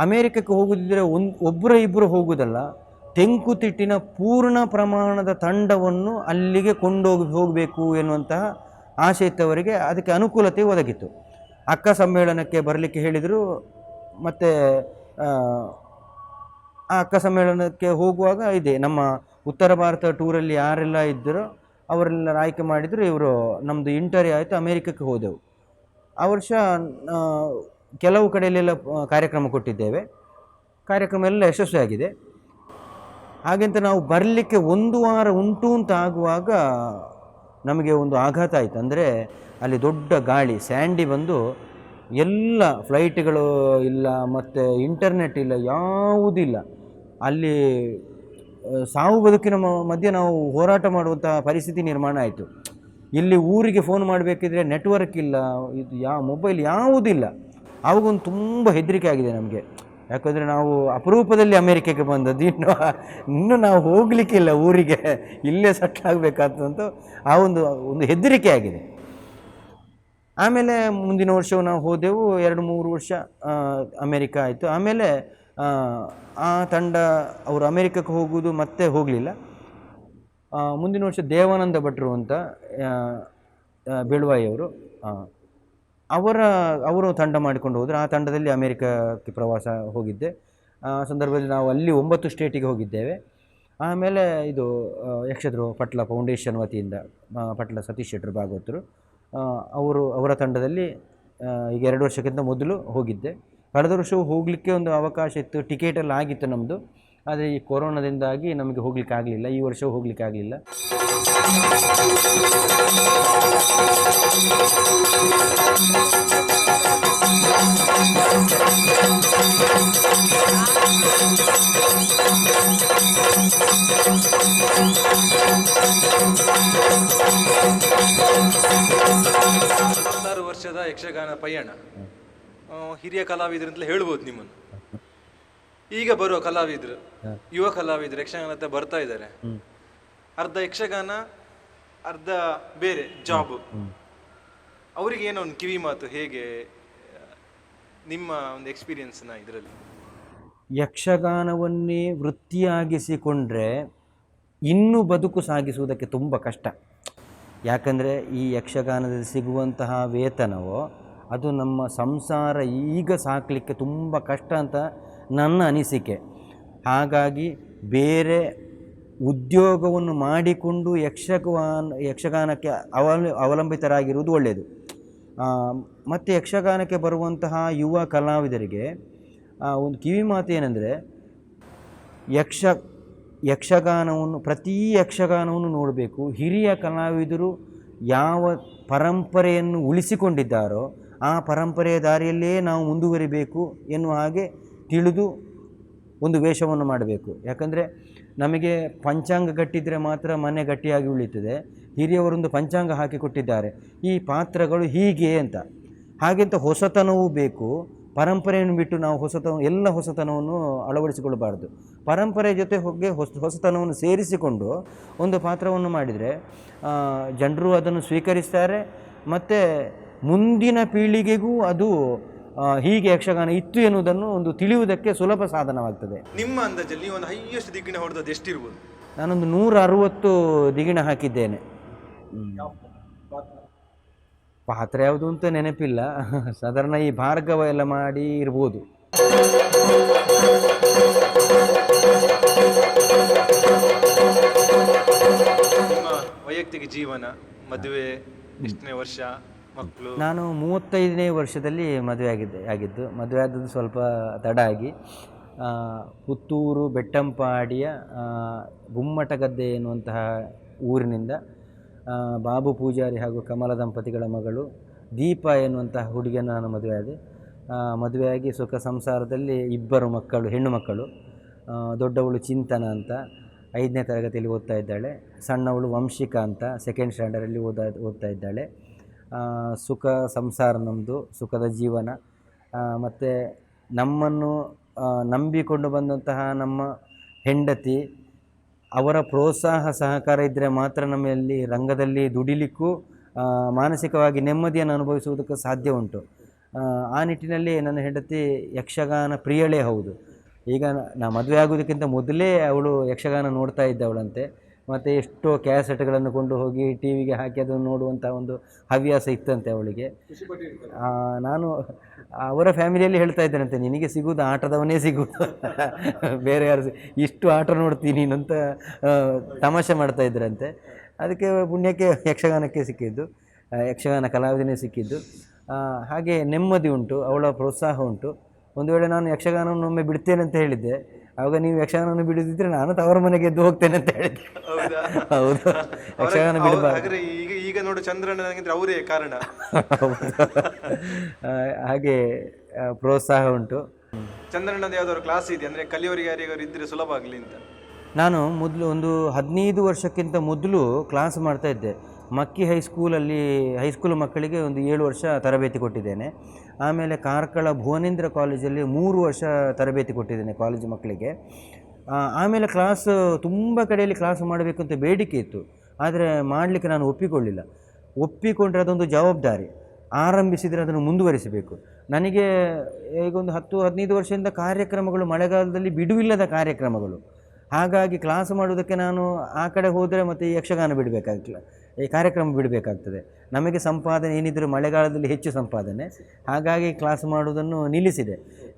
ಅಮೇರಿಕಕ್ಕೆ ಹೋಗುದಿದ್ದರೆ ಒಬ್ಬರು ಹೋಗುವುದಲ್ಲ, ತೆಂಕುತಿಟ್ಟಿನ ಪೂರ್ಣ ಪ್ರಮಾಣದ ತಂಡವನ್ನು ಅಲ್ಲಿಗೆ ಹೋಗಬೇಕು ಎನ್ನುವಂತಹ ಆಸೆ ಇತ್ತವರಿಗೆ. ಅದಕ್ಕೆ ಅನುಕೂಲತೆ ಒದಗಿತ್ತು. ಅಕ್ಕ ಸಮ್ಮೇಳನಕ್ಕೆ ಬರಲಿಕ್ಕೆ ಹೇಳಿದರು. ಮತ್ತು ಆ ಅಕ್ಕ ಸಮ್ಮೇಳನಕ್ಕೆ ಹೋಗುವಾಗ ನಮ್ಮ ಉತ್ತರ ಭಾರತ ಟೂರಲ್ಲಿ ಯಾರೆಲ್ಲ ಇದ್ದರೋ ಅವರೆಲ್ಲ ಆಯ್ಕೆ ಮಾಡಿದರು. ಇವರು ನಮ್ಮದು ಇಂಟರ್ವ್ಯೂ ಆಯಿತು, ಅಮೇರಿಕಕ್ಕೆ ಹೋದೆವು. ಆ ವರ್ಷ ಕೆಲವು ಕಡೆಯಲ್ಲೆಲ್ಲ ಕಾರ್ಯಕ್ರಮ ಕೊಟ್ಟಿದ್ದೇವೆ. ಕಾರ್ಯಕ್ರಮ ಎಲ್ಲ ಯಶಸ್ವಿಯಾಗಿದೆ. ಹಾಗೆಂತ ನಾವು ಬರಲಿಕ್ಕೆ ಒಂದು ವಾರ ಉಂಟು ಅಂತ ಆಗುವಾಗ ನಮಗೆ ಒಂದು ಆಘಾತ ಆಯಿತು. ಅಂದರೆ ಅಲ್ಲಿ ದೊಡ್ಡ ಗಾಳಿ, ಸ್ಯಾಂಡಿ ಬಂದು ಎಲ್ಲ ಫ್ಲೈಟ್ಗಳು ಇಲ್ಲ, ಮತ್ತು ಇಂಟರ್ನೆಟ್ ಇಲ್ಲ, ಯಾವುದಿಲ್ಲ. ಅಲ್ಲಿ ಸಾವು ಬದುಕಿನ ಮಧ್ಯೆ ನಾವು ಹೋರಾಟ ಮಾಡುವಂಥ ಪರಿಸ್ಥಿತಿ ನಿರ್ಮಾಣ ಆಯಿತು. ಇಲ್ಲಿ ಊರಿಗೆ ಫೋನ್ ಮಾಡಬೇಕಿದ್ರೆ ನೆಟ್ವರ್ಕ್ ಇಲ್ಲ, ಇದು ಮೊಬೈಲ್ ಯಾವುದಿಲ್ಲ. ಆವಾಗೊಂದು ತುಂಬ ಹೆದರಿಕೆ ಆಗಿದೆ ನಮಗೆ. ಯಾಕಂದರೆ ನಾವು ಅಪರೂಪದಲ್ಲಿ ಅಮೇರಿಕಕ್ಕೆ ಬಂದದ್ದು, ಇನ್ನೂ ನಾವು ಹೋಗಲಿಕ್ಕಿಲ್ಲ ಊರಿಗೆ, ಇಲ್ಲೇ ಸೆಟ್ಲ್ ಆಗಬೇಕಾದಂತ ಆ ಒಂದು ಹೆದರಿಕೆ ಆಗಿದೆ. ಆಮೇಲೆ ಮುಂದಿನ ವರ್ಷವು ನಾವು ಹೋದೆವು. 2-3 ವರ್ಷ ಅಮೇರಿಕ ಆಯಿತು. ಆಮೇಲೆ ಆ ತಂಡ ಅವರು ಅಮೇರಿಕಕ್ಕೆ ಹೋಗುವುದು ಮತ್ತೆ ಹೋಗಲಿಲ್ಲ. ಮುಂದಿನ ವರ್ಷ ದೇವಾನಂದ ಭಟ್ರು ಅಂತ ಬೆಳುವಾಯಿಯವರು, ಅವರು ತಂಡ ಮಾಡಿಕೊಂಡು ಹೋದರು. ಆ ತಂಡದಲ್ಲಿ ಅಮೇರಿಕಕ್ಕೆ ಪ್ರವಾಸ ಹೋಗಿದ್ದೆ. ಆ ಸಂದರ್ಭದಲ್ಲಿ ನಾವು ಅಲ್ಲಿ 9 ಸ್ಟೇಟಿಗೆ ಹೋಗಿದ್ದೇವೆ. ಆಮೇಲೆ ಇದು ಯಕ್ಷಧ್ರುವ ಪಟ್ಲ ಫೌಂಡೇಶನ್ ವತಿಯಿಂದ ಪಟ್ಲ ಸತೀಶ್ ಶೆಟ್ಟರು ಭಾಗವತರು, ಅವರ ತಂಡದಲ್ಲಿ ಈಗ 2 ವರ್ಷಕ್ಕಿಂತ ಮೊದಲು ಹೋಗಿದ್ದೆ. ಕಳೆದ ವರ್ಷವೂ ಹೋಗಲಿಕ್ಕೆ ಒಂದು ಅವಕಾಶ ಇತ್ತು, ಟಿಕೆಟೆಲ್ಲ ಆಗಿತ್ತು ನಮ್ಮದು. ಆದರೆ ಈ ಕೊರೋನಾದಿಂದಾಗಿ ನಮಗೆ ಹೋಗ್ಲಿಕ್ಕೆ ಆಗಲಿಲ್ಲ. ಈ ವರ್ಷವೂ ಹೋಗ್ಲಿಕ್ಕೆ ಆಗಲಿಲ್ಲ. ವರ್ಷದ ಯಕ್ಷಗಾನ ಪಯಣ, ಹಿರಿಯ ಕಲಾವಿದರಂತಲೇ ಹೇಳ್ಬೋದು ನಿಮ್ಮನ್ನು. ಈಗ ಬರುವ ಕಲಾವಿದರು, ಯುವ ಕಲಾವಿದರು ಯಕ್ಷಗಾನ ಬರ್ತಾ ಇದ್ದಾರೆ. ಅರ್ಧ ಯಕ್ಷಗಾನ, ಅರ್ಧ ಬೇರೆ ಜಾಬ್. ಅವರಿಗೆ ಏನೋ ಒಂದು ಕಿವಿ ಮಾತು, ಹೇಗೆ ನಿಮ್ಮ ಒಂದು ಎಕ್ಸ್ಪೀರಿಯನ್ಸ್ನ ಇದರಲ್ಲಿ? ಯಕ್ಷಗಾನವನ್ನೇ ವೃತ್ತಿಯಾಗಿಸಿಕೊಂಡ್ರೆ ಇನ್ನೂ ಬದುಕು ಸಾಗಿಸುವುದಕ್ಕೆ ತುಂಬ ಕಷ್ಟ. ಯಾಕಂದರೆ ಈ ಯಕ್ಷಗಾನದಲ್ಲಿ ಸಿಗುವಂತಹ ವೇತನವೋ ಅದು ನಮ್ಮ ಸಂಸಾರ ಈಗ ಸಾಕಲಿಕ್ಕೆ ತುಂಬ ಕಷ್ಟ ಅಂತ ನನ್ನ ಅನಿಸಿಕೆ. ಹಾಗಾಗಿ ಬೇರೆ ಉದ್ಯೋಗವನ್ನು ಮಾಡಿಕೊಂಡು ಯಕ್ಷಗಾನಕ್ಕೆ ಅವಲಂಬಿತರಾಗಿರುವುದು ಒಳ್ಳೆಯದು. ಮತ್ತು ಯಕ್ಷಗಾನಕ್ಕೆ ಬರುವಂತಹ ಯುವ ಕಲಾವಿದರಿಗೆ ಒಂದು ಕಿವಿ ಮಾತು ಏನೆಂದರೆ, ಪ್ರತಿ ಯಕ್ಷಗಾನವನ್ನು ನೋಡಬೇಕು. ಹಿರಿಯ ಕಲಾವಿದರು ಯಾವ ಪರಂಪರೆಯನ್ನು ಉಳಿಸಿಕೊಂಡಿದ್ದಾರೋ ಆ ಪರಂಪರೆಯ ದಾರಿಯಲ್ಲೇ ನಾವು ಮುಂದುವರಿಬೇಕು ಎನ್ನುವ ಹಾಗೆ ತಿಳಿದು ಒಂದು ವೇಷವನ್ನು ಮಾಡಬೇಕು. ಯಾಕಂದರೆ ನಮಗೆ ಪಂಚಾಂಗ ಗಟ್ಟಿದ್ದರೆ ಮಾತ್ರ ಮನೆ ಗಟ್ಟಿಯಾಗಿ ಉಳಿತದೆ. ಹಿರಿಯವರೊಂದು ಪಂಚಾಂಗ ಹಾಕಿಕೊಟ್ಟಿದ್ದಾರೆ, ಈ ಪಾತ್ರಗಳು ಹೀಗೆ ಅಂತ. ಹಾಗೆಂತ ಹೊಸತನವೂ ಬೇಕು. ಪರಂಪರೆಯನ್ನು ಬಿಟ್ಟು ನಾವು ಎಲ್ಲ ಹೊಸತನವನ್ನು ಅಳವಡಿಸಿಕೊಳ್ಳಬಾರ್ದು. ಪರಂಪರೆ ಜೊತೆ ಹೋಗಿ ಹೊಸತನವನ್ನು ಸೇರಿಸಿಕೊಂಡು ಒಂದು ಪಾತ್ರವನ್ನು ಮಾಡಿದರೆ ಜನರು ಅದನ್ನು ಸ್ವೀಕರಿಸ್ತಾರೆ, ಮತ್ತು ಮುಂದಿನ ಪೀಳಿಗೆಗೂ ಅದು ಹೀಗೆ ಯಕ್ಷಗಾನ ಇತ್ತು ಎನ್ನುವುದನ್ನು ಒಂದು ತಿಳಿಯುವುದಕ್ಕೆ ಸುಲಭ ಸಾಧನವಾಗ್ತದೆ. ನಿಮ್ಮ ಅಂದಾಜಲ್ಲಿ ನೀವು ಒಂದು ಹೈಯೆಸ್ಟ್ ದಿಗ್ಗಿನ ಹೊಡೆದದ್ದು ಎಷ್ಟಿರ್ಬೋದು? ನಾನೊಂದು 160 ದಿಗಿಣ ಹಾಕಿದ್ದೇನೆ. ಪಾತ್ರ ಯಾವುದು ಅಂತ ನೆನಪಿಲ್ಲ, ಸಾಧಾರಣ ಈ ಭಾರ್ಗವ ಎಲ್ಲ ಮಾಡಿ ಇರ್ಬೋದು. ನಿಮ್ಮ ವೈಯಕ್ತಿಕ ಜೀವನ, ಮದುವೆ ಎಷ್ಟನೇ ವರ್ಷ, ಮಕ್ಕಳು? ನಾನು 35ನೇ ವರ್ಷದಲ್ಲಿ ಮದುವೆ ಆಗಿದ್ದು. ಮದುವೆ ಆದದ್ದು ಸ್ವಲ್ಪ ತಡ ಆಗಿ ಪುತ್ತೂರು ಬೆಟ್ಟಂಪಾಡಿಯ ಗುಮ್ಮಟಗದ್ದೆ ಎನ್ನುವಂತಹ ಊರಿನಿಂದ ಬಾಬು ಪೂಜಾರಿ ಹಾಗೂ ಕಮಲ ದಂಪತಿಗಳ ಮಗಳು ದೀಪ ಎನ್ನುವಂತಹ ಹುಡುಗಿಯನ್ನು ನಾನು ಮದುವೆಯಾಗಿ ಸುಖ ಸಂಸಾರದಲ್ಲಿ 2 ಮಕ್ಕಳು, ಹೆಣ್ಣು ಮಕ್ಕಳು. ದೊಡ್ಡವಳು ಚಿಂತನ ಅಂತ 5ನೇ ತರಗತಿಯಲ್ಲಿ ಓದ್ತಾ ಇದ್ದಾಳೆ. ಸಣ್ಣವಳು ವಂಶಿಕಾ ಅಂತ 2nd ಸ್ಟ್ಯಾಂಡರ್ಡಲ್ಲಿ ಓದ್ತಾ ಇದ್ದಾಳೆ. ಸುಖ ಸಂಸಾರ ನಮ್ಮದು, ಸುಖದ ಜೀವನ. ಮತ್ತು ನಮ್ಮನ್ನು ನಂಬಿಕೊಂಡು ಬಂದಂತಹ ನಮ್ಮ ಹೆಂಡತಿ, ಅವರ ಪ್ರೋತ್ಸಾಹ ಸಹಕಾರ ಇದ್ದರೆ ಮಾತ್ರ ನಮ್ಮಲ್ಲಿ ರಂಗದಲ್ಲಿ ದುಡಿಲಿಕ್ಕೂ ಮಾನಸಿಕವಾಗಿ ನೆಮ್ಮದಿಯನ್ನು ಅನುಭವಿಸುವುದಕ್ಕೆ ಸಾಧ್ಯ ಉಂಟು. ಆ ನಿಟ್ಟಿನಲ್ಲಿ ನನ್ನ ಹೆಂಡತಿ ಯಕ್ಷಗಾನ ಪ್ರಿಯಳೇ ಹೌದು. ಈಗ ನಾ ಮದುವೆ ಆಗೋದಕ್ಕಿಂತ ಮೊದಲೇ ಅವಳು ಯಕ್ಷಗಾನ ನೋಡ್ತಾ ಇದ್ದವಳಂತೆ. ಮತ್ತು ಎಷ್ಟೋ ಕ್ಯಾಸೆಟ್ಗಳನ್ನು ಕೊಂಡು ಹೋಗಿ ಟಿ ವಿಗೆ ಹಾಕಿ ಅದನ್ನು ನೋಡುವಂಥ ಒಂದು ಹವ್ಯಾಸ ಇತ್ತಂತೆ ಅವಳಿಗೆ. ನಾನು ಅವರ ಫ್ಯಾಮಿಲಿಯಲ್ಲಿ ಹೇಳ್ತಾ ಇದ್ದೇನಂತೆ, ನಿನಗೆ ಸಿಗುವುದು ಆಟದವನೇ ಸಿಗುವುದು, ಬೇರೆ ಯಾರು ಇಷ್ಟು ಆಟ ನೋಡ್ತೀನಿ ಅಂತ ತಮಾಷೆ ಮಾಡ್ತಾ ಇದ್ರಂತೆ. ಅದಕ್ಕೆ ಪುಣ್ಯಕ್ಕೆ ಯಕ್ಷಗಾನಕ್ಕೆ ಸಿಕ್ಕಿದ್ದು, ಯಕ್ಷಗಾನ ಕಲಾವಿದನೇ ಸಿಕ್ಕಿದ್ದು. ಹಾಗೆ ನೆಮ್ಮದಿ ಉಂಟು, ಅವಳ ಪ್ರೋತ್ಸಾಹ ಉಂಟು. ಒಂದು ವೇಳೆ ನಾನು ಯಕ್ಷಗಾನವನ್ನು ಒಮ್ಮೆ ಬಿಡ್ತೇನೆ ಅಂತ ಹೇಳಿದ್ದೆ, ಆವಾಗ ನೀವು ಯಕ್ಷಗಾನವನ್ನು ಬಿಡುದಿದ್ರೆ ನಾನು ತವರ ಮನೆಗೆ ಎದ್ದು ಹೋಗ್ತೇನೆ ಅಂತ ಹೇಳಿದ್ದೆ. ಹೌದು, ಯಕ್ಷಗಾನ ಬಿಡಬಾರ್ದು. ಈಗ ನೋಡು ಚಂದ್ರಣ್ಣನಿಗೆ ಅವರೇ ಕಾರಣ. ಹಾಗೆ ಪ್ರೋತ್ಸಾಹ ಉಂಟು. ಚಂದ್ರಣ್ಣದ ಯಾವ್ದಾದ್ರು ಕ್ಲಾಸ್ ಇದೆ ಅಂದರೆ ಕಲಿಯೋರಿಗೆ ಯಾರಿಗಾರು ಇದ್ರೆ ಸುಲಭ ಆಗಲಿ ಅಂತ? ನಾನು ಮೊದಲು ಒಂದು 15 ವರ್ಷಕ್ಕಿಂತ ಮೊದಲು ಕ್ಲಾಸ್ ಮಾಡ್ತಾ ಇದ್ದೆ. ಮಕ್ಕಿ ಹೈಸ್ಕೂಲ್ ಮಕ್ಕಳಿಗೆ ಒಂದು 7 ವರ್ಷ ತರಬೇತಿ ಕೊಟ್ಟಿದ್ದೇನೆ. ಆಮೇಲೆ ಕಾರ್ಕಳ ಭುವನೇಂದ್ರ ಕಾಲೇಜಲ್ಲಿ 3 ವರ್ಷ ತರಬೇತಿ ಕೊಟ್ಟಿದ್ದೇನೆ ಕಾಲೇಜು ಮಕ್ಕಳಿಗೆ. ಆಮೇಲೆ ಕ್ಲಾಸ್ ತುಂಬ ಕಡೆಯಲ್ಲಿ ಕ್ಲಾಸ್ ಮಾಡಬೇಕು ಅಂತ ಬೇಡಿಕೆ ಇತ್ತು, ಆದರೆ ಮಾಡಲಿಕ್ಕೆ ನಾನು ಒಪ್ಪಿಕೊಂಡ್ರೆ ಅದೊಂದು ಜವಾಬ್ದಾರಿ. ಆರಂಭಿಸಿದರೆ ಅದನ್ನು ಮುಂದುವರಿಸಬೇಕು. ನನಗೆ ಈಗ ಒಂದು 10-15 ವರ್ಷದಿಂದ ಕಾರ್ಯಕ್ರಮಗಳು, ಮಳೆಗಾಲದಲ್ಲಿ ಬಿಡುವಿಲ್ಲದ ಕಾರ್ಯಕ್ರಮಗಳು. ಹಾಗಾಗಿ ಕ್ಲಾಸ್ ಮಾಡುವುದಕ್ಕೆ ನಾನು ಆ ಕಡೆ ಹೋದರೆ ಮತ್ತು ಈ ಯಕ್ಷಗಾನ ಬಿಡಬೇಕಾಗ್ತದೆ, ಈ ಕಾರ್ಯಕ್ರಮ ಬಿಡಬೇಕಾಗ್ತದೆ. ನಮಗೆ ಸಂಪಾದನೆ ಏನಿದ್ದರೂ ಮಳೆಗಾಲದಲ್ಲಿ ಹೆಚ್ಚು ಸಂಪಾದನೆ, ಹಾಗಾಗಿ ಕ್ಲಾಸ್ ಮಾಡುವುದನ್ನು ನಿಲ್ಲಿಸಿದೆ.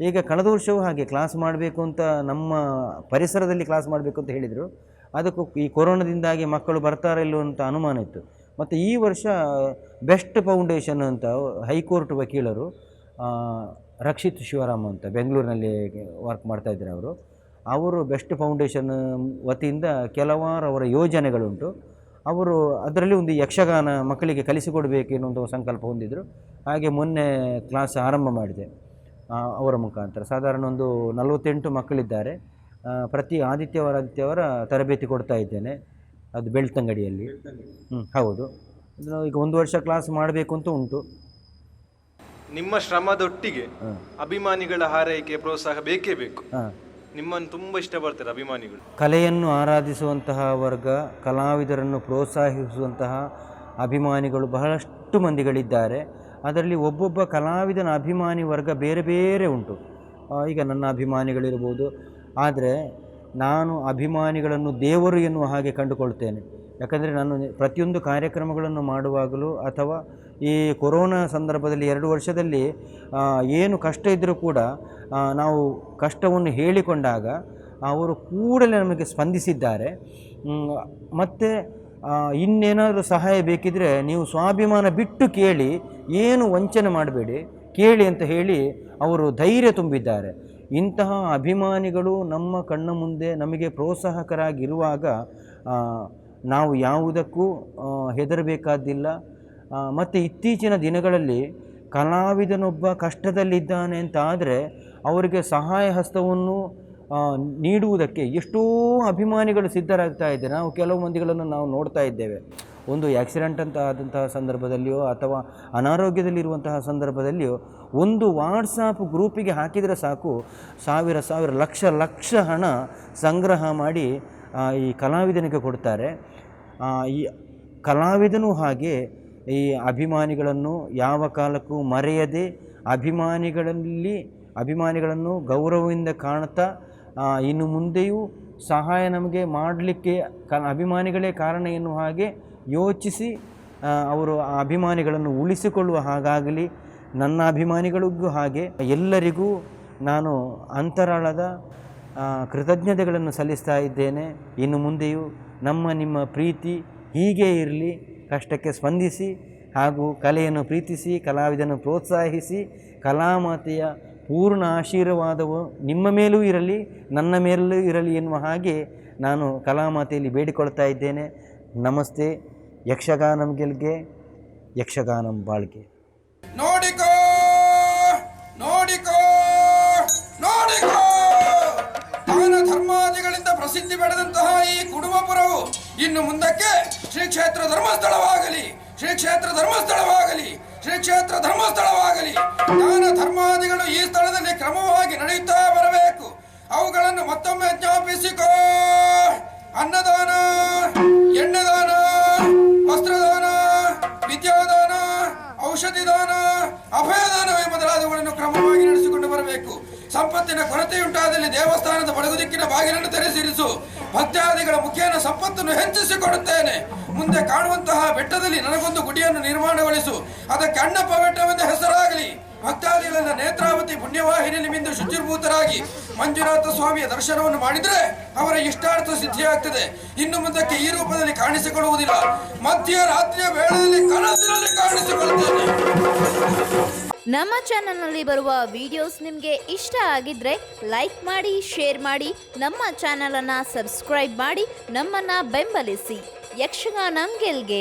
ಈಗ ಕಳೆದ ವರ್ಷವೂ ಹಾಗೆ ಕ್ಲಾಸ್ ಮಾಡಬೇಕು ಅಂತ, ನಮ್ಮ ಪರಿಸರದಲ್ಲಿ ಕ್ಲಾಸ್ ಮಾಡಬೇಕು ಅಂತ ಹೇಳಿದರು. ಅದಕ್ಕೂ ಈ ಕೊರೋನಾದಿಂದಾಗಿ ಮಕ್ಕಳು ಬರ್ತಾರೋ ಇಲ್ಲೋ ಅಂತ ಅನುಮಾನ ಇತ್ತು. ಮತ್ತು ಈ ವರ್ಷ ಬೆಸ್ಟ್ ಫೌಂಡೇಶನ್ ಅಂತ ಹೈಕೋರ್ಟ್ ವಕೀಲರು ರಕ್ಷಿತ್ ಶಿವರಾಮ್ ಅಂತ ಬೆಂಗಳೂರಿನಲ್ಲಿ ವರ್ಕ್ ಮಾಡ್ತಾಯಿದ್ದಾರೆ. ಅವರು ಬೆಸ್ಟ್ ಫೌಂಡೇಶನ್ ವತಿಯಿಂದ ಕೆಲವಾರು ಅವರ ಯೋಜನೆಗಳುಂಟು. ಅವರು ಅದರಲ್ಲಿ ಒಂದು ಯಕ್ಷಗಾನ ಮಕ್ಕಳಿಗೆ ಕಲಿಸಿಕೊಡಬೇಕು ಎನ್ನುವಂಥ ಸಂಕಲ್ಪ ಹೊಂದಿದ್ರು. ಹಾಗೆ ಮೊನ್ನೆ ಕ್ಲಾಸ್ ಆರಂಭ ಮಾಡಿದೆ ಅವರ ಮುಖಾಂತರ. ಸಾಧಾರಣ ಒಂದು 48 ಮಕ್ಕಳಿದ್ದಾರೆ. ಪ್ರತಿ ಆದಿತ್ಯವಾರ ತರಬೇತಿ ಕೊಡ್ತಾ ಇದ್ದೇನೆ, ಅದು ಬೆಳ್ತಂಗಡಿಯಲ್ಲಿ. ಹೌದು, ಈಗ 1 ವರ್ಷ ಕ್ಲಾಸ್ ಮಾಡಬೇಕು ಅಂತ ಉಂಟು. ನಿಮ್ಮ ಶ್ರಮದೊಟ್ಟಿಗೆ ಅಭಿಮಾನಿಗಳ ಹಾರೈಕೆ, ಪ್ರೋತ್ಸಾಹ ಬೇಕೇ ಬೇಕು. ನಿಮ್ಮನ್ನು ತುಂಬ ಇಷ್ಟಪಡ್ತಾರೆ ಅಭಿಮಾನಿಗಳು. ಕಲೆಯನ್ನು ಆರಾಧಿಸುವಂತಹ ವರ್ಗ, ಕಲಾವಿದರನ್ನು ಪ್ರೋತ್ಸಾಹಿಸುವಂತಹ ಅಭಿಮಾನಿಗಳು ಬಹಳಷ್ಟು ಮಂದಿಗಳಿದ್ದಾರೆ. ಅದರಲ್ಲಿ ಒಬ್ಬೊಬ್ಬ ಕಲಾವಿದನ ಅಭಿಮಾನಿ ವರ್ಗ ಬೇರೆ ಬೇರೆ ಉಂಟು. ಈಗ ನನ್ನ ಅಭಿಮಾನಿಗಳಿರ್ಬೋದು, ಆದರೆ ನಾನು ಅಭಿಮಾನಿಗಳನ್ನು ದೇವರು ಎನ್ನುವ ಹಾಗೆ ಕಂಡುಕೊಳ್ತೇನೆ. ಯಾಕಂದರೆ ನಾನು ಪ್ರತಿಯೊಂದು ಕಾರ್ಯಕ್ರಮಗಳನ್ನು ಮಾಡುವಾಗಲೂ ಅಥವಾ ಈ ಕೊರೋನಾ ಸಂದರ್ಭದಲ್ಲಿ 2 ವರ್ಷದಲ್ಲಿ ಏನು ಕಷ್ಟ ಇದ್ದರೂ ಕೂಡ ನಾವು ಕಷ್ಟವನ್ನು ಹೇಳಿಕೊಂಡಾಗ ಅವರು ಕೂಡಲೇ ನಮಗೆ ಸ್ಪಂದಿಸಿದ್ದಾರೆ. ಮತ್ತು ಇನ್ನೇನಾದರೂ ಸಹಾಯ ಬೇಕಿದ್ದರೆ ನೀವು ಸ್ವಾಭಿಮಾನ ಬಿಟ್ಟು ಕೇಳಿ, ಏನು ವಂಚನೆ ಮಾಡಬೇಡಿ, ಕೇಳಿ ಅಂತ ಹೇಳಿ ಅವರು ಧೈರ್ಯ ತುಂಬಿದ್ದಾರೆ. ಇಂತಹ ಅಭಿಮಾನಿಗಳು ನಮ್ಮ ಕಣ್ಣ ಮುಂದೆ ನಮಗೆ ಪ್ರೋತ್ಸಾಹಕರಾಗಿರುವಾಗ ನಾವು ಯಾವುದಕ್ಕೂ ಹೆದರಬೇಕಾದ್ದಿಲ್ಲ. ಮತ್ತು ಇತ್ತೀಚಿನ ದಿನಗಳಲ್ಲಿ ಕಲಾವಿದನೊಬ್ಬ ಕಷ್ಟದಲ್ಲಿದ್ದಾನೆ ಅಂತ ಆದರೆ ಅವರಿಗೆ ಸಹಾಯ ಹಸ್ತವನ್ನು ನೀಡುವುದಕ್ಕೆ ಎಷ್ಟೋ ಅಭಿಮಾನಿಗಳು ಸಿದ್ಧರಾಗ್ತಾ ಇದ್ದಾರೆ. ನಾವು ಕೆಲವು ಮಂದಿಗಳನ್ನು ನಾವು ನೋಡ್ತಾ ಇದ್ದೇವೆ. ಒಂದು ಆಕ್ಸಿಡೆಂಟ್ ಅಂತ ಆದಂತಹ ಸಂದರ್ಭದಲ್ಲಿಯೋ ಅಥವಾ ಅನಾರೋಗ್ಯದಲ್ಲಿರುವಂತಹ ಸಂದರ್ಭದಲ್ಲಿಯೋ ಒಂದು ವಾಟ್ಸಾಪ್ ಗ್ರೂಪಿಗೆ ಹಾಕಿದರೆ ಸಾಕು, ಸಾವಿರ ಲಕ್ಷ ಹಣ ಸಂಗ್ರಹ ಮಾಡಿ ಈ ಕಲಾವಿದನಿಗೆ ಕೊಡ್ತಾರೆ. ಈ ಕಲಾವಿದನೂ ಹಾಗೆ ಈ ಅಭಿಮಾನಿಗಳನ್ನು ಯಾವ ಕಾಲಕ್ಕೂ ಮರೆಯದೆ ಅಭಿಮಾನಿಗಳನ್ನು ಗೌರವದಿಂದ ಕಾಣ್ತಾ ಇನ್ನು ಮುಂದೆಯೂ ಸಹಾಯ ನಮಗೆ ಮಾಡಲಿಕ್ಕೆ ಅಭಿಮಾನಿಗಳೇ ಕಾರಣ ಎನ್ನುವ ಹಾಗೆ ಯೋಚಿಸಿ ಅವರು ಆ ಅಭಿಮಾನಿಗಳನ್ನು ಉಳಿಸಿಕೊಳ್ಳುವ ಹಾಗಾಗಲಿ. ನನ್ನ ಅಭಿಮಾನಿಗಳಿಗೂ ಹಾಗೆ ಎಲ್ಲರಿಗೂ ನಾನು ಅಂತರಾಳದ ಕೃತಜ್ಞತೆಗಳನ್ನು ಸಲ್ಲಿಸ್ತಾ ಇದ್ದೇನೆ. ಇನ್ನು ಮುಂದೆಯೂ ನಿಮ್ಮ ಪ್ರೀತಿ ಹೀಗೆ ಇರಲಿ. ಕಷ್ಟಕ್ಕೆ ಸ್ಪಂದಿಸಿ ಹಾಗೂ ಕಲೆಯನ್ನು ಪ್ರೀತಿಸಿ, ಕಲಾವಿದನ್ನು ಪ್ರೋತ್ಸಾಹಿಸಿ, ಕಲಾಮಾತೆಯ ಪೂರ್ಣ ಆಶೀರ್ವಾದವು ನಿಮ್ಮ ಮೇಲೂ ಇರಲಿ, ನನ್ನ ಮೇಲೂ ಇರಲಿ ಎನ್ನುವ ಹಾಗೆ ನಾನು ಕಲಾಮಾತೆಯಲ್ಲಿ ಬೇಡಿಕೊಳ್ತಾ ಇದ್ದೇನೆ. ನಮಸ್ತೆ. ಯಕ್ಷಗಾನಂ ಗೆಲ್ಗೆ, ಯಕ್ಷಗಾನಂ ಬಾಳ್ಗೆ. ನೋಡಿಕೋ ನೋಡಿಕೋ ನೋಡಿಕೋ ದಾನ ಧರ್ಮಾದಿಗಳಿಂದ ಪ್ರಸಿದ್ಧಿ ಪಡೆದಂತಹ ಈ ಕುಡುಮಪುರವು ಇನ್ನು ಮುಂದಕ್ಕೆ ಶ್ರೀ ಕ್ಷೇತ್ರ ಧರ್ಮಸ್ಥಳವಾಗಲಿ, ಶ್ರೀ ಕ್ಷೇತ್ರ ಧರ್ಮಸ್ಥಳವಾಗಲಿ, ಶ್ರೀ ಕ್ಷೇತ್ರ ಧರ್ಮಸ್ಥಳವಾಗಲಿ. ದಾನ ಧರ್ಮಾದಿಗಳು ಈ ಸ್ಥಳದಲ್ಲಿ ಕ್ರಮವಾಗಿ ನಡೆಯುತ್ತಾ ಬರಬೇಕು. ಅವುಗಳನ್ನು ಮತ್ತೊಮ್ಮೆ ಜ್ಞಾಪಿಸಿಕೋ. ಅನ್ನದಾನ, ಎಣ್ಣೆದಾನ, ವಸ್ತ್ರದಾನ, ವಿದ್ಯಾದಾನ, ಔಷಧಿ ದಾನ, ಅಭಯದಾನ ಮೊದಲಾದವುಗಳನ್ನು ಕ್ರಮವಾಗಿ ನಡೆಸಿಕೊಂಡು ಬರಬೇಕು. ಸಂಪತ್ತಿನ ಕೊರತೆಯುಂಟಾದಲ್ಲಿ ದೇವಸ್ಥಾನದ ಬಡಗು ದಿಕ್ಕಿನ ಬಾಗಿಲನ್ನು ತೆರೆಸಿರಿಸು. ಭಕ್ತಾದಿಗಳ ಮುಖೇನ ಸಂಪತ್ತನ್ನು ಹೆಚ್ಚಿಸಿಕೊಡುತ್ತೇನೆ. ಮುಂದೆ ಕಾಣುವಂತಹ ಬೆಟ್ಟದಲ್ಲಿ ನನಗೊಂದು ಗುಡಿಯನ್ನು ನಿರ್ಮಾಣಗೊಳಿಸು. ಅದಕ್ಕೆ ಅಣ್ಣಪ್ಪ ಬೆಟ್ಟವೆಂದು ಹೆಸರಾಗಲಿ. ಭಕ್ತಾದಿಗಳೆಲ್ಲ ನೇತ್ರಾವತಿ ಪುಣ್ಯವಾಹಿನಿಯಲ್ಲಿ ಮಿಂದು ಶುಚಿರ್ಭೂತರಾಗಿ ಮಂಜುನಾಥ ಸ್ವಾಮಿಯ ದರ್ಶನವನ್ನು ಮಾಡಿದರೆ ಅವರ ಇಷ್ಟಾರ್ಥ ಸಿದ್ಧಿಯಾಗ್ತದೆ. ಇನ್ನು ಮುಂದಕ್ಕೆ ಈ ರೂಪದಲ್ಲಿ ಕಾಣಿಸಿಕೊಳ್ಳುವುದಿಲ್ಲ. ಮಧ್ಯರಾತ್ರಿಯ ವೇಳೆಯಲ್ಲಿ ಕನಸಿನಲ್ಲಿ ಕಾಣಿಸಿಕೊಳ್ಳುತ್ತೇನೆ. ನಮ್ಮ ಚಾನಲ್ನಲ್ಲಿ ಬರುವ ವಿಡಿಯೋಸ್ ನಿಮಗೆ ಇಷ್ಟ ಆಗಿದ್ರೆ ಲೈಕ್ ಮಾಡಿ, ಶೇರ್ ಮಾಡಿ, ನಮ್ಮ ಚಾನಲನ್ನು ಸಬ್ಸ್ಕ್ರೈಬ್ ಮಾಡಿ ನಮ್ಮನ್ನು ಬೆಂಬಲಿಸಿ. ಯಕ್ಷಗಾನಂ ಗೆಲ್ಗೆ.